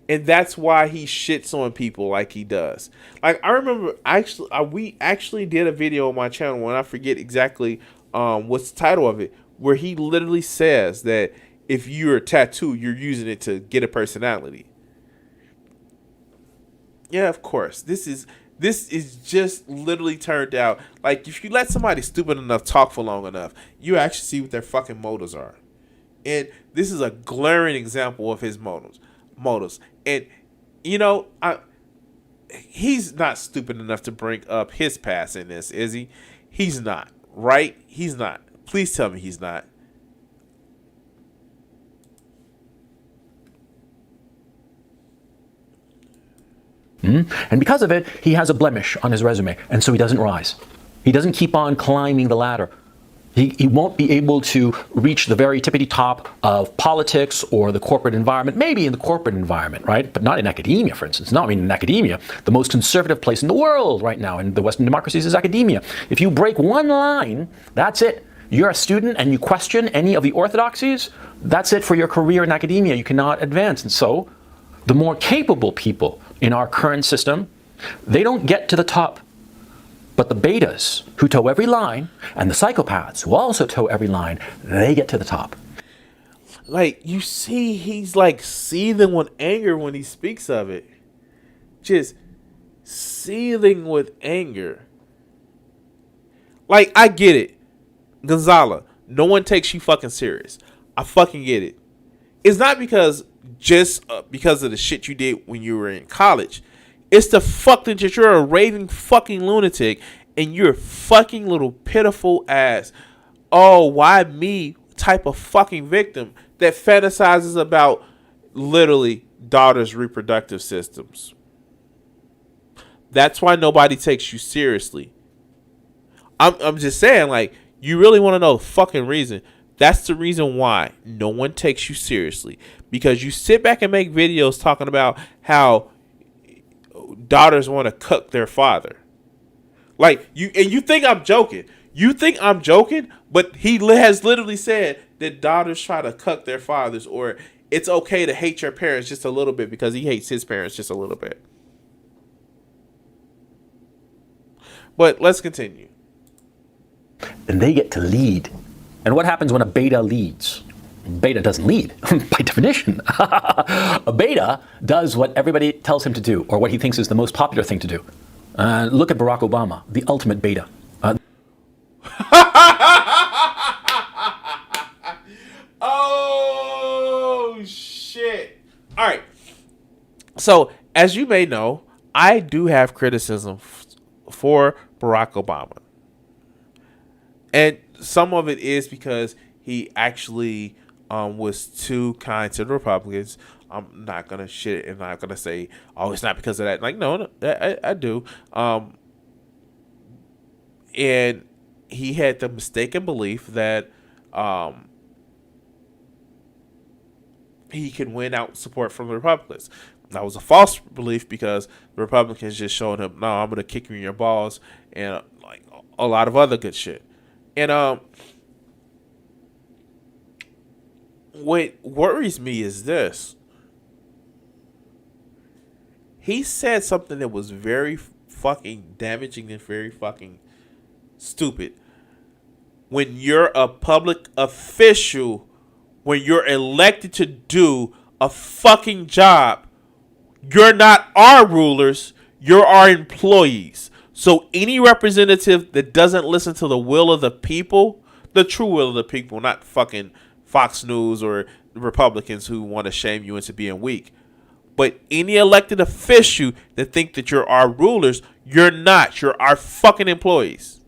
And that's why he shits on people like he does. Like I remember we actually did a video on my channel, and I forget exactly what's the title of it, where he literally says that if you're a tattoo, you're using it to get a personality. Yeah, of course. This is just literally turned out. Like, if you let somebody stupid enough talk for long enough, you actually see what their fucking motives are. And this is a glaring example of his motives. And, you know, he's not stupid enough to bring up his past in this, is he? He's not, right? He's not. Please tell me he's not. And because of it, he has a blemish on his resume, and so he doesn't rise. He doesn't keep on climbing the ladder. He won't be able to reach the very tippity top of politics or the corporate environment, maybe in the corporate environment, right? But not in academia, for instance. No, I mean, in academia, the most conservative place in the world right now in the Western democracies is academia. If you break one line, that's it. You're a student and you question any of the orthodoxies, that's it for your career in academia. You cannot advance. And so the more capable people in our current system, they don't get to the top. But the betas who toe every line and the psychopaths who also toe every line, they get to the top. Like, you see, he's like seething with anger when he speaks of it. Just seething with anger. Like, I get it. Gonzala, no one takes you fucking serious. I fucking get it. It's not because because of the shit you did when you were in college. It's the fuck that you're a raving fucking lunatic and you're a fucking little pitiful ass, oh, why me type of fucking victim that fantasizes about literally daughters' reproductive systems. That's why nobody takes you seriously. I'm just saying, like, you really want to know the fucking reason. That's the reason why no one takes you seriously. Because you sit back and make videos talking about how daughters want to cook their father. Like, you think I'm joking. You think I'm joking, but he has literally said that daughters try to cuck their fathers, or it's okay to hate your parents just a little bit because he hates his parents just a little bit. But let's continue. And they get to lead. And what happens when a beta leads? Beta doesn't lead, by definition. A beta does what everybody tells him to do, or what he thinks is the most popular thing to do. Look at Barack Obama, the ultimate beta. Oh, shit. All right. So, as you may know, I do have criticism for Barack Obama. And some of it is because he actually was too kind to the Republicans. I'm not going to shit and not going to say, oh, it's not because of that. Like, no, I do. And he had the mistaken belief that he can win out support from the Republicans. That was a false belief because the Republicans just showed him, no, I'm going to kick you in your balls and like a lot of other good shit. And what worries me is this. He said something that was very fucking damaging and very fucking stupid. When you're a public official, when you're elected to do a fucking job, you're not our rulers, you're our employees. So any representative that doesn't listen to the will of the people, the true will of the people, not fucking Fox News or Republicans who want to shame you into being weak, but any elected official that think that you're our rulers, you're not. You're our fucking employees.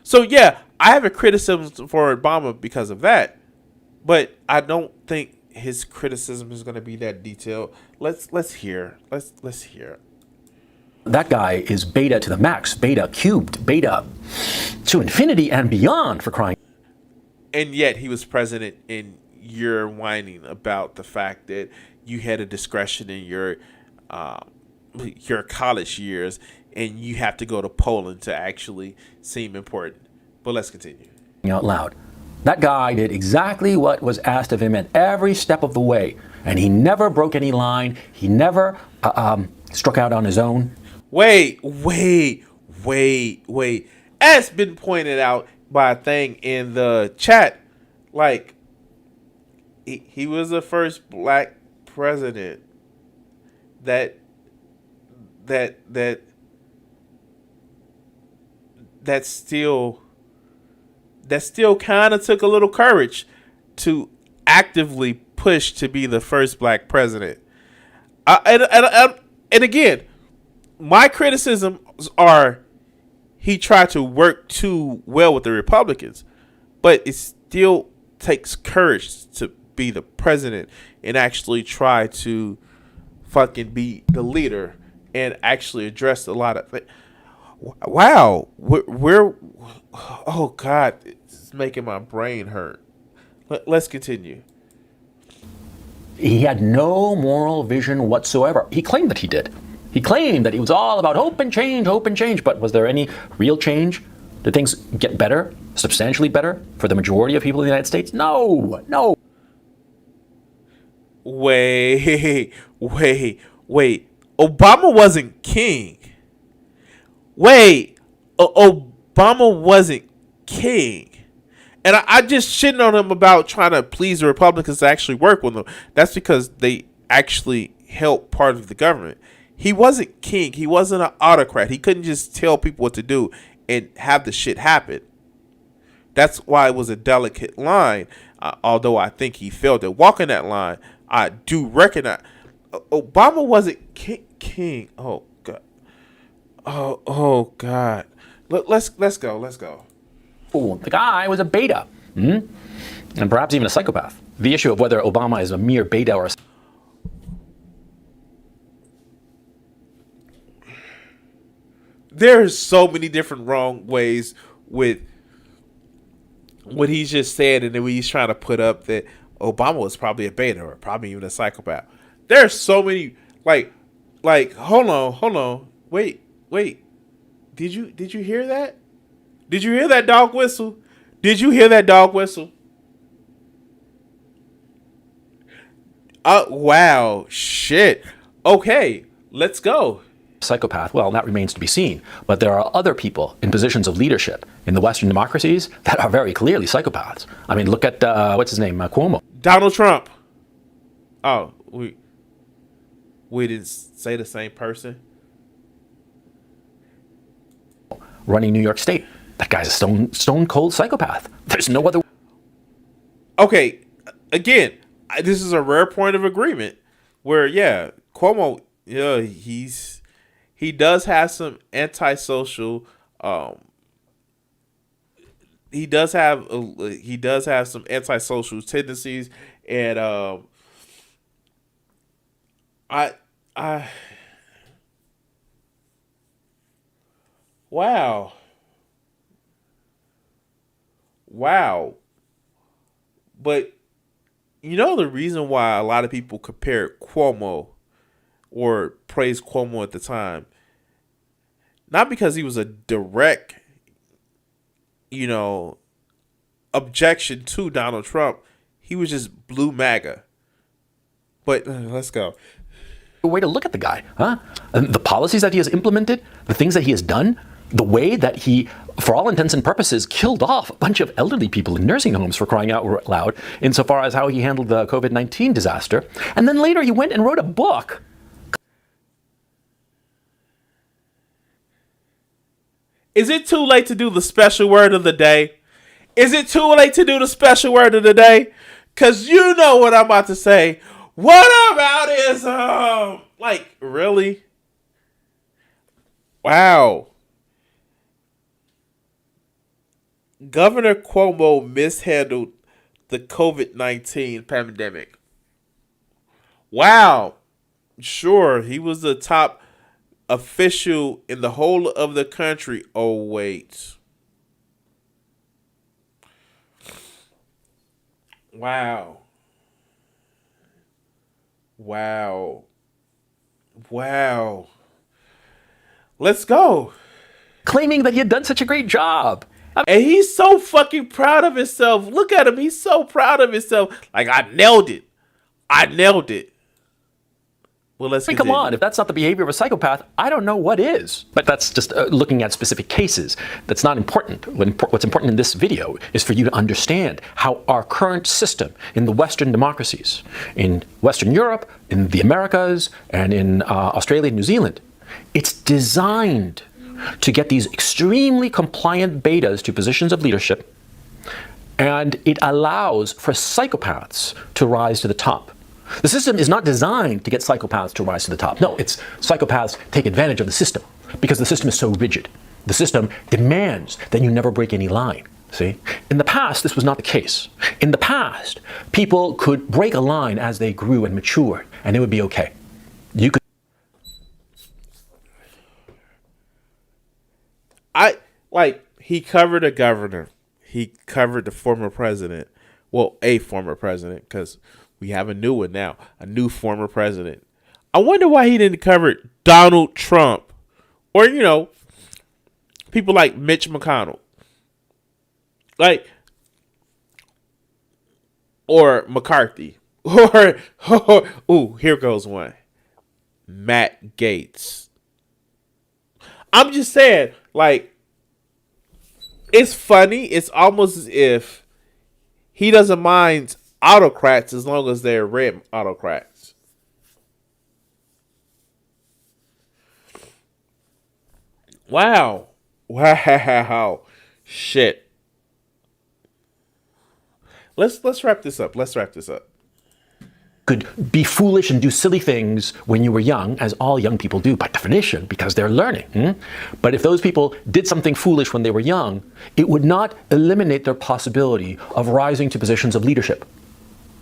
So yeah, I have a criticism for Obama because of that, but I don't think his criticism is going to be that detailed. Let's hear. Let's hear. That guy is beta to the max, beta cubed, beta to infinity and beyond, for crying. And yet he was president, and you're whining about the fact that you had a discretion in your your college years, and you have to go to Poland to actually seem important. But let's continue. Out loud. That guy did exactly what was asked of him at every step of the way, and he never broke any line. He never struck out on his own. Wait. As been pointed out by a thing in the chat, like he was the first black president that still kind of took a little courage to actively push to be the first black president. And again, my criticisms are he tried to work too well with the Republicans, but it still takes courage to be the president and actually try to fucking be the leader and actually address a lot of things. Wow, we're oh God, it's making my brain hurt. Let's continue. He had no moral vision whatsoever. He claimed that he did. He claimed that it was all about hope and change, but was there any real change? Did things get better, substantially better, for the majority of people in the United States? No. Wait. Obama wasn't king. Obama wasn't king. And I just shitting on him about trying to please the Republicans to actually work with them. That's because they actually helped part of the government. He wasn't king. He wasn't an autocrat. He couldn't just tell people what to do and have the shit happen. That's why it was a delicate line. Although I think he failed at walking that line, I do recognize Obama wasn't king. Oh God. Oh God. Let's go. Oh, the guy was a beta, and perhaps even a psychopath. The issue of whether Obama is a mere beta or a... There's so many different wrong ways with what he's just said, and then when he's trying to put up that Obama was probably a beta or probably even a psychopath. There's so many like hold on. Wait. Did you hear that? Did you hear that dog whistle? Wow, shit. Okay, let's go. Psychopath, well, that remains to be seen. But there are other people in positions of leadership in the Western democracies that are very clearly psychopaths. I mean, look at, what's his name, Cuomo. Donald Trump. Oh, we didn't say the same person. Running New York State. That guy's a stone cold psychopath. There's no other. Okay, again, this is a rare point of agreement where, yeah, Cuomo, yeah, he does have some antisocial. He does have some antisocial tendencies, and Wow. But you know the reason why a lot of people compared Cuomo or praised Cuomo at the time, not because he was a direct, objection to Donald Trump. He was just blue MAGA. But let's go. Way to look at the guy, huh? And the policies that he has implemented, the things that he has done, the way that he, for all intents and purposes, killed off a bunch of elderly people in nursing homes, for crying out loud, insofar as how he handled the COVID-19 disaster. And then later he went and wrote a book. Is it too late to do the special word of the day? Because you know what I'm about to say. What about ism? Like, really? Wow. Governor Cuomo mishandled the COVID-19 pandemic. Wow. Sure, he was the top official in the whole of the country. Oh, wait. Wow. Let's go. Claiming that he had done such a great job. And he's so fucking proud of himself. Look at him. He's so proud of himself. Like, I nailed it. I nailed it. Well, let's come on. If that's not the behavior of a psychopath, I don't know what is. But that's just looking at specific cases. That's not important. What's important in this video is for you to understand how our current system in the Western democracies, in Western Europe, in the Americas, and in Australia and New Zealand, it's designed to get these extremely compliant betas to positions of leadership, and it allows for psychopaths to rise to the top. The system is not designed to get psychopaths to rise to the top. No, it's psychopaths take advantage of the system because the system is so rigid. The system demands that you never break any line. See? In the past, this was not the case. In the past, people could break a line as they grew and matured, and it would be okay. You could. He covered a governor. He covered the former president. Well, a former president, because we have a new one now, a new former president. I wonder why he didn't cover Donald Trump or, people like Mitch McConnell. Or McCarthy. Or here goes one. Matt Gaetz. I'm just saying, it's funny. It's almost as if he doesn't mind autocrats as long as they're red autocrats. Wow. Shit. Let's wrap this up. Could be foolish and do silly things when you were young, as all young people do by definition, because they're learning. But if those people did something foolish when they were young, it would not eliminate their possibility of rising to positions of leadership.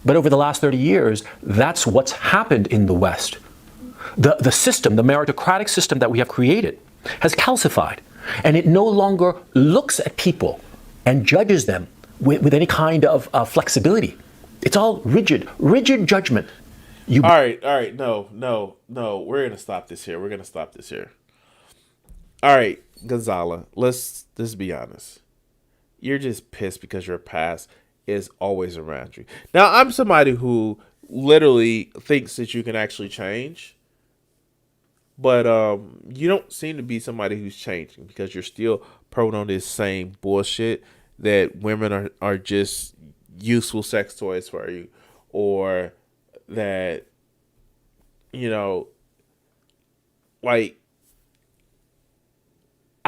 But over the last 30 years, that's what's happened in the West. The system, the meritocratic system that we have created, has calcified, and it no longer looks at people and judges them with any kind of flexibility. It's all rigid judgment. All right. No. We're going to stop this here. All right, Gonzala, let's be honest. You're just pissed because your past is always around you. Now, I'm somebody who literally thinks that you can actually change. But you don't seem to be somebody who's changing because you're still prone on this same bullshit that women are just useful sex toys for you, or that, I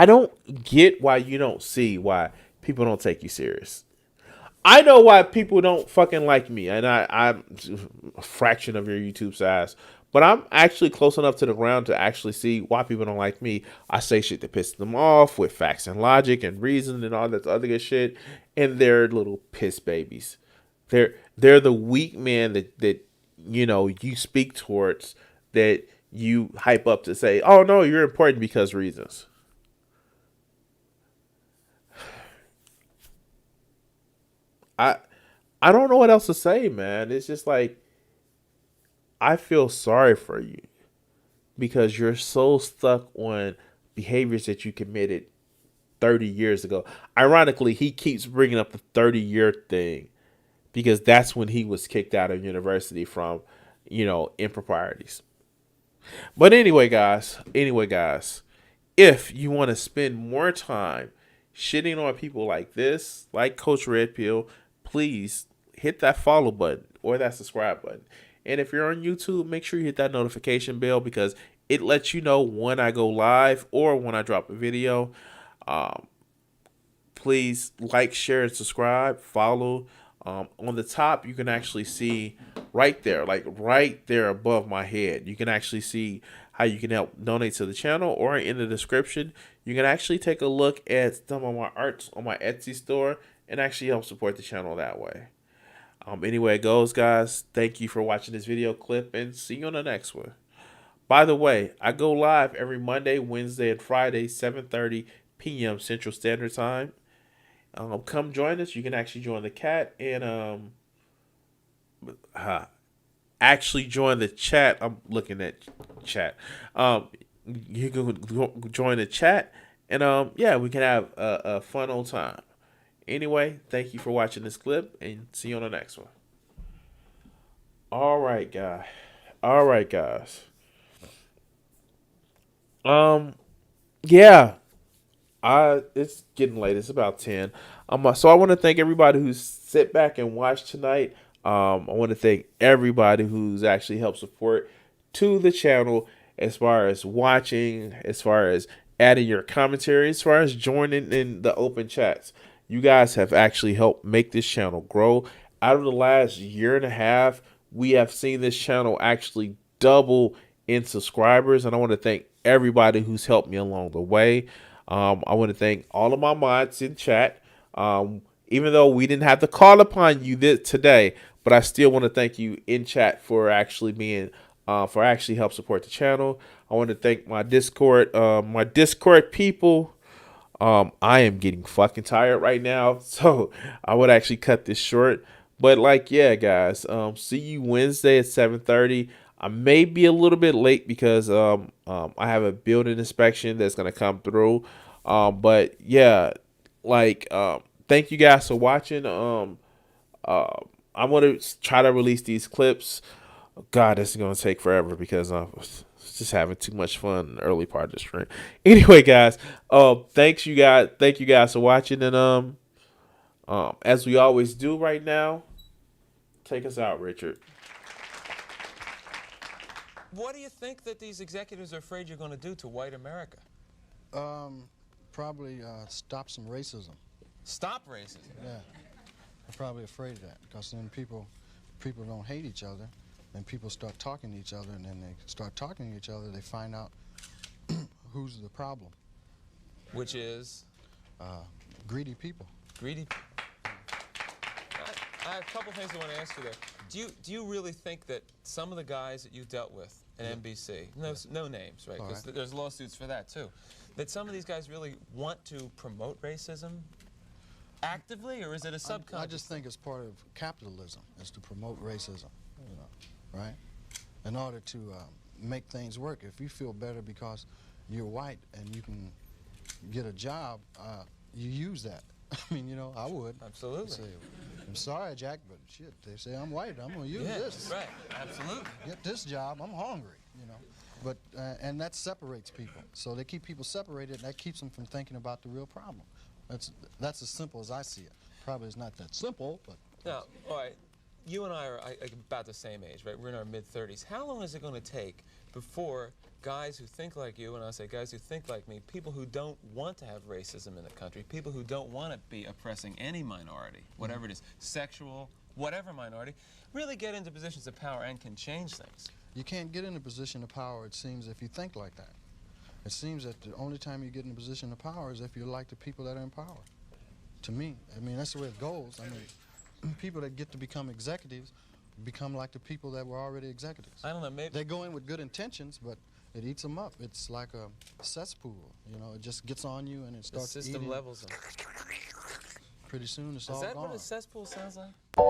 don't get why you don't see why people don't take you serious. I know why people don't fucking like me, and I'm a fraction of your YouTube size, but I'm actually close enough to the ground to actually see why people don't like me. I say shit that pisses them off with facts and logic and reason and all that other good shit, and they're little piss babies. They're the weak man that you speak towards, that you hype up to say, oh no, you're important because reasons. I don't know what else to say, man. It's just I feel sorry for you because you're so stuck on behaviors that you committed 30 years ago. Ironically, he keeps bringing up the 30-year thing because that's when he was kicked out of university from, improprieties. But anyway, guys, if you want to spend more time shitting on people like this, like Coach Red Pill, please hit that follow button or that subscribe button. And if you're on YouTube, make sure you hit that notification bell because it lets you know when I go live or when I drop a video. Please like, share, and subscribe. Follow. On the top, you can actually see right there above my head, you can actually see how you can help donate to the channel, or in the description, you can actually take a look at some of my arts on my Etsy store and actually help support the channel that way. Anyway it goes, guys. Thank you for watching this video clip and see you on the next one. By the way, I go live every Monday, Wednesday, and Friday, 7:30 p.m. Central Standard Time. Come join us. You can actually join the cat and actually join the chat. I'm looking at chat. you can join the chat, and yeah, we can have a fun old time. Anyway, thank you for watching this clip, and see you on the next one. All right, guys. Yeah. It's getting late. It's about 10. So I want to thank everybody who's sit back and watched tonight. I want to thank everybody who's actually helped support to the channel, as far as watching, as far as adding your commentary, as far as joining in the open chats. You guys have actually helped make this channel grow. Out of the last year and a half, we have seen this channel actually double in subscribers, and I want to thank everybody who's helped me along the way. I want to thank all of my mods in chat. Even though we didn't have to call upon you today, but I still want to thank you in chat for actually being, for actually help support the channel. I want to thank my Discord people. I am getting fucking tired right now, so I would actually cut this short. But like, yeah, guys, see you Wednesday at 7:30. I may be a little bit late because I have a building inspection that's gonna come through. But yeah, like, thank you guys for watching. I'm gonna try to release these clips. God, this is gonna take forever because I was just having too much fun in the early part of the stream. Anyway, guys, thank you guys for watching, and as we always do right now, take us out, Richard. What do you think that these executives are afraid you're going to do to white America? Probably stop some racism. Stop racism? Yeah. I'm probably afraid of that, because then people don't hate each other, and people start talking to each other, and then they start talking to each other, they find out who's the problem. Which is? Greedy people. Greedy people. I have a couple things I want to ask you there. Do you really think that some of the guys that you dealt with at NBC, no names, right? Because there's lawsuits for that too, that some of these guys really want to promote racism actively, or is it a subconscious? I just think it's part of capitalism, is to promote racism, you know, right? In order to make things work. If you feel better because you're white and you can get a job, you use that. I mean, you know, I would. Absolutely. Say, I'm sorry, Jack, but shit, they say I'm white. I'm going to use this. Right, absolutely. Get this job. I'm hungry, you know. But, and that separates people. So they keep people separated, and that keeps them from thinking about the real problem. That's as simple as I see it. Probably it's not that simple, but. Now, all right, you and I are about the same age, right? We're in our mid-30s. How long is it going to take before guys who think like you, and I say guys who think like me, people who don't want to have racism in the country, people who don't want to be oppressing any minority, whatever it is, sexual, whatever minority, really get into positions of power and can change things? You can't get in a position of power, it seems, if you think like that. It seems that the only time you get in a position of power is if you're like the people that are in power. To me, I mean, that's the way it goes. I mean, people that get to become executives become like the people that were already executives. I don't know, maybe. They go in with good intentions, but it eats them up. It's like a cesspool, you know. It just gets on you and it starts eating. The system levels them. Pretty soon it's all gone. Is that what a cesspool sounds like? Yes.